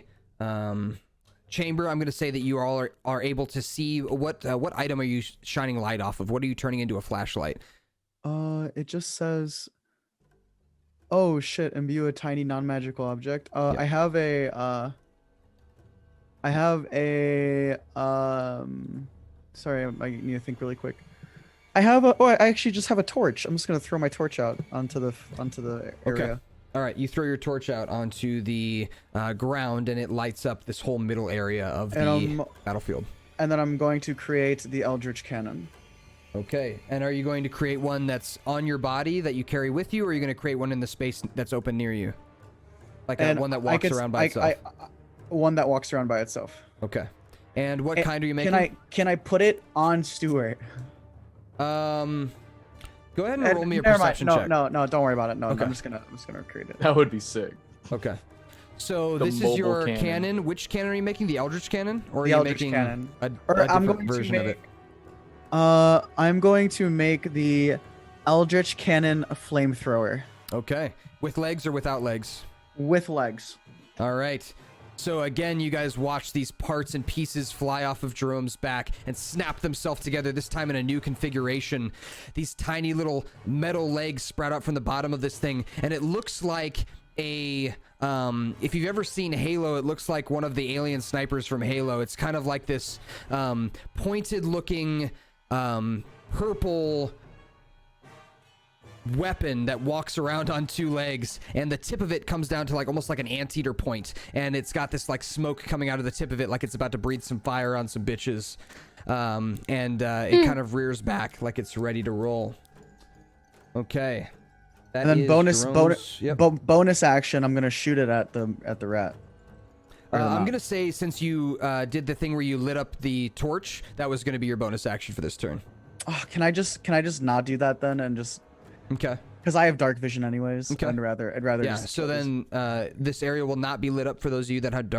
chamber. I'm going to say that you all are able to see what item are you shining light off of? What are you turning into a flashlight? It just says, oh shit, imbue a tiny non-magical object. I have a sorry, I need to think really quick. I actually just have a torch. I'm just gonna throw my torch out onto the area. Okay. All right, you throw your torch out onto the ground, and it lights up this whole middle area of the battlefield. And then I'm going to create the Eldritch Cannon. Okay, and are you going to create one that's on your body that you carry with you, or are you going to create one in the space that's open near you? Like one that walks around by itself? One that walks around by itself. Okay. And what kind are you making? Can I put it on Stuart? Go ahead and roll me a perception check. No, don't worry about it. No, okay. I'm just gonna create it. That would be sick. Okay. So this is your cannon. Which cannon are you making? The Eldritch Cannon, or are you making cannon. a different version of it? I'm going to make the Eldritch Cannon a flamethrower. Okay. With legs or without legs? With legs. All right. So again, you guys watch these parts and pieces fly off of Jerome's back and snap themselves together, this time in a new configuration. These tiny little metal legs sprout out from the bottom of this thing, and it looks like a if you've ever seen Halo, it looks like one of the alien snipers from Halo. It's kind of like this pointed looking purple weapon that walks around on two legs, and the tip of it comes down to like almost like an anteater point, and it's got this like smoke coming out of the tip of it like it's about to breathe some fire on some bitches. It kind of rears back like it's ready to roll. Okay. That And then is bonus Jerome's- yep. bonus action. I'm gonna shoot it at the rat. Or the I'm mouse. gonna say, since you did the thing where you lit up the torch, that was gonna be your bonus action for this turn. Oh, can I just not do that then and just? Okay. Because I have dark vision anyways. Okay. I'd rather. Yeah. Just So then, this area will not be lit up for those of you that had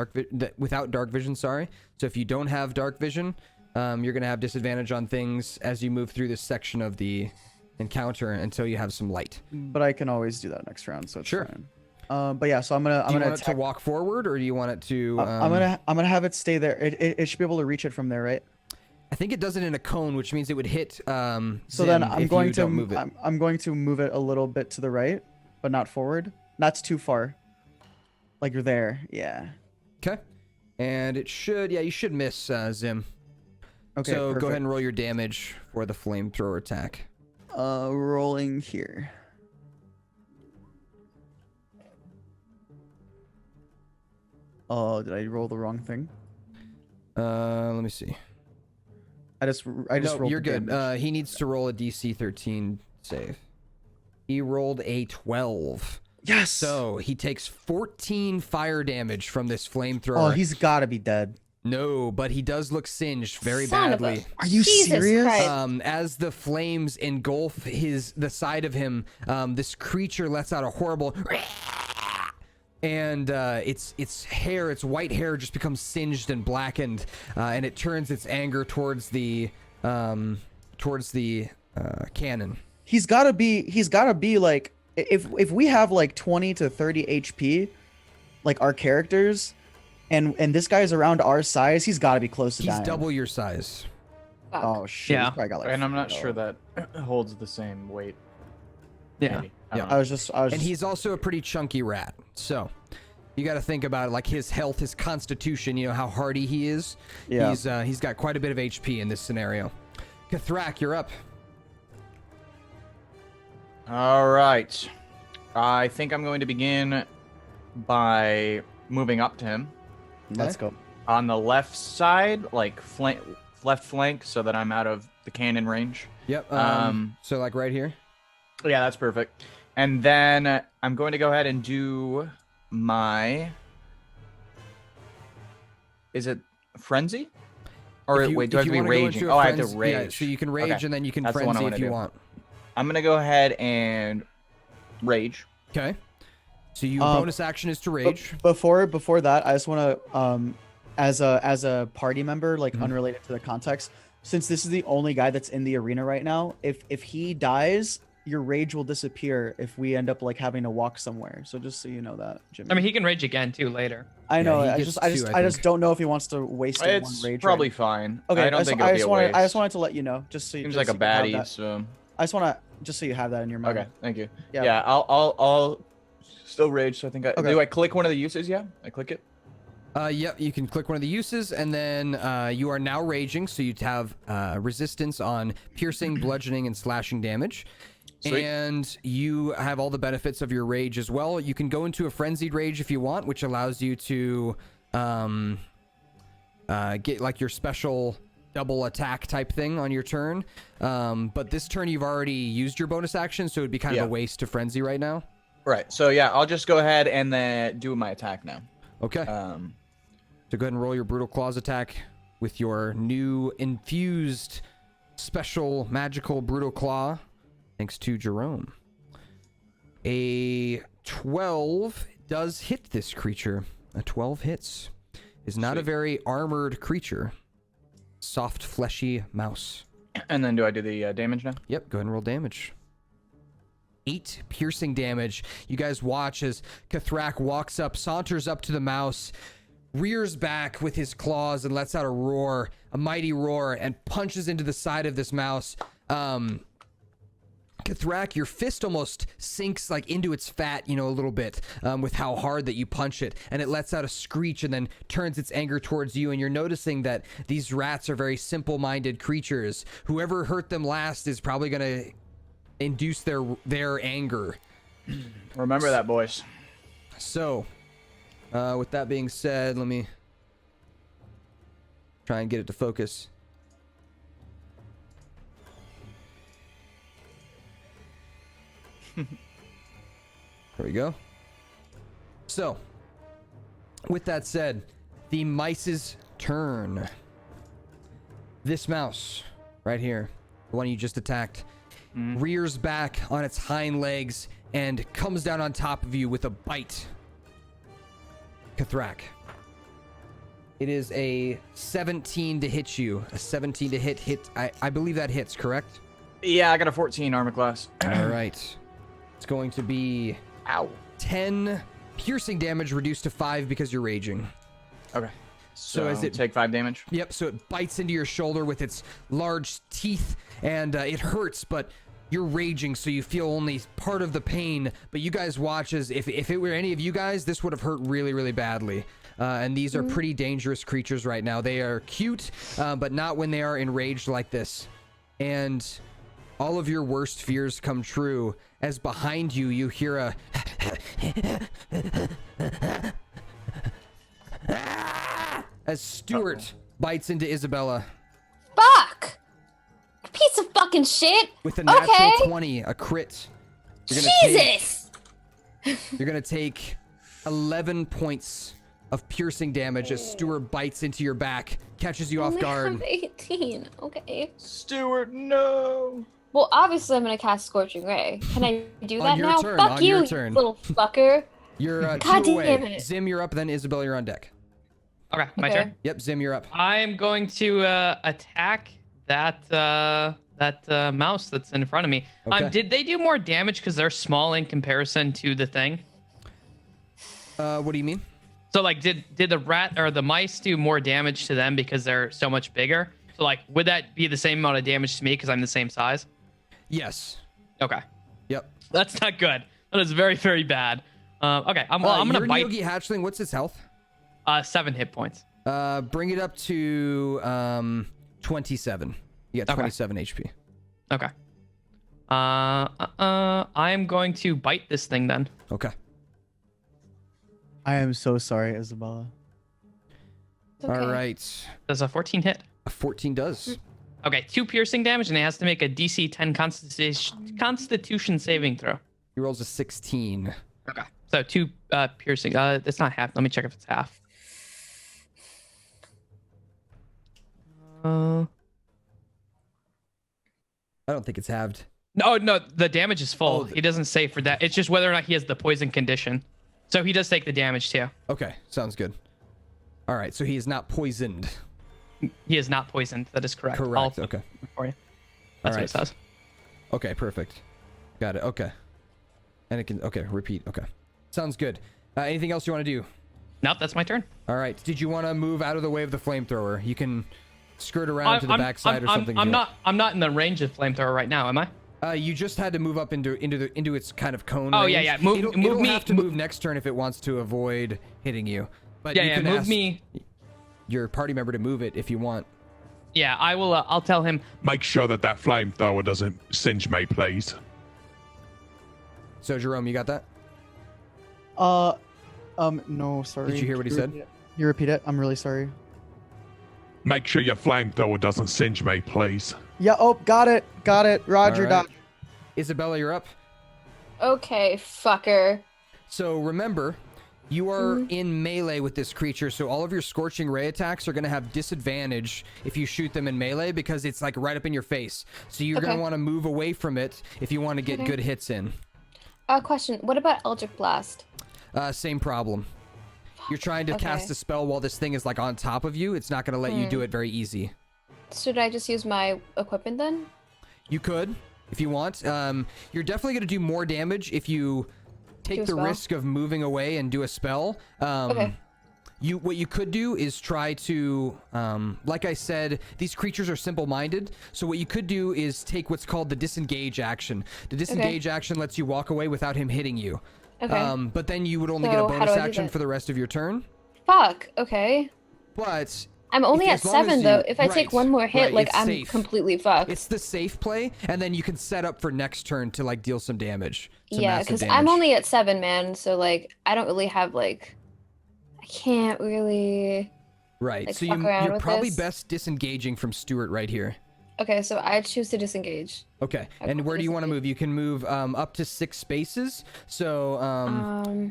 without dark vision. Sorry. So if you don't have dark vision, you're gonna have disadvantage on things as you move through this section of the encounter until you have some light. But I can always do that next round, so it's Sure. fine. But yeah, so I'm gonna Do you want attack. it to walk forward, or do you want it to? I'm gonna have it stay there. It should be able to reach it from there, right? I think it does it in a cone, which means it would hit. So Zim then I'm if going you to don't move it. I'm going to move it a little bit to the right, but not forward. That's too far. Like you're there, yeah. Okay. And it should, yeah, you should miss Zim. Okay. So perfect. go ahead and roll your damage for the flamethrower attack. Rolling here. Oh, did I roll the wrong thing? Let me see. I just No, rolled you're the good. damage. He needs to roll a DC 13 save. He rolled a 12. Yes. So he takes 14 fire damage from this flamethrower. Oh, he's got to be dead. No, but he does look singed very Son of a- badly. Are you Jesus serious? Christ. As the flames engulf the side of him, this creature lets out a horrible, and its hair, its white hair, just becomes singed and blackened, and it turns its anger towards the cannon. He's got to be like, if we have like 20 to 30 HP, like our characters, and this guy's around our size, he's got to be close to He's dying. double your size. Oh shit! Yeah. He's probably got, like, And I'm not sure that holds the same weight. Yeah. Maybe. I Yeah. don't know. I was just. And he's also a pretty chunky rat. So you got to think about it, like his health, his constitution, you know, how hardy he is. Yeah. He's got quite a bit of HP in this scenario. Kathrak, you're up. All right. I think I'm going to begin by moving up to him Let's go. on the left side, like left flank, so that I'm out of the cannon range. Yep. Um, So like right here. Yeah, that's perfect. And then I'm going to go ahead and do my. Is it frenzy? Or If you- wait, do I if have to you be wanna go raging? into a Oh, I have to frenzy- rage. Yeah, so you can rage Okay. and then you can That's the one I frenzy wanna if you do. want. I'm gonna go ahead and rage. Okay. So your Um, bonus action is to rage. Before that, I just want to as a party member, like Mhm. unrelated to the context, since this is the only guy that's in the arena right now, if he dies, your rage will disappear if we end up like having to walk somewhere. So just so you know that, Jimmy. I mean, he can rage again too later. I know. he I gets just two, I think. don't know if he wants to waste one It's rage. probably right fine. now. Okay. I don't think it'll be a waste. I just wanted to let you know, just so you Seems just like a so you have baddie, that. so I just want to just so you have that in your mind. okay. Thank you. Yeah. Yeah, I'll still rage. So I think Okay. do I click one of the uses? Yeah, I click it. Yep, you can click one of the uses, and then you are now raging, so you have resistance on piercing, bludgeoning, and slashing damage. Sweet. And you have all the benefits of your rage as well. You can go into a frenzied rage if you want, which allows you to get like your special double attack type thing on your turn. But this turn you've already used your bonus action, so it'd be kind of Yeah. a waste to frenzy right now. Right. So yeah, I'll just go ahead and then do my attack now. Okay. So go ahead and roll your Brutal Claws attack with your new infused special magical Brutal Claw, thanks to Jerome. A 12 does hit this creature. A 12 hits. Is not a Sweet. very armored creature. Soft, fleshy mouse. And then do I do the damage now? Yep, go ahead and roll damage. 8 piercing damage. You guys watch as Kathrak walks up, saunters up to the mouse, rears back with his claws and lets out a roar, a mighty roar, and punches into the side of this mouse. Kathrak, your fist almost sinks like into its fat, a little bit, with how hard that you punch it, and it lets out a screech and then turns its anger towards you. And you're noticing that these rats are very simple-minded creatures. Whoever hurt them last is probably going to induce their anger. Remember that, boys. So, with that being said, let me try and get it to focus. There we go. So, with that said, the mice's turn. This mouse right here, the one you just attacked, rears back on its hind legs and comes down on top of you with a bite. Kathrak. It is a 17 to hit you. A 17 to hit. I believe that hits, correct? Yeah, I got a 14 armor class. All right. It's going to be 10 piercing damage reduced to 5 because you're raging. Okay. So as it take 5 damage? Yep, so it bites into your shoulder with its large teeth, and it hurts, but you're raging, so you feel only part of the pain. But you guys watch as if it were any of you guys, this would have hurt really, really badly. And these are pretty dangerous creatures right now. They are cute, but not when they are enraged like this. And all of your worst fears come true as behind you, you hear a as Stuart bites into Isabella. Fuck! Piece of fucking shit! With a natural Okay. 20, a crit. Jesus! You're gonna take 11 points of piercing damage as Stuart bites into your back, catches you off Only guard. have 18. Okay. Stuart, no. Well, obviously I'm gonna cast Scorching Ray. Can I do On that your now? turn, Fuck on you, your you turn. little fucker. You're God 2 away. damn it. Zim, you're up, then Isabella, you're on deck. Okay, my Okay. turn. Yep, Zim, you're up. I'm going to attack that mouse that's in front of me. Okay. Did they do more damage because they're small in comparison to the thing? What do you mean? So like, did the rat or the mice do more damage to them because they're so much bigger? So like, would that be the same amount of damage to me because I'm the same size? Yes. Okay. Yep. That's not good. That is very, very bad. Okay, I'm gonna your bite. Yogi Hatchling, what's its health? 7 hit points. Bring it up to 27. You got 27 HP. Okay. I'm going to bite this thing then. Okay. I am so sorry, Isabella. Okay. All right. Does a 14 hit? A 14 does. Okay, 2 piercing damage, and it has to make a DC 10 Constitution saving throw. He rolls a 16. Okay. So 2 piercing. It's not half. Let me check if it's half. I don't think it's halved. No, the damage is full. Oh, He doesn't say for that. It's just whether or not he has the poison condition. So he does take the damage too. Okay, sounds good. All right, so he is not poisoned. He is not poisoned. That is correct. Correct. I'll- Okay. For you. That's what it says. Okay, perfect. Got it. Okay. And it can. Okay, repeat. Okay. Sounds good. Anything else you want to do? Nope, that's my turn. All right. Did you want to move out of the way of the flamethrower? You can skirt around to the backside or something. if I'm you want. not in the range of flamethrower right now, am I? You just had to move up into its kind of cone. Oh, range. yeah, yeah. Move it'll me- have to move next turn if it wants to avoid hitting you. But you can move ask me. your party member to move it if you want. Yeah, I will. I'll tell him. Make sure that flamethrower doesn't singe me, please. So Jerome, you got that? No, sorry. Did you hear what he said? Can you repeat it? I'm really sorry. Make sure your flamethrower doesn't singe me, please. Yeah, oh, got it. Roger, All right. Isabella, you're up. Okay, fucker. So remember, you are in melee with this creature, so all of your Scorching Ray attacks are going to have disadvantage if you shoot them in melee because it's like right up in your face. So you're going to want to move away from it if you want to get good hits in. Question. What about Eldritch Blast? Same problem. You're trying to cast a spell while this thing is like on top of you. It's not going to let you do it very easy. Should I just use my equipment then? You could, if you want. You're definitely going to do more damage if you take the spell? risk of moving away and do a spell. Okay. what you could do is try to, like I said, these creatures are simple-minded. So what you could do is take what's called the disengage action. The disengage action lets you walk away without him hitting you. Okay. But then you would only get So a how bonus do I do action that? for the rest of your turn. Fuck. Okay. But I'm only if- at as long as 7 you- though. If I take right, one more hit, right, like it's I'm safe. completely fucked. It's the safe play, and then you can set up for next turn to like deal some damage. Some Yeah, massive because damage. I'm only at 7, man. So like I don't really have like I can't really. right. like, So fuck around you're with probably this. best disengaging from Stuart right here. Okay, so I choose to disengage. Okay. Okay, And where do you want to disengage. move? You can move up to 6 spaces. So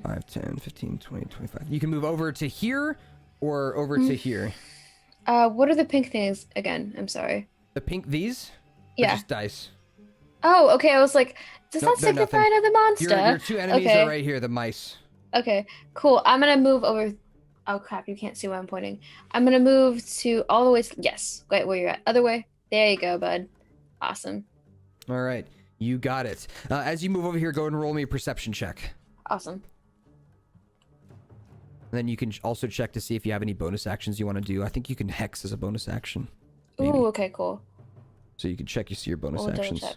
5, 10, 15, 20, 25. You can move over to here or over to here. What are the pink things again? I'm sorry. The pink these? Or Yeah. just dice. Oh, okay. I was like, does Nope, that they're signify nothing. another monster? Your 2 enemies okay. are right here, the mice. Okay, cool. I'm gonna move over. Oh crap! You can't see where I'm pointing. I'm gonna move to all the way. Yes, wait, where you're at. Other way. There you go, bud. Awesome. All right. You got it. As you move over here, go and roll me a perception check. Awesome. And then you can also check to see if you have any bonus actions you want to do. I think you can hex as a bonus action. Maybe. Ooh, okay, cool. So you can check, you see your bonus We'll double actions. check.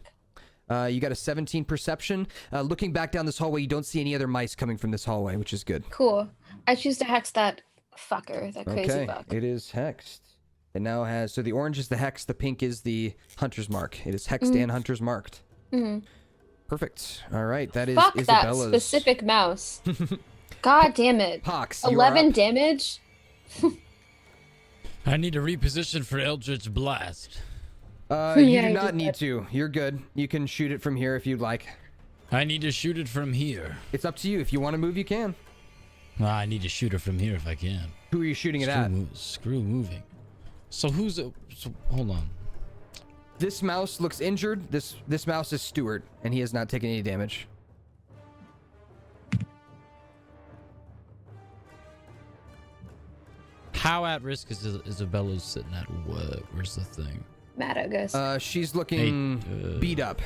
You got a 17 perception. Looking back down this hallway, you don't see any other mice coming from this hallway, which is good. Cool. I choose to hex that fucker, that crazy Okay, fuck. it is hexed. It now has, so the orange is the hex, the pink is the hunter's mark. It is hexed and hunter's marked. Mhm. Perfect. All right, that is Fuck that Isabella's. specific mouse. God damn it. Pox, you are 11 up. damage? I need to reposition for Eldritch Blast. You Yeah, do you not did need that. to. You're good. You can shoot it from here if you'd like. I need to shoot it from here. It's up to you. If you want to move, you can. I need to shoot it from here if I can. Who are you shooting it at? Screw moving. So who's... So, hold on. This mouse looks injured. This mouse is Stuart, and he has not taken any damage. How at risk is Isabella sitting at? What? Where's the thing? Mad at Gus. She's looking beat up.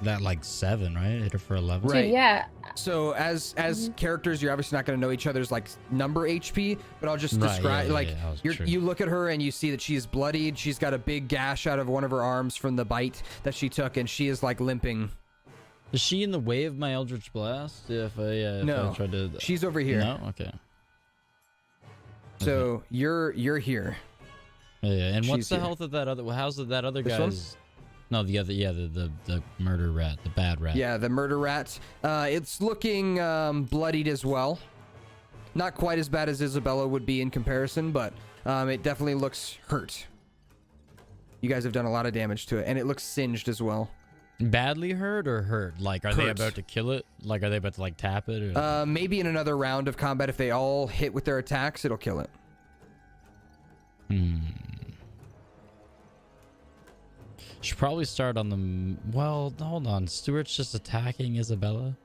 That like 7, right? Hit her for 11. Right. Dude, yeah. So as characters, you're obviously not going to know each other's like number HP, but I'll just Right, describe yeah, that was true. you look at her and you see that she's bloodied. She's got a big gash out of one of her arms from the bite that she took, and she is like limping. Is she in the way of my Eldritch Blast? If I No, try to... she's over here. No? Okay. So you're here. Yeah, and what's She's the here. health of that other... How's that other This one? guy's... No, the other... Yeah, the murder rat. The bad rat. Yeah, the murder rat. It's looking bloodied as well. Not quite as bad as Isabella would be in comparison, but it definitely looks hurt. You guys have done a lot of damage to it, and it looks singed as well. Badly hurt or hurt? Like, are they Hurt. about to kill it? Like, are they about to, like, tap it? Or... Maybe in another round of combat, if they all hit with their attacks, it'll kill it. Should probably start on the... Well, hold on. Stuart's just attacking Isabella?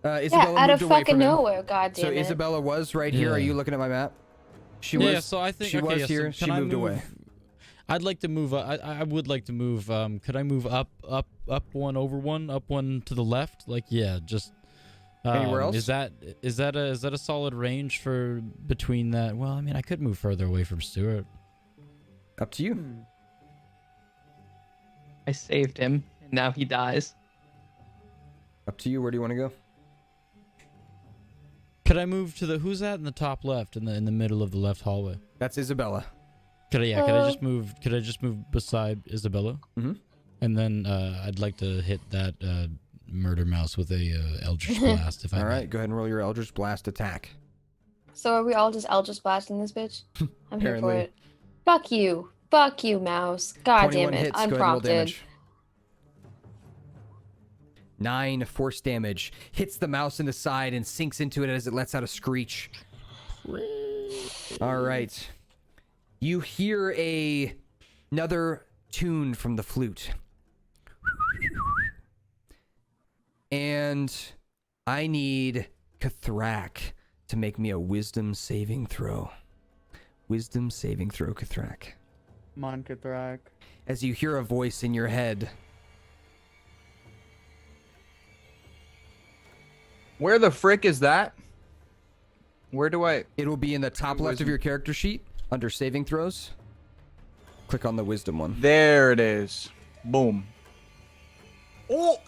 Isabella yeah, out of moved away fucking from him. nowhere, god damn So it. Isabella was right here. Are Yeah. you looking at my map? She Yeah, was. so I think... she okay, was yeah, here. So She can I moved away. I'd like to move... I would like to move... could I move up one, over one, up one to the left? Like, yeah, just... Anywhere else? Is that a solid range for between that? Well, I mean, I could move further away from Stuart. Up to you. Hmm. I saved him, and now he dies. Up to you. Where do you want to go? Could I move to the... Who's that in the top left, in the middle of the left hallway? That's Isabella. Could I just move? Could I just move beside Isabella? Mm-hmm. And then I'd like to hit that murder mouse with a Eldritch Blast. If I All may. right, go ahead and roll your Eldritch Blast attack. So are we all just Eldritch blasting this bitch? I'm here for Apparently. it. Fuck you. Fuck you, mouse. God 21 damn it. hits. Go ahead and roll Unprompted. damage. 9 force damage. Hits the mouse in the side and sinks into it as it lets out a screech. All right. You hear another tune from the flute. And I need Kathrak to make me a wisdom saving throw. Wisdom saving throw, Kathrak. Monkathrak. As you hear a voice in your head. Where the frick is that? Where do I? It will be in the top left of your character sheet under saving throws. Click on the wisdom one. There it is. Boom. Oh,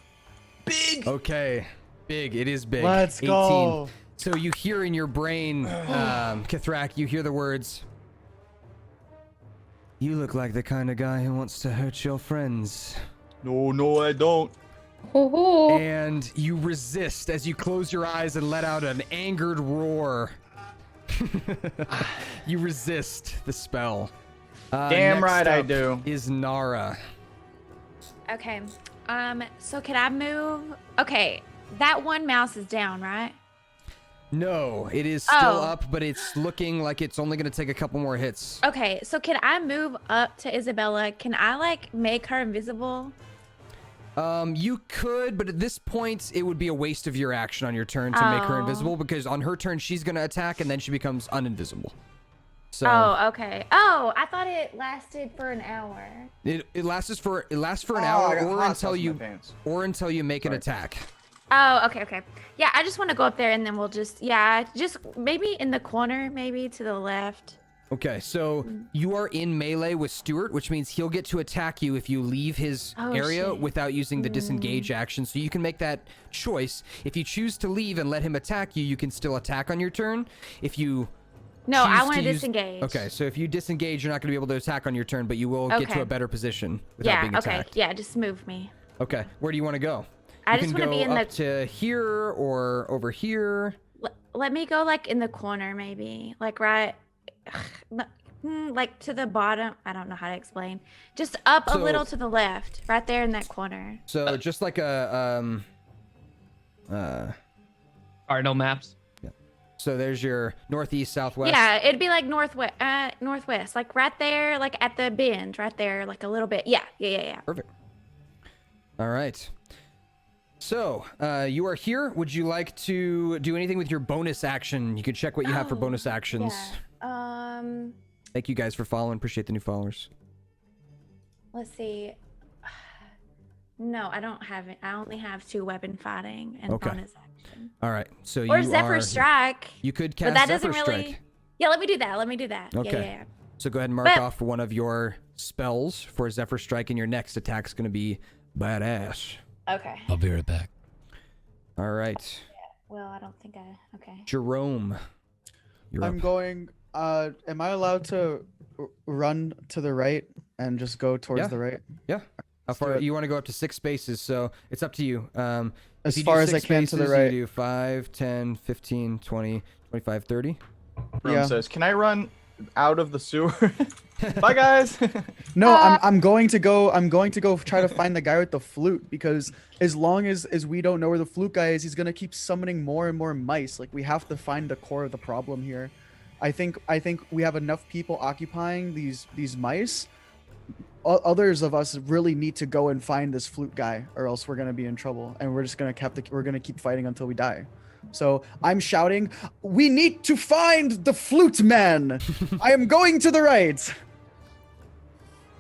big. Okay, big. It is big. Let's 18. go. So you hear in your brain, Kithrak, you hear the words, "You look like the kind of guy who wants to hurt your friends." No, I don't. And you resist as you close your eyes and let out an angered roar. You resist the spell. Damn Next right I up do. Is Nara. Okay. So can I move? Okay, that one mouse is down, right? No, it is still Oh. up, but it's looking like it's only going to take a couple more hits. Okay, so can I move up to Isabella? Can I like make her invisible? You could, but at this point, it would be a waste of your action on your turn to make her Oh. invisible, because on her turn, she's going to attack, and then she becomes uninvisible. So Oh, okay. Oh, I thought it lasted for an hour. it lasts for an I hour, got or hot until sauce in my you pants. make an attack. Oh, okay. Yeah, I just want to go up there and then we'll just maybe in the corner, maybe to the left. Okay, so you are in melee with Stuart, which means he'll get to attack you if you leave his Oh, area shit. without using the disengage action. So you can make that choice. If you choose to leave and let him attack you, you can still attack on your turn. If you No, I choose want to use- disengage. Okay, so if you disengage, you're not going to be able to attack on your turn, but you will get to Okay. a better position without Yeah, being okay. attacked. Yeah, just move me. Okay, where do you want to go? I You just can wanna be go in up the- to here or over here. Let me go like in the corner, maybe. Like right like to the bottom. I don't know how to explain. Just up a So- little to the left, right there in that corner. So just like a Cardinal maps. so there's your northeast, southwest. Yeah, it'd be like northwest, like right there, like at the bend, right there, like a little bit. Yeah. Perfect. All right. So, you are here. Would you like to do anything with your bonus action? You can check what you have for bonus actions. Yeah. Thank you guys for following. Appreciate the new followers. Let's see. No, I don't have it. I only have 2 weapon fighting and Okay. bonus action. All right. So Or you Zephyr are. Strike. You could But cast that Zephyr doesn't really. Strike. Yeah, let me do that. Okay. Yeah. So go ahead and mark But- off one of your spells for Zephyr Strike, and your next attack's going to be badass. Okay. I'll be right back. All right. Well, I don't think I. Okay. Jerome. You're I'm up. going. Am I allowed to run to the right and just go towards Yeah. the right? Yeah. How Let's do far? it. You want to go up to 6 spaces, so it's up to you. As if you do far as 6 I can to the spaces, right. You do 5, 10, 15, 20, 25, 30. Rome Yeah. says, "Can I run out of the sewer?" Bye, guys. No, I'm going to go. I'm going to go try to find the guy with the flute, because as long as we don't know where the flute guy is, he's gonna keep summoning more and more mice. Like, we have to find the core of the problem here. I think we have enough people occupying these mice. Others of us really need to go and find this flute guy, or else we're gonna be in trouble, and we're just gonna keep fighting until we die. So I'm shouting, "We need to find the flute man!" I am going to the right.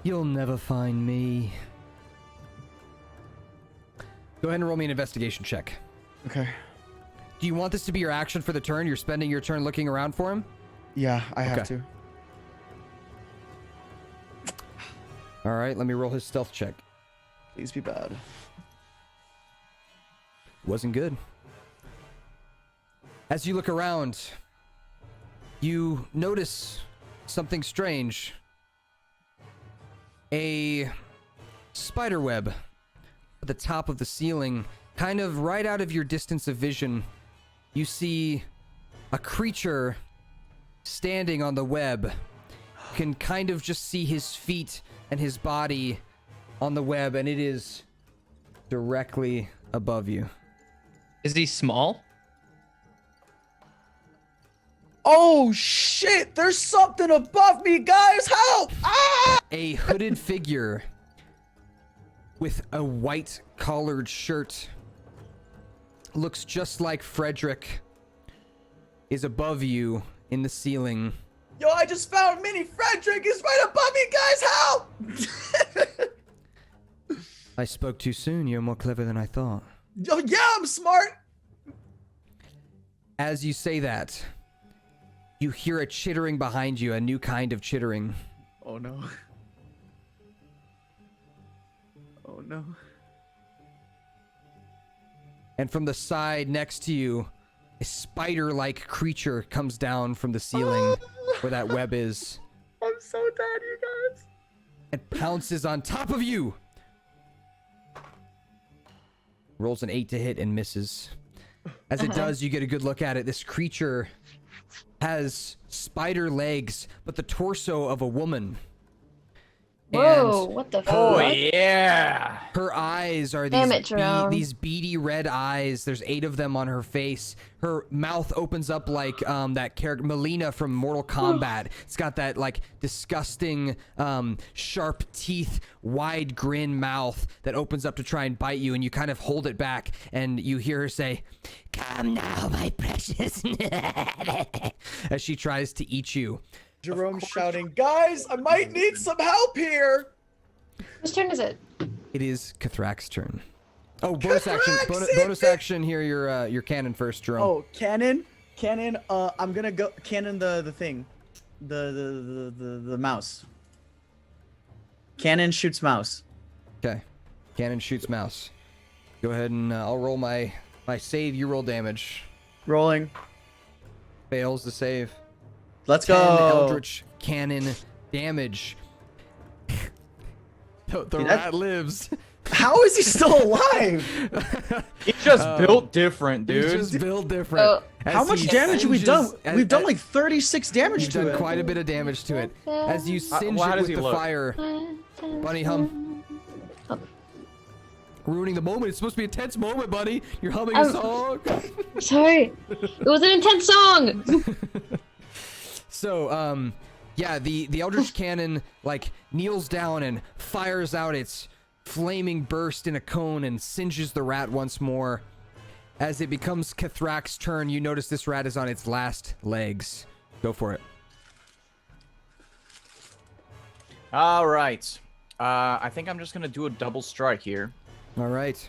You'll never find me. Go ahead and roll me an investigation check. Okay. Do you want this to be your action for the turn? You're spending your turn looking around for him? Yeah, I have Okay. to. All right, let me roll his stealth check. Please be bad. Wasn't good. As you look around, you notice something strange. A spider web at the top of the ceiling, kind of right out of your distance of vision. You see a creature standing on the web. You can kind of just see his feet and his body on the web, and it is directly above you. Is he small? Oh shit! There's something above me, guys! Help! Ah! A hooded figure with a white collared shirt, looks just like Frederick, is above you in the ceiling. Yo, I just found Mini Frederick! He's right above me, guys! Help! I spoke too soon. You're more clever than I thought. Yo, yeah, I'm smart! As you say that, you hear a chittering behind you, a new kind of chittering. Oh no. Oh no. And from the side next to you, a spider-like creature comes down from the ceiling where that web is. I'm so dead, you guys. And pounces on top of you. Rolls an 8 to hit and misses. As it does, you get a good look at it. This creature has spider legs, but the torso of a woman. Whoa, And what the fuck? Oh yeah. her eyes are Damn these, it, Jerome. these beady red eyes. There's 8 of them on her face. Her mouth opens up like that character Melina from Mortal Kombat. It's got that like disgusting sharp teeth, wide grin mouth that opens up to try and bite you, and you kind of hold it back, and you hear her say, "Come now, my precious," as she tries to eat you. Jerome shouting, guys, I might need some help here. Whose turn is it? It is Kathrak's turn. Oh, bonus action! Kathrak, Bonus action here. Your cannon first, Jerome. Oh, cannon. I'm gonna go cannon the thing, the mouse. Cannon shoots mouse. Okay. Cannon shoots mouse. Go ahead and I'll roll my save. You roll damage. Rolling. Fails to save. Let's 10 go. Eldritch cannon damage. The rat lives. How is he still alive? He's just built different, dude. He's just built different. Oh. How much damage have we done? We've done like 36 damage You've to done it. quite a bit of damage to it. As you singe how it does with he the look? fire. Bunny hum. Ruining the moment. It's supposed to be a tense moment, buddy. You're humming a song. Sorry. It was an intense song. So, yeah, the Eldritch Cannon, like, kneels down and fires out its flaming burst in a cone and singes the rat once more. As it becomes Kathrak's turn, you notice this rat is on its last legs. Go for it. All right. I think I'm just going to do a double strike here. All right.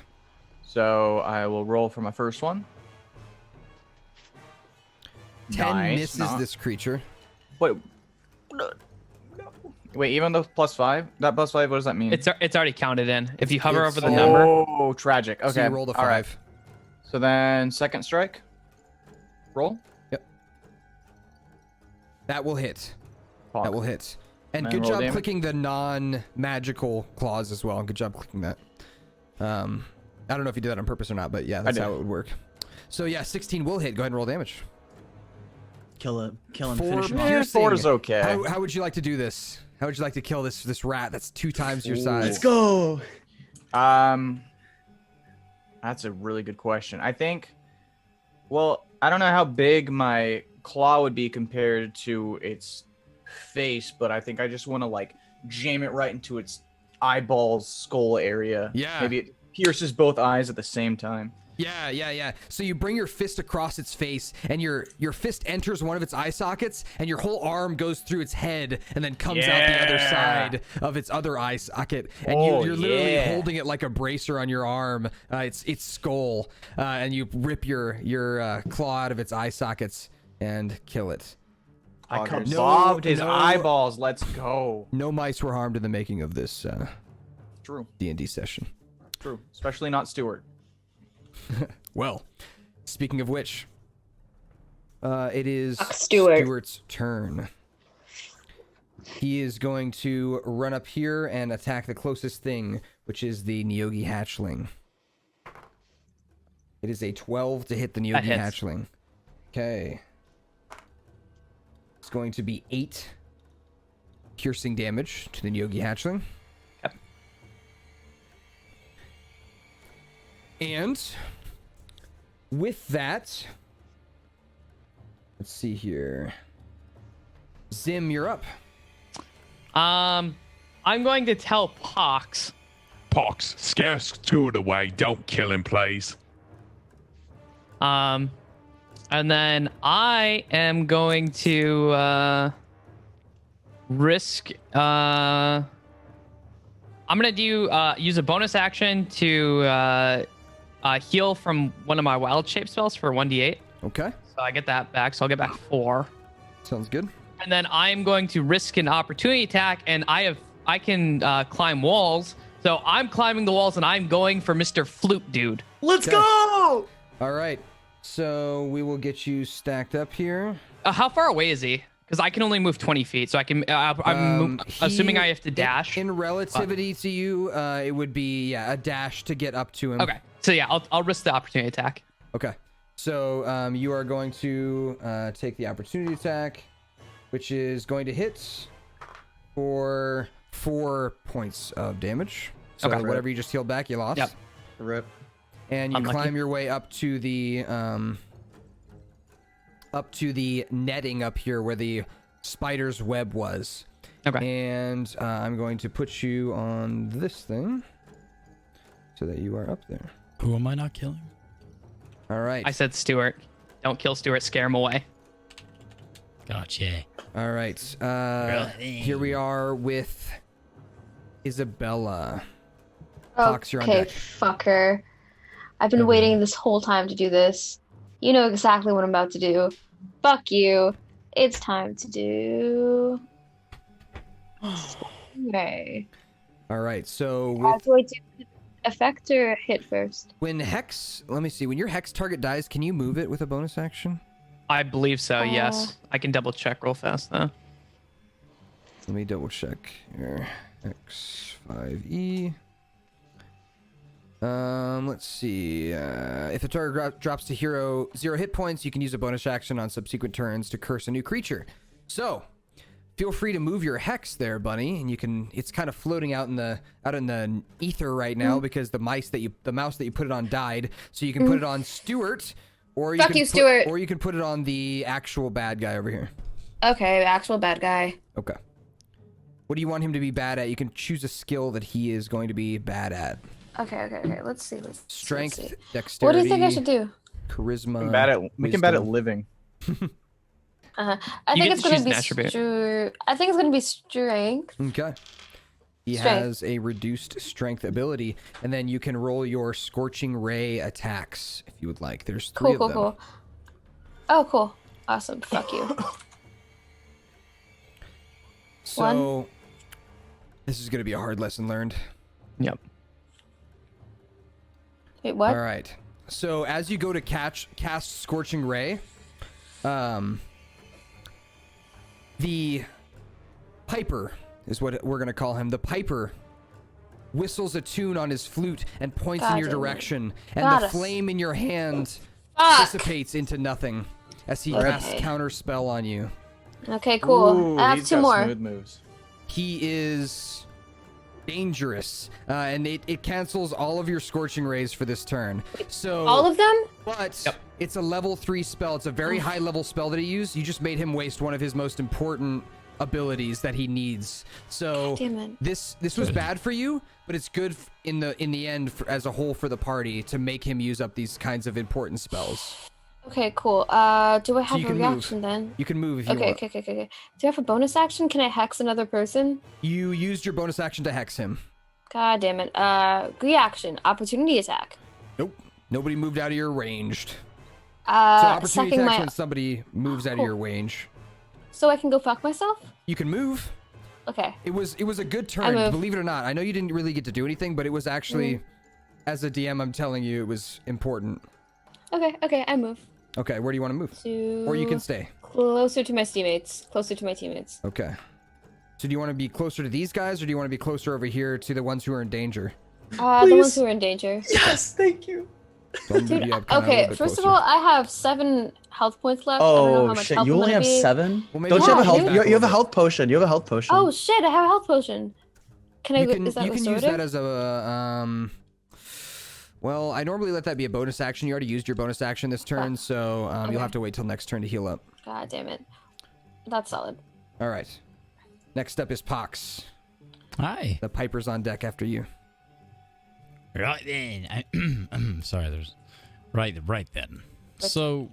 So I will roll for my first one. 10 misses this creature. Wait. Wait, even though +5? That +5, what does that mean? It's already counted in. If you hover over the number. Oh, tragic. Okay. So you rolled a 5. All right. So then second strike. Roll. Yep. That will hit. Fuck. That will hit. And And good roll job damage. clicking the non-magical clause as well. Good job clicking that. I don't know if you did that on purpose or not, but yeah, that's did. how it would work. So yeah, 16 will hit. Go ahead and roll damage. Kill him, For finish him off. piercing. 4 is okay. How would you like to do this? How would you like to kill this rat that's 2 times your size? Let's go. That's a really good question. I think, well, I don't know how big my claw would be compared to its face, but I think I just want to like jam it right into its eyeballs, skull area. Yeah. Maybe it pierces both eyes at the same time. Yeah. So you bring your fist across its face, and your fist enters one of its eye sockets, and your whole arm goes through its head, and then comes out the other Yeah. side of its other eye socket. And Oh, you're literally yeah. holding it like a bracer on your arm, its skull, and you rip your claw out of its eye sockets and kill it. I No- kabobbed his no- eyeballs. Let's go. No mice were harmed in the making of this True. D&D session. True. Especially not Stewart. Well, speaking of which, it is Stewart. Stewart's turn. He is going to run up here and attack the closest thing, which is the Nyogi hatchling. It is a 12 to hit the Nyogi hits. hatchling. Okay. It's going to be 8 piercing damage to the Nyogi hatchling. Yep. And with that, let's see here. Zim, you're up. I'm going to tell Pox. Pox, scare Stewart away. Don't kill him, please. And then I am going to risk. I'm gonna use a bonus action to heal from one of my wild shape spells for 1d8. Okay. So I get that back. So I'll get back 4. Sounds good. And then I'm going to risk an opportunity attack, and I can climb walls. So I'm climbing the walls, and I'm going for Mr. Flute Dude. Let's go! All right. So we will get you stacked up here. How far away is he? Because I can only move 20 feet, so I can. Assuming I have to dash. In relativity to you, it would be a dash to get up to him. Okay. So yeah, I'll risk the opportunity attack. Okay. So you are going to take the opportunity attack, which is going to hit for 4 points of damage. So Okay. whatever you just healed back, you lost. Yep. Rip. And you Unlucky. climb your way up to the netting up here where the spider's web was. Okay. And I'm going to put you on this thing so that you are up there. Who am I not killing? All right. I said Stuart. Don't kill Stuart. Scare him away. Gotcha. All right. Here we are with Isabella. Fox, you're on Okay, deck. fucker. I've been waiting this whole time to do this. You know exactly what I'm about to do. Fuck you. It's time to do. Okay. All right. So How with, do I do effect or hit first? when Hex, let me see. When your Hex target dies, can you move it with a bonus action? I believe so. Yes. I can double check real fast though. Let me double check here. X5E. Let's see. If the target drops to 0 hit points, you can use a bonus action on subsequent turns to curse a new creature. So, feel free to move your Hex there, Bunny, and you can. It's kind of floating out in the ether right now because the mouse that you put it on died. So you can put it on Stuart, or you Fuck can you, Stuart. or you can put it on the actual bad guy over here. Okay, actual bad guy. Okay. What do you want him to be bad at? You can choose a skill that he is going to be bad at. Okay. Let's see. Strength, Let's see. dexterity. What do you think I should do? Charisma. We can bad at wisdom. living. I You think get it's to gonna choose be an attribute. I think it's gonna be strength. Okay. He Strength. has a reduced strength ability, and then you can roll your scorching ray attacks if you would like. There's three of them. Cool. Oh, cool. Awesome. Fuck you. So, this is going to be a hard lesson learned. Yep. Wait, what? All right. So, as you go to cast scorching ray, the Piper is what we're going to call him. The Piper whistles a tune on his flute and points in God your damn it. direction, and Got the us. flame in your hand Fuck. dissipates into nothing as he casts Okay. counter spell on you. Okay, cool. Ooh, I have he's two got more. Smooth moves. He is dangerous, and it cancels all of your scorching rays for this turn. So All of them? but Yep. it's a level 3 spell. It's a very high level spell that he used. You just made him waste one of his most important abilities that he needs. So Damn it. this was bad for you, but it's good in the end as a whole for the party to make him use up these kinds of important spells. Okay, cool. Do I So have you a can reaction move. then? You can move if you Okay. want. Do I have a bonus action? Can I hex another person? You used your bonus action to hex him. God damn it. Reaction. Opportunity attack. Nope. Nobody moved out of your ranged. So opportunity Sucking attacks my. when somebody moves out of Cool. your range. So I can go fuck myself? You can move. Okay. It was a good turn, move. believe it or not. I know you didn't really get to do anything, but it was actually, as a DM, I'm telling you, it was important. Okay, I move. Okay, where do you want to move? To Or you can stay. closer to my teammates. Okay. So do you want to be closer to these guys, or do you want to be closer over here to the ones who are in danger? The ones who are in danger. Yes, thank you. So I'm gonna move you up kinda a Okay, little bit first of closer. all, I have 7 health points left. I don't know Oh how much shit! health You I'm only gonna have be. 7. Well, maybe Don't you have a Yeah, health? maybe. You have a health potion. You have a health potion. Oh shit! I have a health potion. Can I? You can Is that use restorative? that as a Well, I normally let that be a bonus action. You already used your bonus action this turn, so you'll Okay. have to wait till next turn to heal up. God damn it. That's solid. All right. Next up is Pox. Hi. The Piper's on deck after you. Right then. Sorry, there's right then. So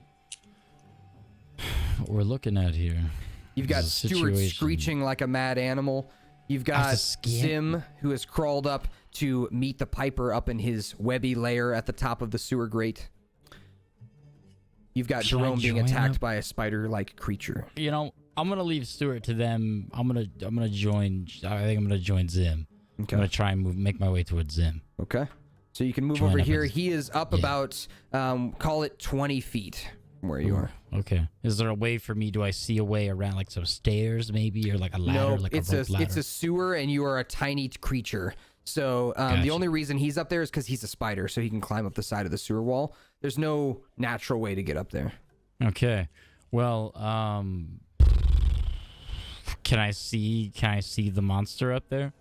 what we're looking at here. You've got is a Stuart situation- screeching like a mad animal. You've I have got to scan- Zim, who has crawled up to meet the Piper up in his webby lair at the top of the sewer grate. You've got Should I Jerome being join attacked up? by a spider-like creature. You know, I'm gonna leave Stuart to them. I'm gonna join. I think I'm gonna join Zim. Okay. I'm gonna try and make my way towards Zim. Okay. So you can move Join over up here. as- He is up about, call it 20 feet from where you are. Okay. Is there a way for me? Do I see a way around, like some stairs, maybe, or like a ladder, No, like it's a rope ladder? it's a sewer, and you are a tiny creature. So the Gotcha. only reason he's up there is because he's a spider, so he can climb up the side of the sewer wall. There's no natural way to get up there. Okay. Well, can I see the monster up there?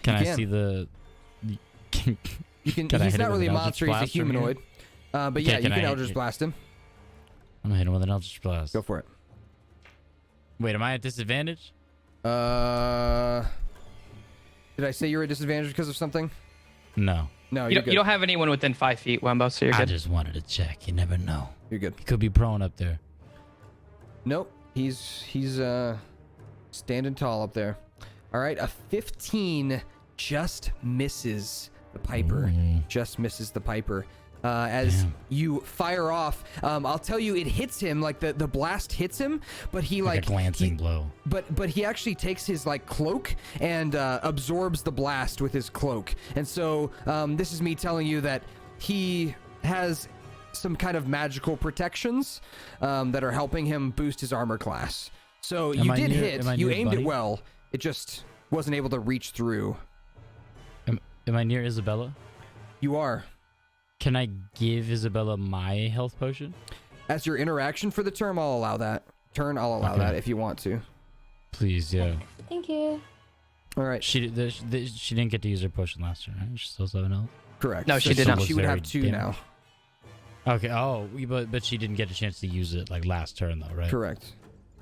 Can You I can. see the? You can. Can I He's hit not him with really a an Eldritch monster. He's a Blast from here? humanoid. But Okay, yeah, you can can I- Eldritch Blast him. I'm gonna hit him with an Eldritch Blast. Go for it. Wait, am I at disadvantage? Did I say you're at disadvantage because of something? No. No, You you're don't, you don't have anyone within 5 feet, Wembo, so you're I good. just wanted to check. You never know. You're good. He could be prone up there. Nope. He's standing tall up there. All right, a 15 just misses the Piper. Ooh. Just misses the Piper. As Damn. you fire off, I'll tell you, it hits him, like the blast hits him, but he Like a glancing blow. But he actually takes his like cloak and absorbs the blast with his cloak. And so this is me telling you that he has some kind of magical protections that are helping him boost his armor class. So Am you I did near- hit. am I You near aimed Buddy? it well. It just wasn't able to reach through. Am I near Isabella? You are. Can I give Isabella my health potion? As your interaction for the term, I'll allow that. I'll allow Okay. that if you want to. Please, yeah. Thank you. All right. She didn't get to use her potion last turn, right? She still has 7 health. Correct. No, she did still not. She looks would very have 2 damaged. now. Okay. Oh, but she didn't get a chance to use it like last turn though, right? Correct.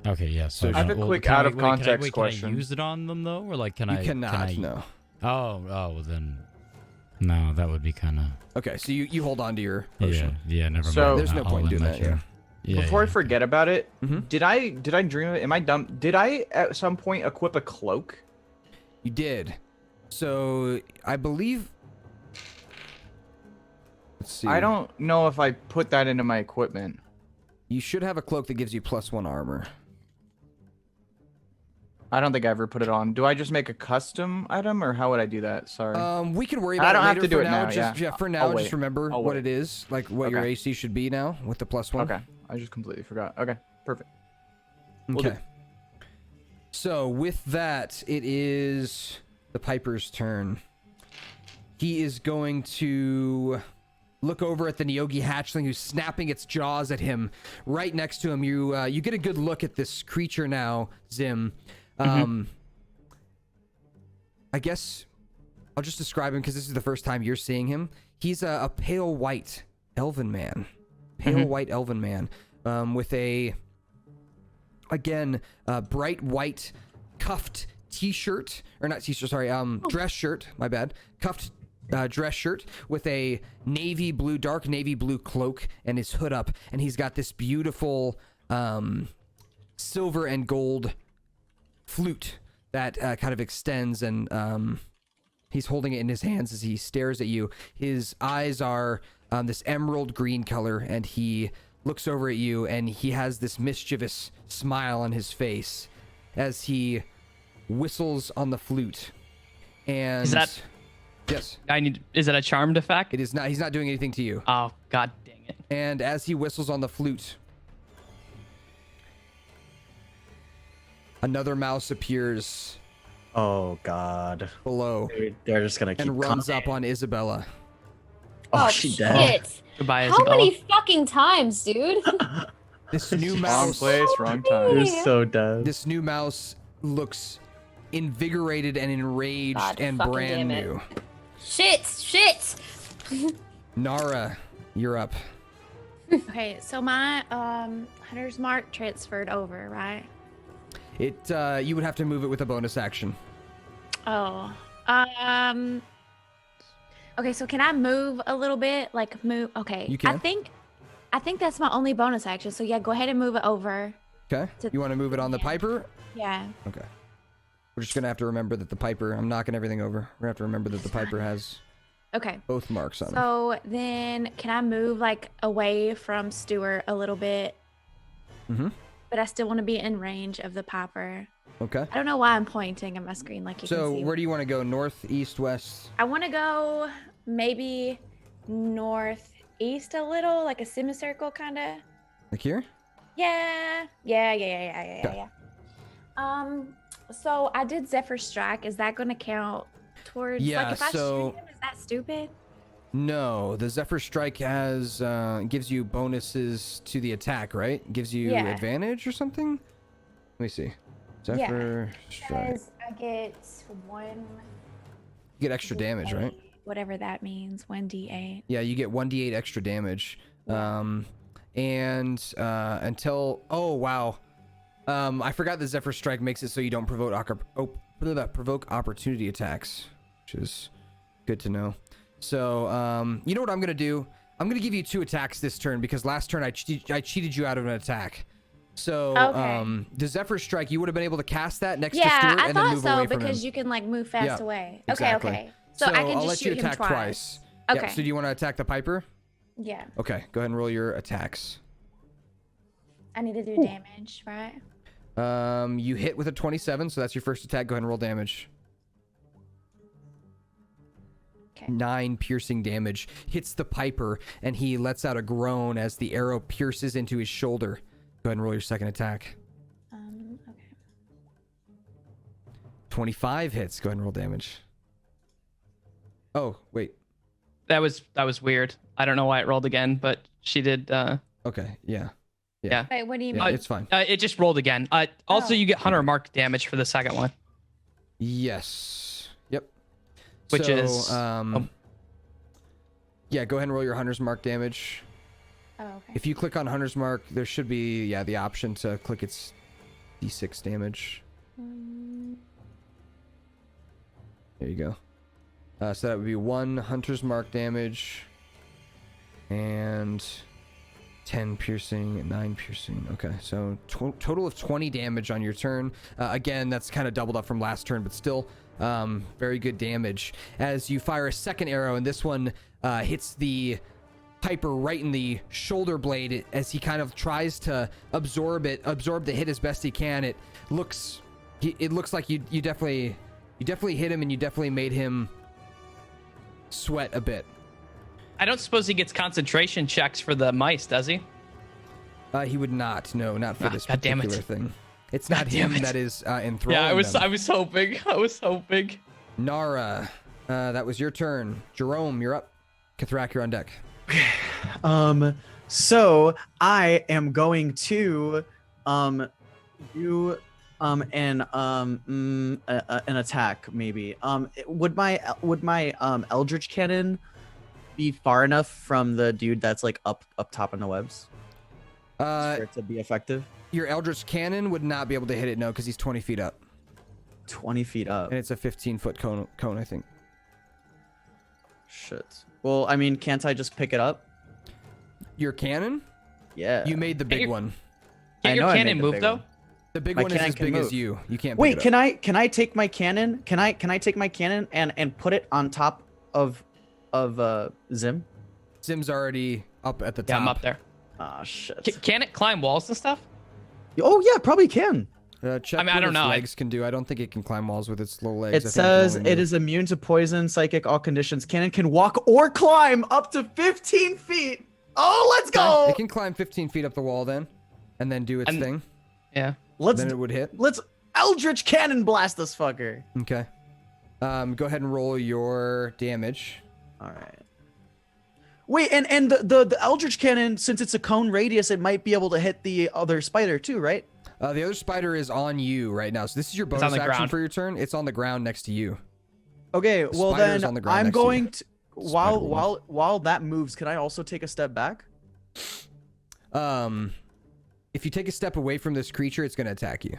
Okay. Yeah. So I have a quick can out of wait, can I- context wait, question. Can I use it on them though, or like can You I? cannot. Can I, No. Oh. Well then. No, that would be kind of. Okay, so you hold on to your potion. Yeah. Never So- mind. There's no I'll point in end doing my that, turn. Yeah. Before I yeah. forget about it, Mhm. did I dream of it? Am I dumb? Did I at some point equip a cloak? You did. So I believe. Let's see. I don't know if I put that into my equipment. You should have a cloak that gives you +1 armor. I don't think I ever put it on. Do I just make a custom item, or how would I do that? Sorry. We can worry I about don't it have later. to do For it now, Just, yeah. for I'll now, wait. just remember I'll what wait. it is, like what your Okay. AC should be now with the +1. Okay, I just completely forgot. Okay, perfect. Will Okay. do. So with that, it is the Piper's turn. He is going to look over at the Nyogi hatchling who's snapping its jaws at him. Right next to him, you get a good look at this creature now, Zim. I guess I'll just describe him because this is the first time you're seeing him. He's a pale white elven man. White elven man with a, again, bright white cuffed t-shirt, or not t-shirt, sorry, dress shirt, my bad. Cuffed dress shirt with a dark navy blue cloak and his hood up. And he's got this beautiful silver and gold flute that kind of extends, and he's holding it in his hands as he stares at you. His eyes are this emerald green color, and he looks over at you, and he has this mischievous smile on his face as he whistles on the flute. And Is that- yes, Is that a charmed effect? it is not. He's not doing anything to you. Oh, god dang it. And as he whistles on the flute, another mouse appears Oh God. below They're just gonna keep and runs coming. up on Isabella. Oh, she dead. shit. Goodbye, How Isabella. many fucking times, dude? This new Wrong mouse, place, wrong You're time. Yeah. so dead. this new mouse looks invigorated and enraged God and fucking brand damn it. new. Shit. Nara, you're up. Okay, so my hunter's mark transferred over, right? It you would have to move it with a bonus action. Oh. Okay, so can I move a little bit? Like move. Okay. You can. I think that's my only bonus action. So yeah, go ahead and move it over. Okay. You want to move it on the Yeah. Piper? Yeah. Okay. We're just gonna have to remember that the Piper. I'm knocking everything over. We're gonna have to remember that the Piper has Okay. both marks on it. So then can I move like away from Stuart a little bit? Mm-hmm. But but I still want to be in range of the popper. Okay. I don't know why I'm pointing on my screen like you can So see. where do you want to go? North, east, west? I want to go maybe northeast a little, like a semicircle kind of. Like here? Yeah. So I did Zephyr Strike. Is that going to count towards? Yeah, Like if I so- shoot him, is that stupid? No, the Zephyr Strike has gives you bonuses to the attack, right? Gives you Yeah. advantage or something? Let me see. Zephyr Strike. Because I get 1. You get extra damage, right? Whatever that means, 1d8. Yeah, you get 1d8 extra damage. Until oh wow. I forgot the Zephyr Strike makes it so you don't provoke opportunity attacks, which is good to know. So, you know what I'm gonna do? I'm gonna give you 2 attacks this turn because last turn I cheated you out of an attack. So, the Zephyr Strike, you would have been able to cast that next to Stuart I and then thought move away so from because him. you can like move fast Yeah, away. exactly. Okay. So I can I'll just let you shoot him attack twice. Okay. Yep, so do you want to attack the Piper? Yeah. Okay, go ahead and roll your attacks. I need to do damage, right? You hit with a 27, so that's your first attack. Go ahead and roll damage. Okay. 9 piercing damage hits the Piper, and he lets out a groan as the arrow pierces into his shoulder. Go ahead and roll your second attack. Okay. 25 hits. Go ahead and roll damage. Oh, wait. That was weird. I don't know why it rolled again, but she did. Okay, yeah. Wait, what do you Yeah, mean? it's fine. It just rolled again. Also, Oh. you get hunter mark damage for the second one, Yes. Yep. which So, is yeah, go ahead and roll your Hunter's Mark damage. Oh, okay. If you click on Hunter's Mark, there should be, the option to click its d6 damage. There you go. So that would be 1 Hunter's Mark damage and 10 piercing and 9 piercing. Okay, so total of 20 damage on your turn. Again, that's kind of doubled up from last turn, but still very good damage. As you fire a second arrow, and this one hits the Piper right in the shoulder blade as he kind of tries to absorb the hit as best he can. It looks like you definitely hit him, and you definitely made him sweat a bit. I don't suppose he gets concentration checks for the mice, does he? He would not. No, not for this God damn it. particular thing. It's not him that is enthralling Yeah, I was them. hoping. Nara, that was your turn. Jerome, you're up. Kathrak, you're on deck. So I am going to do an attack maybe. Would my Eldritch Cannon be far enough from the dude that's like up top in the webs for it to be effective? Your Eldritch Cannon would not be able to hit it, no, because he's 20 feet up. 20 feet up. And it's a 15-foot cone, I think. Shit. Well, I mean, can't I just pick it up? Your cannon? Yeah. You made the big one. Get your cannon moved though. The big My one is cannon as can big as move. you. You can't. Wait, pick it up. can I take my cannon? Can I take my cannon and put it on top of Zim? Zim's already up at the top. Yeah, I'm up there. Ah, shit. Can it climb walls and stuff? Oh yeah, probably can. Check I mean, I what don't its know. legs can do. I don't think it can climb walls with its slow legs. It says it is immune to poison, psychic, all conditions. Cannon can walk or climb up to 15 feet. Oh, let's go! It can climb 15 feet up the wall then, and then do its thing. Yeah. Then it would hit. Let's Eldritch Cannon blast this fucker. Okay. Go ahead and roll your damage. All right. Wait, and the Eldritch Cannon, since it's a cone radius, it might be able to hit the other spider too, right? The other spider is on you right now, so this is your on bonus the action ground. for your turn. It's on the ground next to you. Okay, well Spider's then on the ground I'm next to you. going to Spider one. while that moves, can I also take a step back? If you take a step away from this creature, it's going to attack you.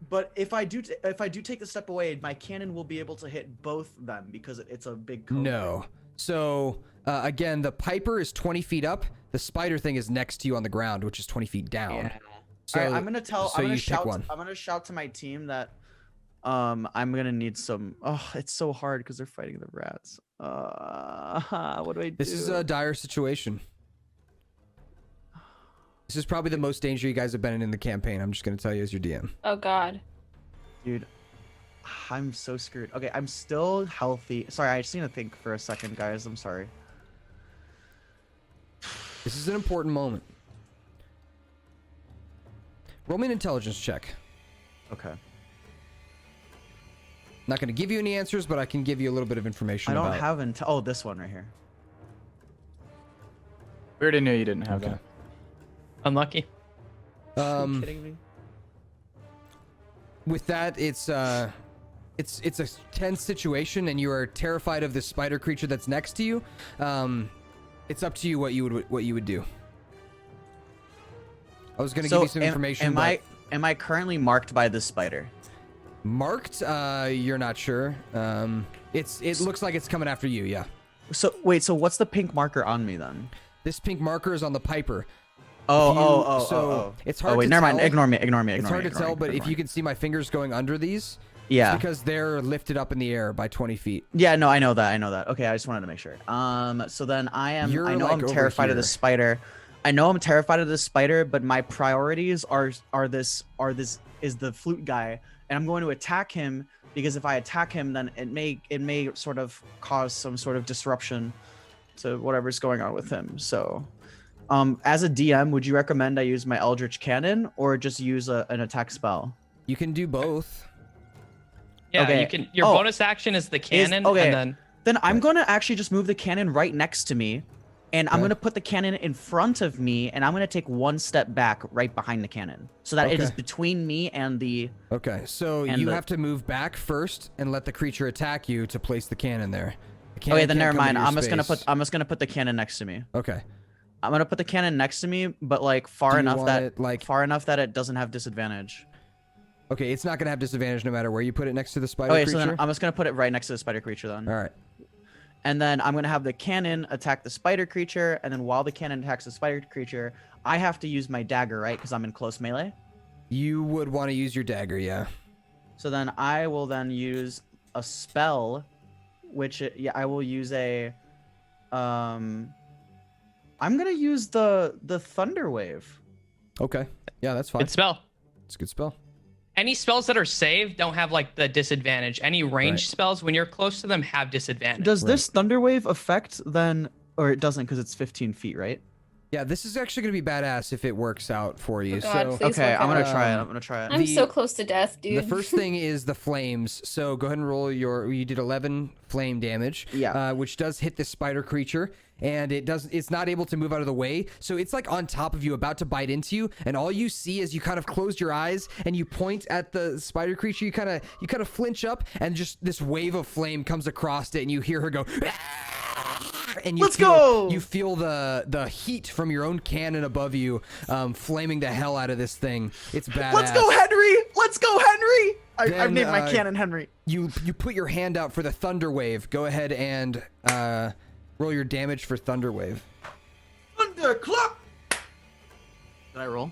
But if I do take the step away, my cannon will be able to hit both of them because it's a big cone. No. So again, the Piper is 20 feet up. The spider thing is next to you on the ground, which is 20 feet down. Yeah. So All right, I'm gonna pick one. I'm gonna shout to my team that I'm gonna need some. Oh, it's so hard because they're fighting the rats. What do I do? This is a dire situation. This is probably the most danger you guys have been in the campaign. I'm just gonna tell you as your DM. Oh God. Dude, I'm so screwed. Okay, I'm still healthy. Sorry, I just need to think for a second, guys. I'm sorry. This is an important moment. Roll me an intelligence check. Okay. Not going to give you any answers, but I can give you a little bit of information. I don't about... have oh, this one right here. We already knew you didn't have that. Unlucky. Are you kidding me? With that, it's a tense situation, and you are terrified of this spider creature that's next to you. It's up to you what you would do. I was gonna give you some information. Am I currently marked by this spider? Marked? You're not sure. It looks like it's coming after you. Yeah. So wait. So what's the pink marker on me then? This pink marker is on the Piper. It's hard. Oh wait, to never mind. tell. Ignore me. It's hard to tell, but if you can see my fingers going under these, yeah, it's because they're lifted up in the air by 20 feet. Yeah, no, I know that. Okay, I just wanted to make sure. So then I know I'm terrified of the spider. I know I'm terrified of this spider, but my priorities are the flute guy, and I'm going to attack him because if I attack him, then it may sort of cause some sort of disruption to whatever's going on with him. So, as a DM, would you recommend I use my Eldritch Cannon or just use an attack spell? You can do both. Yeah, okay. you can. Your bonus action is the cannon, and then I'm gonna actually just move the cannon right next to me. And I'm going to put the cannon in front of me, and I'm going to take one step back right behind the cannon so that it is between me and the... Okay, so you have to move back first and let the creature attack you to place the cannon there. Okay, then never mind. I'm just going to put the cannon next to me. Okay. I'm going to put the cannon next to me, but like far enough that it doesn't have disadvantage. Okay, it's not going to have disadvantage no matter where you put it next to the spider creature? So then I'm just going to put it right next to the spider creature then. All right. And then I'm going to have the cannon attack the spider creature. And then while the cannon attacks the spider creature, I have to use my dagger, right? Because I'm in close melee. You would want to use your dagger, yeah. So then I will then use a spell, which, I will use a... I'm going to use the Thunder Wave. Okay. Yeah, that's fine. Good spell. It's a good spell. Any spells that are saved don't have like the disadvantage. Any ranged spells, when you're close to them, have disadvantage. Does this Thunder Wave affect then, or it doesn't because it's 15 feet, right? Yeah, this is actually gonna be badass if it works out for you. Oh God, so okay, I'm gonna try it. I'm so close to death, dude. The first thing is the flames. So go ahead and roll you did 11 flame damage. Yeah. Which does hit this spider creature. And it's not able to move out of the way, so it's like on top of you, about to bite into you, and all you see is you kind of close your eyes and you point at the spider creature. You kind of flinch up, and just this wave of flame comes across it, and you hear her go, and you feel the heat from your own cannon above you, flaming the hell out of this thing. It's badass. Let's go, Henry! Let's go, Henry! I've named my cannon Henry. You put your hand out for the thunder wave. Go ahead and roll your damage for Thunder Wave. Thunderclap! Did I roll?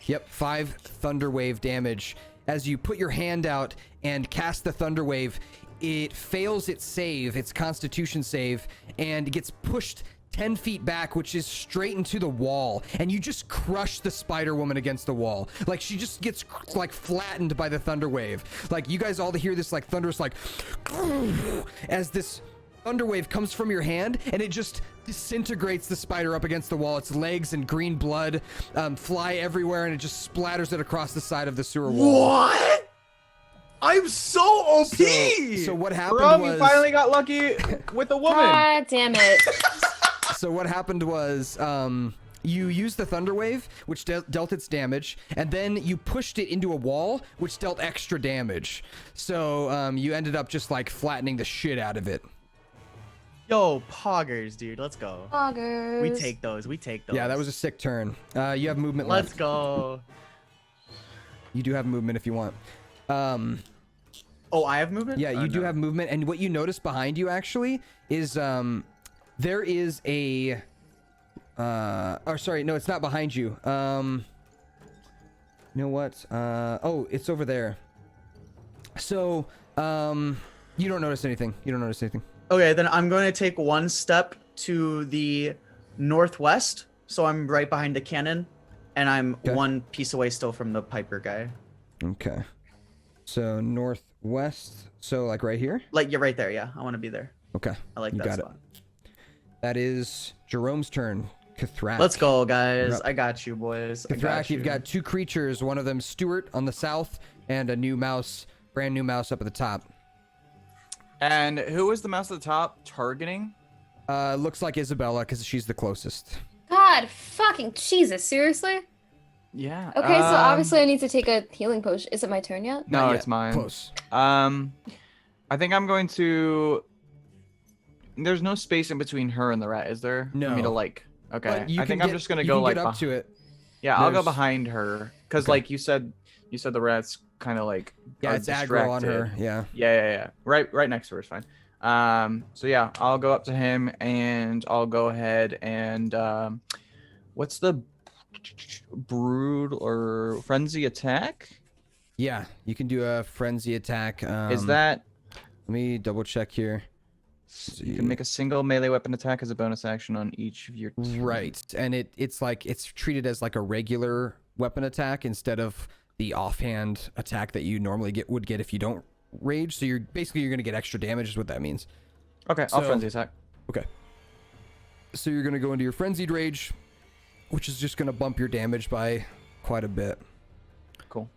Yep, 5 Thunder Wave damage. As you put your hand out and cast the Thunder Wave, it fails its save, its Constitution save, and gets pushed 10 feet back, which is straight into the wall, and you just crush the Spider Woman against the wall. Like, she just gets like flattened by the Thunder Wave. Like, you guys all hear this like thunderous like as this Thunder Wave comes from your hand, and it just disintegrates the spider up against the wall. Its legs and green blood fly everywhere, and it just splatters it across the side of the sewer wall. What? I'm so OP! So what happened was... you finally got lucky with a woman. God damn it. So what happened was... you used the Thunder Wave, which dealt its damage, and then you pushed it into a wall, which dealt extra damage. So you ended up just like flattening the shit out of it. Yo, poggers, dude. Let's go. Poggers. We take those. Yeah, that was a sick turn. You have movement Let's left. go. You do have movement if you want. Oh, I have movement? Yeah, you do have movement. And what you notice behind you, actually, is there is a... or sorry, no, it's not behind you. You know what? Oh, it's over there. So, you don't notice anything. Okay, then I'm going to take one step to the northwest. so I'm right behind the cannon, and I'm Okay. one piece away still from the Piper guy. Okay. So northwest. So like right here. Like you're right there. Yeah, I want to be there. Okay. I like You that got spot. it. That is Jerome's turn. Kathrak. Let's go, guys. You're up. I got you, boys. I Kathrak, got you've you. got 2 creatures. One of them Stuart on the south, and a new mouse, brand new mouse up at the top. And who was the mouse at the top targeting? Looks like Isabella because she's the closest. God fucking Jesus, seriously? Yeah. Okay, so obviously I need to take a healing potion. Is it my turn yet? No, Not yet. it's mine. Close. I think I'm going to. There's no space in between her and the rat, is there? For me to No. like. Okay. But you I think can I'm just gonna you go can like get up to it. Yeah, I'll go There's- behind her because Okay. like you said the rat's kind of like. Yeah, are it's aggro on her. distracted. Yeah. Yeah. Right next to her is fine. So yeah, I'll go up to him and I'll go ahead and what's the brood or frenzy attack? Yeah, you can do a frenzy attack. Is that Let me double check here. you can make a single melee weapon attack as a bonus action on each of your Right, and it's like it's treated as like a regular weapon attack instead of the offhand attack that you normally would get if you don't rage. So you're gonna get extra damage is what that means. Okay, I'll So- frenzy attack. Okay. So you're gonna go into your frenzied rage, which is just gonna bump your damage by quite a bit. Cool.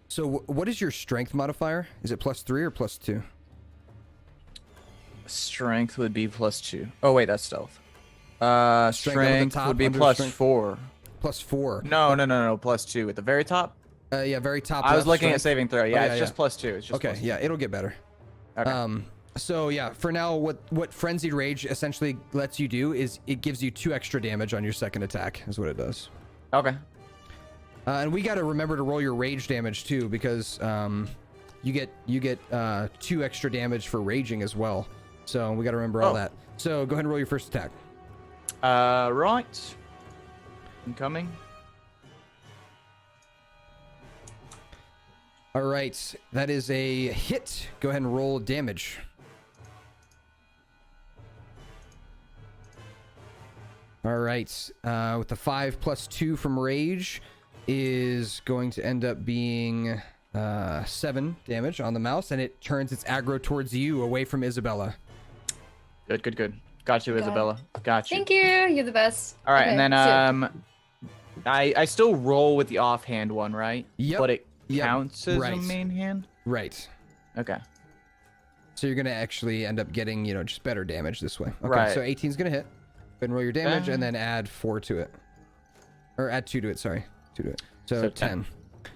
So what is your strength modifier? Is it +3 or +2? Strength would be +2. Oh wait, that's stealth. Strength up at the Strength top, would be under +4. +4. No, +2 at the very top. Yeah, very top. I was left, looking strength. at saving throw. Oh, Yeah, it's just +2. It's just okay. +2. Yeah, it'll get better. Okay. So yeah, for now, what frenzied rage essentially lets you do is it gives you 2 extra damage on your second attack. Is what it does. Okay. And we got to remember to roll your rage damage too, because you get 2 extra damage for raging as well. So we got to remember all that. So go ahead and roll your first attack. Right. Incoming. All right, that is a hit. Go ahead and roll damage. All right, with the 5 + 2 from rage is going to end up being 7 damage on the mouse, and it turns its aggro towards you, away from Isabella. Good. Got you, Got it. Isabella. Got you. Thank you. You're the best. All right, Okay, and then so- I still roll with the offhand one, right? Yep. But it Yep. counts as Right. a main hand. Right. Okay. So you're gonna actually end up getting, just better damage this way. Okay, Right. so 18's gonna hit. Go ahead and roll your damage, and then add 4 to it, or add 2 to it. Sorry, 2 to it. So 10.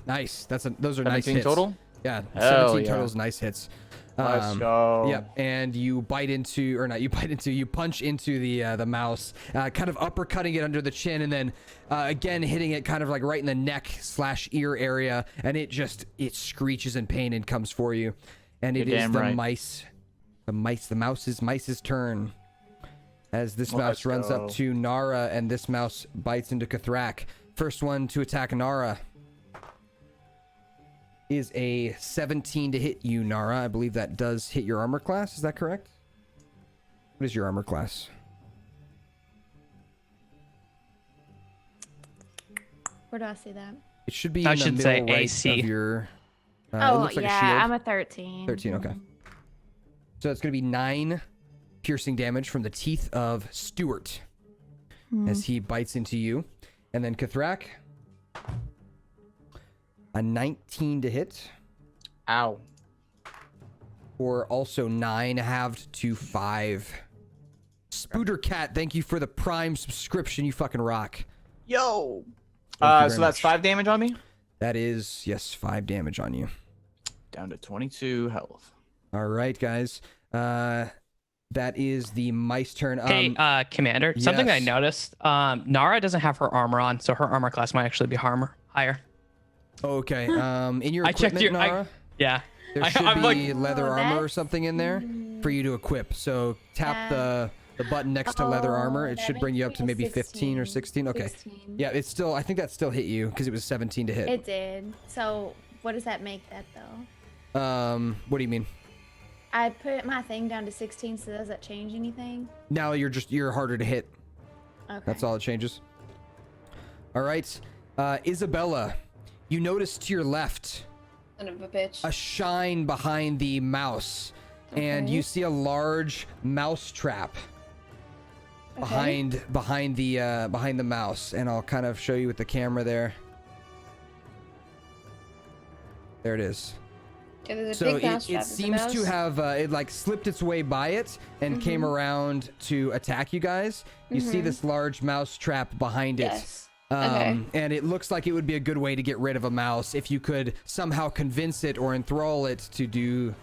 Nice. Those are nice 17 hits. total? Yeah, Hell 17 yeah. totals. Nice hits. Let's go. Yep, and you you punch into the mouse, kind of uppercutting it under the chin, and then again hitting it kind of like right in the neck/ear area, and it screeches in pain and comes for you. And it You're is damn the right. mouse's turn. As this mouse Let's runs go. up to Nara, and this mouse bites into Kathrak. First one to attack Nara is a 17 to hit you, Nara. I believe that does hit your armor class. Is that correct? What is your armor class? Where do I see that? It should be I in the should middle say right AC. of your... it Oh, looks like a yeah, shield. I'm a 13. 13, okay. So it's going to be 9 piercing damage from the teeth of Stuart as he bites into you. And then Kathrak, a 19 to hit, Ow. or also 9 halved to 5. Spooter Cat, thank you for the Prime subscription. You fucking rock. Yo. Thank you So very that's much. 5 damage on me. That is, yes, 5 damage on you. Down to 22 health. All right, guys. That is the mice turn. Hey, Commander, something I yes. noticed. Nara doesn't have her armor on, so her armor class might actually be higher. Okay. In your I checked equipment, your- Nara, Yeah. there I- should I'm be like- leather Oh, armor or that's- something in there for you to equip. So tap the button next to leather armor. It that should bring you up makes to me maybe 15 or 16. Okay. 16. Yeah, it's still. I think that still hit you because it was 17 to hit. It did. So what does that make that though? What do you mean? I put my thing down to 16, so does that change anything? Now you're harder to hit. Okay. That's all it changes. All right. Isabella, you notice to your left Son of a bitch. a shine behind the mouse, and you see a large mouse trap behind the mouse, and I'll kind of show you with the camera there. There it is. Yeah, there's a So big mouse it trap. Is it seems to mouse? have it like slipped its way by it and came around to attack you guys. You see this large mouse trap behind it. Yes. Okay. And it looks like it would be a good way to get rid of a mouse if you could somehow convince it or enthrall it to do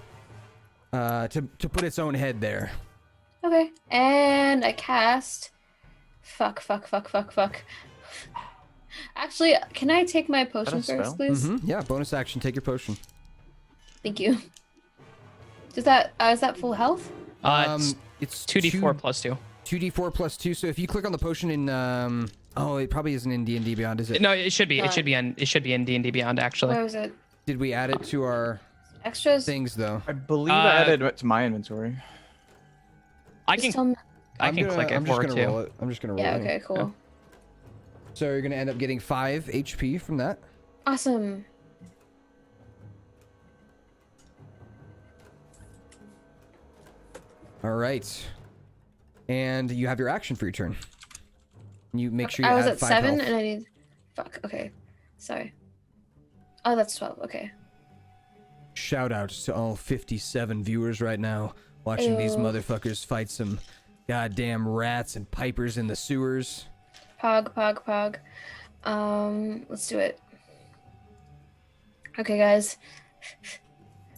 to put its own head there. Okay. And I cast. Fuck. Actually, can I take my potion spell? first, please? Yeah, bonus action, take your potion. Thank you. Is that full health? It's 2d4 plus 2. 2d4 plus 2. So if you click on the potion in oh, it probably isn't in D&D Beyond, is it? No, it should be. It should be in D&D Beyond actually. Where was it? Did we add it to our Extras? things though? I believe I added it to my inventory. I Just can tell me- click it I'm just for gonna it roll too. it. I'm just gonna roll Yeah, it. okay, cool. So you're gonna end up getting 5 HP from that. Awesome. All right. And you have your action for your turn. You make sure you I was add at 5 7 health. and I need. Fuck, okay. Sorry. Oh, that's 12. Okay. Shout out to all 57 viewers right now watching these Ew. motherfuckers fight some goddamn rats and pipers in the sewers. Pog. Let's do it. Okay, guys.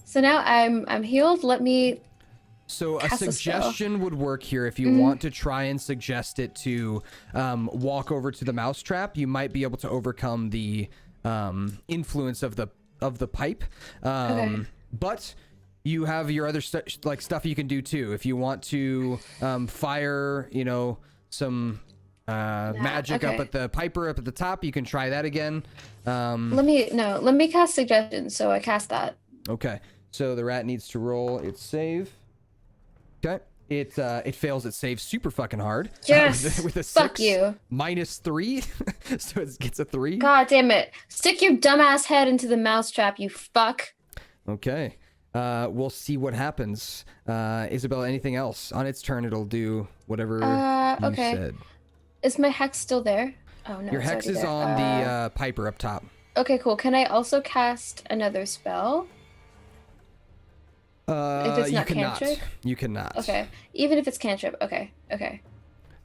So now I'm healed. Let me. So a Cast a spell. suggestion would work here if you want to try and suggest it to walk over to the mousetrap. You might be able to overcome the influence of the pipe. Okay. But you have your other stuff you can do too. If you want to fire, some magic up okay. at the piper up at the top, you can try that again. Let me cast suggestion. So I cast that. Okay. So the rat needs to roll its save. Okay. It fails its save super fucking hard. Yes. With a 6 Fuck you. -3. So it gets a 3. God damn it! Stick your dumbass head into the mousetrap, you fuck. Okay. We'll see what happens. Isabella, anything else? On its turn, it'll do whatever you Okay. said. Is my hex still there? Oh no. Your it's hex already is there. on the piper up top. Okay, cool. Can I also cast another spell? If it's You not cannot. cantrip? You cannot. Okay. Even if it's cantrip. Okay.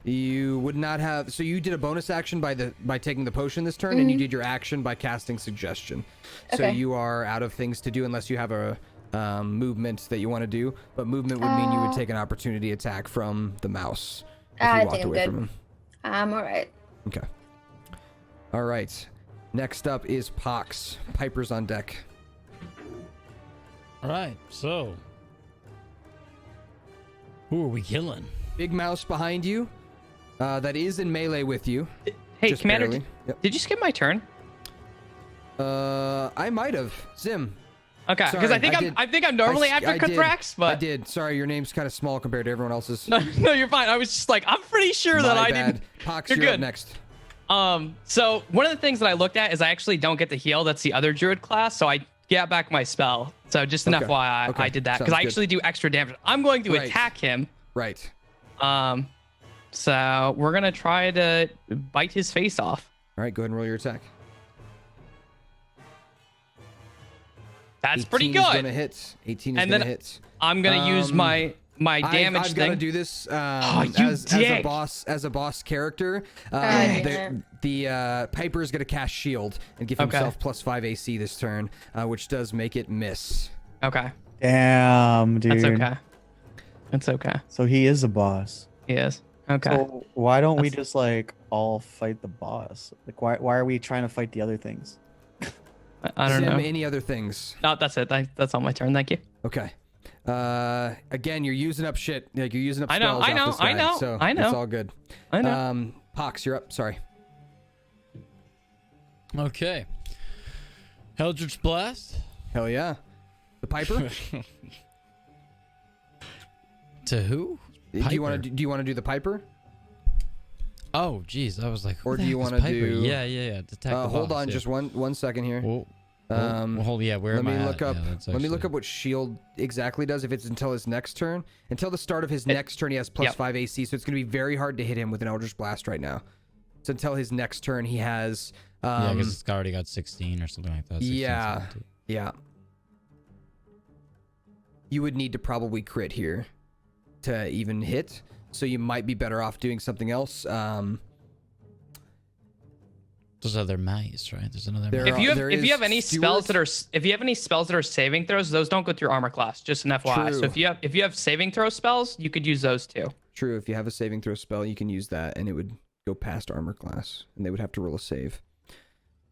You would not have. So you did a bonus action by taking the potion this turn, and you did your action by casting suggestion. So Okay. you are out of things to do unless you have a movement that you want to do. But movement would mean you would take an opportunity attack from the mouse if you I walked think I'm away good. from him. I'm alright. Okay. All right. Next up is Pox. Piper's on deck. All right, so who are we killing? Big mouse behind you. That is in melee with you. Hey, Just Commander, barely. Yep. did you skip my turn? I might have. Zim. Okay, because Sorry, I think I'm normally after I did. Cathrax, but I did. Sorry, your name's kind of small compared to everyone else's. no, you're fine. I was just like, I'm pretty sure that My I bad. didn't. Pox, You're you're up good. next. So one of the things that I looked at is I actually don't get to heal. That's the other druid class, so I get back my spell. So just an Okay. FYI, Okay. I did that Sounds because I good. actually do extra damage. I'm going to Right. attack him. Right. So we're gonna try to bite his face off. All right, go ahead and roll your attack. That's pretty 18 is good. gonna hit. 18 is And gonna then hit. I'm gonna use my damage I've thing. got to do this you as a dick. boss character. damn The Piper is gonna cast shield and give Okay. himself +5 AC this turn, which does make it miss. Okay, Damn, dude. that's okay. It's okay. So he is a boss. He is. Okay. So why don't we That's- just like all fight the boss? Like why are we trying to fight the other things? I don't Zim, know. any other things? No, that's it. That's all my turn. Thank you. Okay. Again, you're using up shit. Like you're using up I know, spells I off know, this I guy, know, so I know. it's all good. I know. Pox, you're up. Sorry. Okay. Eldritch Blast Hell yeah. The Piper? to who? Do you want Piper. to do the Piper? Oh, geez. I was like, who Or the do you heck is want to Piper? do? Yeah. Attack the Hold boss, on, yeah. just one second here. Well, yeah. Where let am me I look at? up. Yeah, that's Let me look actually- up what shield exactly does. If it's until his next turn, until the start of his next turn, he has plus 5 AC. So it's gonna be very hard to hit him with an Eldritch Blast right now. So until his next turn, he has. Yeah, because it's already got 16 or something like that. 16, Yeah, 17. yeah. You would need to probably crit here to even hit. So you might be better off doing something else. Those other mice, right? There's another. There mouse. If you have any spells that are saving throws, those don't go through armor class. Just an FYI. True. So if you have saving throw spells, you could use those too. True. If you have a saving throw spell, you can use that, and it would go past armor class, and they would have to roll a save.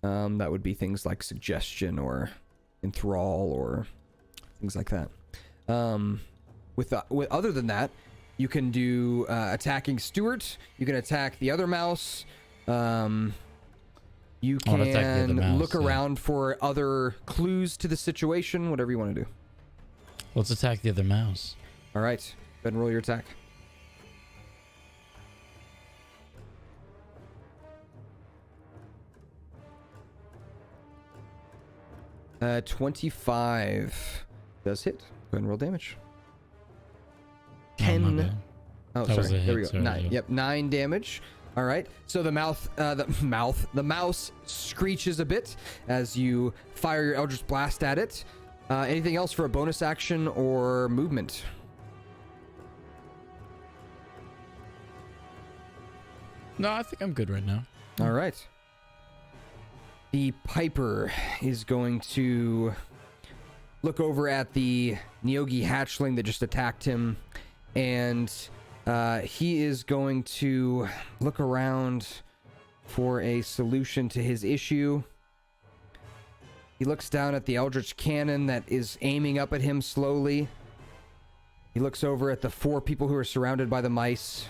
That would be things like suggestion or enthrall or things like that. With other than that, you can do attacking Stuart. You can attack the other mouse. You I wanna attack the other can mouse, look yeah. around for other clues to the situation. Whatever you want to do. Let's attack the other mouse. All right. Go ahead and roll your attack. Uh, 25 does hit. Go ahead and roll damage. Oh, my 10. bad. Oh, That was sorry. a There we hit, go. sorry, 9. yeah. Yep, 9 damage. All right. So the mouse screeches a bit as you fire your Eldritch Blast at it. Anything else for a bonus action or movement? No, I think I'm good right now. All right. The Piper is going to look over at the Neogi hatchling that just attacked him, and he is going to look around for a solution to his issue. He looks down at the Eldritch Cannon that is aiming up at him slowly. He looks over at the 4 people who are surrounded by the mice.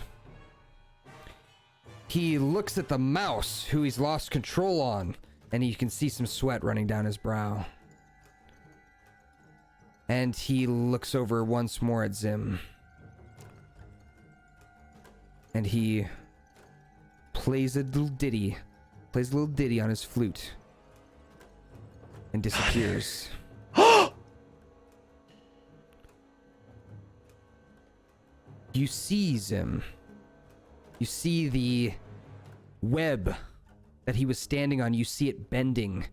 He looks at the mouse who he's lost control on, and you can see some sweat running down his brow. And he looks over once more at Zim. And he plays a little ditty on his flute and disappears. You see Zim. You see the web that he was standing on. You see it bending.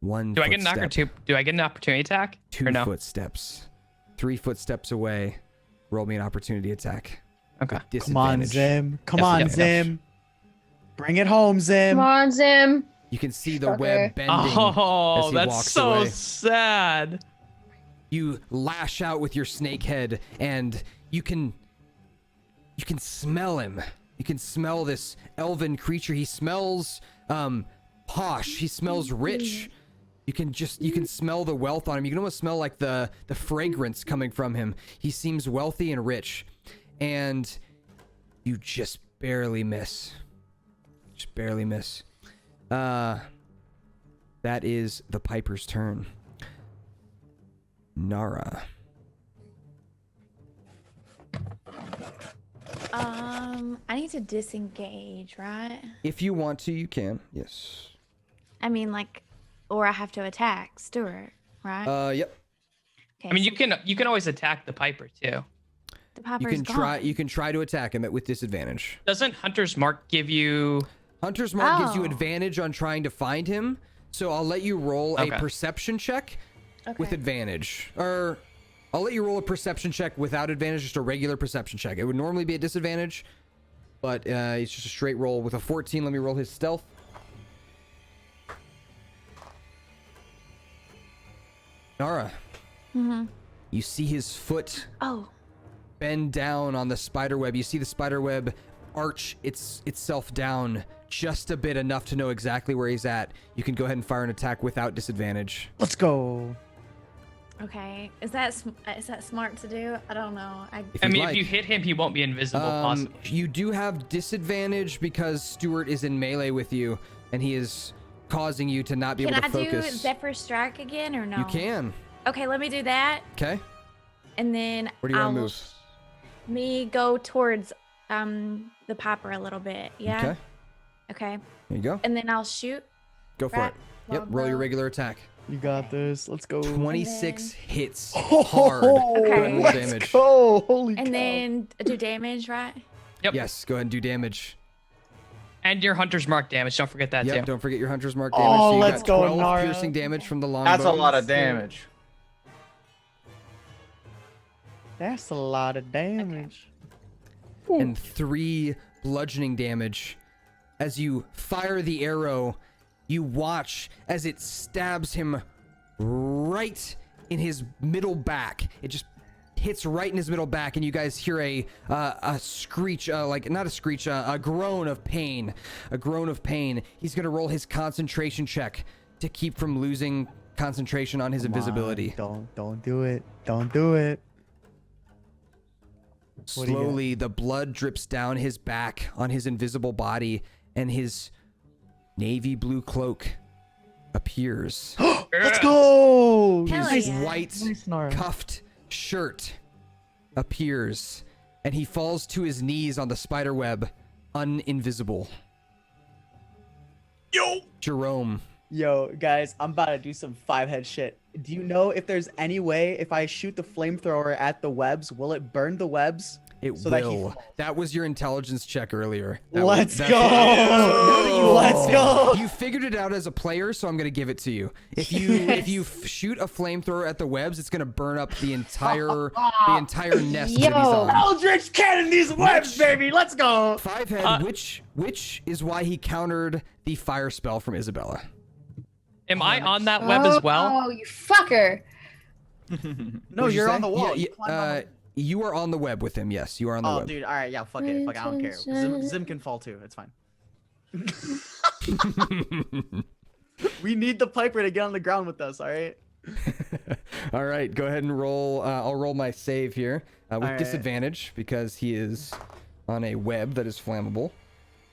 Do I get an knock or two? Do I get an opportunity attack? 2 or no? footsteps. 3 footsteps away. Roll me an opportunity attack. Okay. With Come on, disadvantage. Zim. Come Yes, on, yes, yes. Zim. Bring it home, Zim. Come on, Zim. You can see the Sucker. web bending as Oh, he that's walks so away. sad. You lash out with your snake head, and you can smell him. You can smell this elven creature. He smells posh. He smells rich. You can smell the wealth on him. You can almost smell like the fragrance coming from him. He seems wealthy and rich, and you just barely miss. Just barely miss. That is the Piper's turn. Nara. I need to disengage, right? If you want to, you can. Yes. I mean, like, or I have to attack Stuart, right? Yep. Okay, I mean, so you can always attack the Piper too. the Piper's You can gone. try. You can try to attack him with disadvantage. Doesn't Hunter's Mark give you? Hunter's Mark gives you Oh. advantage on trying to find him, so I'll let you roll a Okay. perception check with Okay. advantage, or I'll let you roll a perception check without advantage, just a regular perception check. It would normally be a disadvantage, but it's just a straight roll with a 14. Let me roll his stealth. Nara, you see his foot Oh, bend down on the spider web. You see the spider web arch itself down just a bit, enough to know exactly where he's at. You can go ahead and fire an attack without disadvantage. Let's go. okay. Is that smart to do? I don't know. I you'd mean, like. if you hit him, he won't be invisible. Possibly. You do have disadvantage because Stuart is in melee with you, and he is causing you to not be Can able I to do focus. Zephyr Strike again or no? You can. Okay, let me do that, Okay. and then Where do you I want to will move? me go towards the popper a little bit. Yeah. Okay. Okay. There you go. And then I'll shoot. Go for Right. it. Yep. Roll your regular attack. You got this. Let's go. 26 hits Oh, hard. Go ahead and roll let's damage. go. Holy And cow. then do damage, right? Yep. Yes. Go ahead and do damage. And your hunter's mark damage. Don't forget that Yep. too. Don't forget your hunter's mark damage. Oh, so you let's got go, 12 Nara. piercing damage from the longbow. That's a lot of damage. That's a lot of damage. And 3 bludgeoning damage. As you fire the arrow, you watch as it stabs him right in his middle back. It just hits right in his middle back, and you guys hear a screech, not a screech, a groan of pain. A groan of pain. He's gonna roll his concentration check to keep from losing concentration on his invisibility. Don't do it. Don't do it. What do you got? Slowly, the blood drips down his back on his invisible body, and his navy blue cloak appears. Let's go. Hell His yeah. white Nice, Nara. cuffed shirt appears, and he falls to his knees on the spider web, uninvisible. Yo! Jerome. Yo, guys, I'm about to do some 5-head shit. Do you know if there's any way if I shoot the flamethrower at the webs, will it burn the webs? It So that he will. falls. That was your intelligence check earlier. Let's that's- go. Now that you- Let's go. You figured it out as a player, so I'm gonna give it to you. If you shoot a flamethrower at the webs, it's gonna burn up the entire nest that he's on. Eldritch cannon these webs, baby. Let's go. 5-head, which is why he countered the fire spell from Isabella. Am I on that web as well? Oh, you fucker. No, What'd you you're say? on the wall. Yeah, You climb on the- you are on the web with him. Yes, you are on the Oh, web. dude. All right. Yeah. Fuck it. Fuck. I don't care. Zim can fall too. It's fine. We need the Piper to get on the ground with us. All right. All right, go ahead and roll. I'll roll my save here with right. disadvantage because he is on a web that is flammable.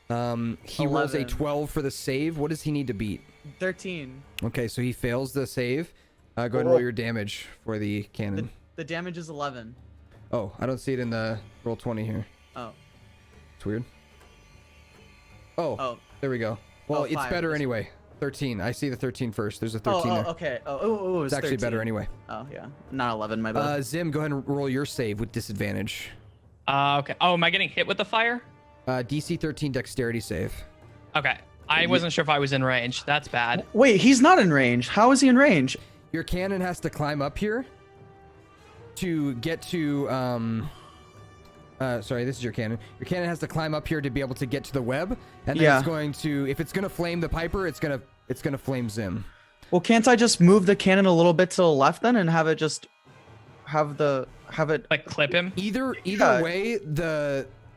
He rolls a 11. 12 for the save. What does he need to beat? 13. Okay, so he fails the save. Go ahead and roll your damage for the cannon. The damage is 11. Oh, I don't see it in the roll 20 here. Oh. It's weird. Oh, there we go. Well, Oh, it's 5. better anyway. 13. I see the 13 first. There's a 13 there. Okay. Oh, It's actually better 13. anyway. Oh, yeah. Not 11, my bad. Zim, go ahead and roll your save with disadvantage. Okay. Oh, am I getting hit with the fire? DC 13 dexterity save. Okay. I wasn't sure if I was in range. That's bad. Wait, he's not in range. How is he in range? Your cannon has to climb up here to get to sorry, this is your cannon. Your cannon has to climb up here to be able to get to the web, and then Yeah. it's going to, if it's gonna flame the Piper, it's gonna flame Zim. Well, can't I just move the cannon a little bit to the left then and have it just have it like clip him? Either Yeah. way,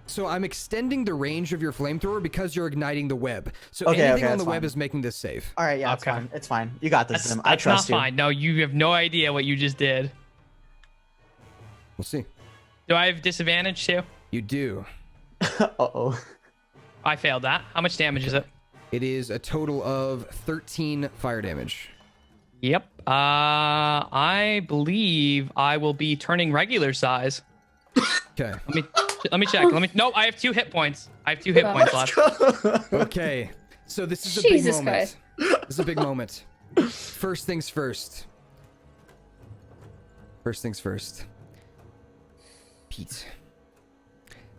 so I'm extending the range of your flamethrower because you're igniting the web. So Okay, anything okay, on the that's web fine. is making this save. All right, yeah, it's Okay. fine. It's fine. You got this, That's, Zim. I that's trust not you. fine. No, you have no idea what you just did. We'll see. Do I have disadvantage too? You do. Uh-oh. I failed that. How much damage is it? It is a total of 13 fire damage. Yep. I believe I will be turning regular size. Okay. Let me check. No, I have 2 hit points. I have 2 hit points left. Okay. So this is a big Jesus moment. Christ. This is a big moment. First things first. First things first. Pete,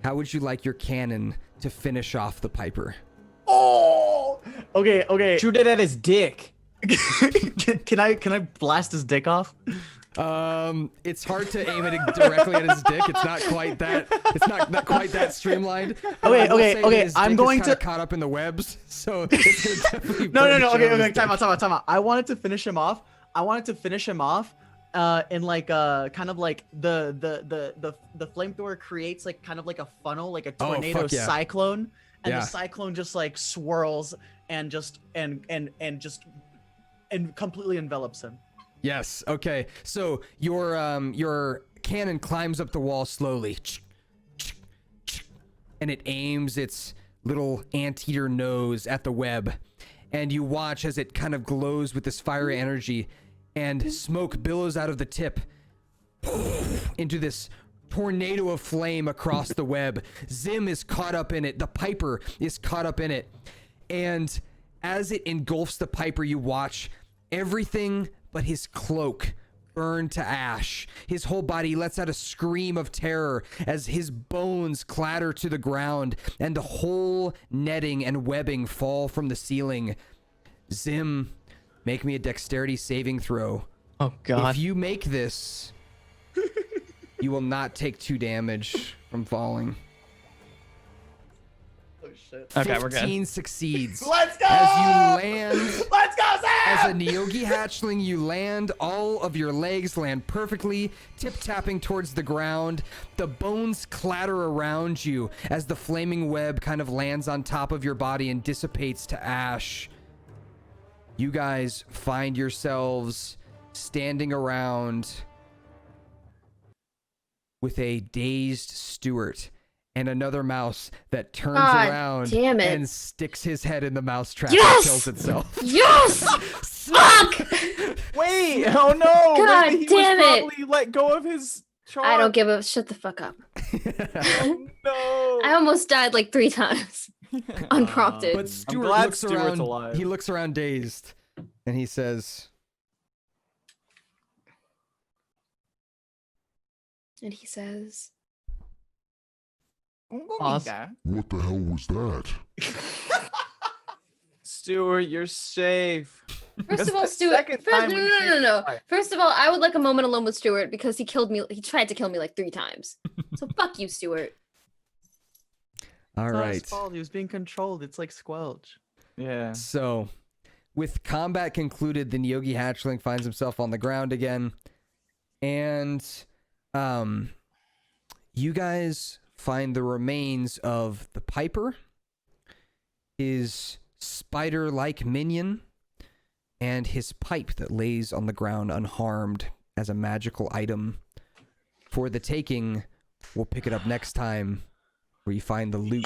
how would you like your cannon to finish off the Piper? Oh! Okay. Shoot it at his dick. Can I blast his dick off? It's hard to aim it directly at his dick. It's not quite that. It's not quite that streamlined. Okay, I will say okay, that okay, his I'm dick is going kinda to- caught up in the webs, so it's gonna definitely. No. burn Okay. his dick. Time out. I wanted to finish him off. In like kind of like the flamethrower creates like kind of like a funnel, like a Oh, tornado fuck yeah. cyclone, and Yeah. the cyclone just like swirls and completely envelops him. Yes. Okay. So your cannon climbs up the wall slowly, and it aims its little anteater nose at the web, and you watch as it kind of glows with this fiery energy, and smoke billows out of the tip into this tornado of flame across the web. Zim is caught up in it. The Piper is caught up in it. And as it engulfs the Piper, you watch everything but his cloak burn to ash. His whole body lets out a scream of terror as his bones clatter to the ground and the whole netting and webbing fall from the ceiling. Zim, make me a dexterity saving throw. Oh, God. If you make this, you will not take 2 damage from falling. Oh shit. Okay, we're good. 15 succeeds. Let's go! As you land, Let's go, Sam! as a Neogi hatchling, you land. All of your legs land perfectly, tip-tapping towards the ground. The bones clatter around you as the flaming web kind of lands on top of your body and dissipates to ash. You guys find yourselves standing around with a dazed Stuart and another mouse that turns God around damn it. and sticks his head in the mouse trap Yes! and kills itself. Yes! Fuck! Wait, oh no! God Maybe he damn was it. probably let go of his charge. I don't give a shut the fuck up. No. I almost died like 3 times. Unprompted. But Stuart glad looks Stuart's around. alive. He looks around dazed, and he says, And he says, Awesome. What the hell was that? Stuart, you're safe. First of all, the Stuart. second First, time no, we no, no, saved no, no. his life. First of all, I would like a moment alone with Stuart because he killed me. He tried to kill me like 3 times. So fuck you, Stuart. "All It's not his right." fault. He was being controlled. It's like Squelch. Yeah. So, with combat concluded, the Neogi hatchling finds himself on the ground again, and you guys find the remains of the Piper, his spider-like minion, and his pipe that lays on the ground unharmed as a magical item. For the taking, we'll pick it up next time, where you find the loot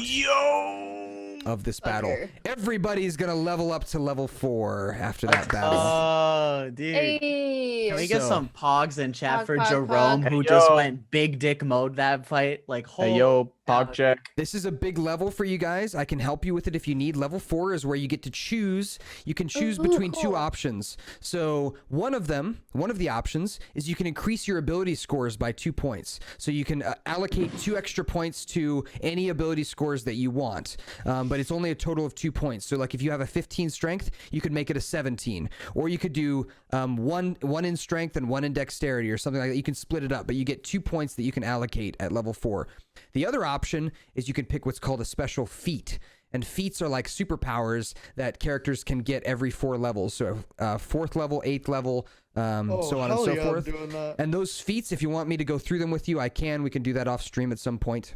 of this battle. Fucker. Everybody's gonna level up to level 4 after that battle. Oh, dude. Hey. Can we get So- some pogs in chat Pog, for pog, Jerome, pog. who Hey, just yo. went big dick mode that fight? Like, Hey, yo, Pog check. This is a big level for you guys. I can help you with it if you need. Level 4 is where you get to choose. You can choose Ooh, between cool. 2 options. So one of the options is you can increase your ability scores by 2 points. So you can allocate 2 extra points to any ability scores that you want. But it's only a total of 2 points. So like if you have a 15 strength, you could make it a 17. Or you could do one in strength and 1 in dexterity or something like that. You can split it up, but you get 2 points that you can allocate at level 4. The other option is you can pick what's called a special feat. And feats are like superpowers that characters can get every 4 levels. So 4th level, 8th level, so on and hell so yeah, I'm forth. doing that. And those feats, if you want me to go through them with you, I can. We can do that off stream at some point.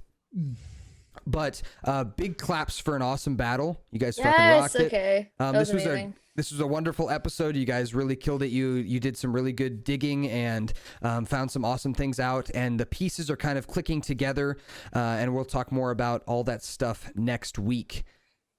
But big claps for an awesome battle. You guys fucking Yes, rocked it. okay. That was This amazing. was a wonderful episode. You guys really killed it. You did some really good digging and found some awesome things out. And the pieces are kind of clicking together. And we'll talk more about all that stuff next week.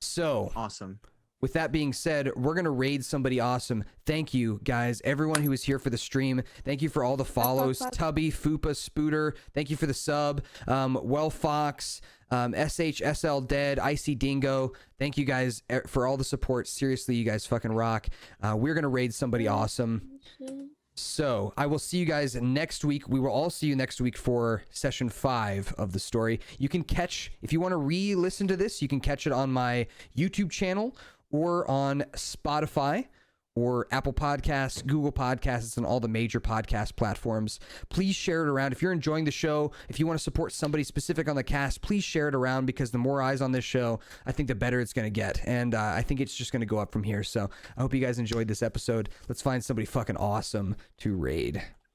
So awesome. With that being said, we're going to raid somebody awesome. Thank you, guys. Everyone who was here for the stream. Thank you for all the follows. Tubby, Fupa, Spooter. Thank you for the sub. Well Fox, SHSL Dead, Icy Dingo. Thank you guys for all the support. Seriously, you guys fucking rock. We're going to raid somebody awesome. So I will see you guys next week. We will all see you next week for session 5 of the story. You can catch, if you want to re-listen to this, you can catch it on my YouTube channel or on Spotify or Apple Podcasts, Google Podcasts, and all the major podcast platforms. Please share it around. If you're enjoying the show, if you want to support somebody specific on the cast, please share it around, because the more eyes on this show, I think the better it's going to get. And I think it's just going to go up from here. So I hope you guys enjoyed this episode. Let's find somebody fucking awesome to raid.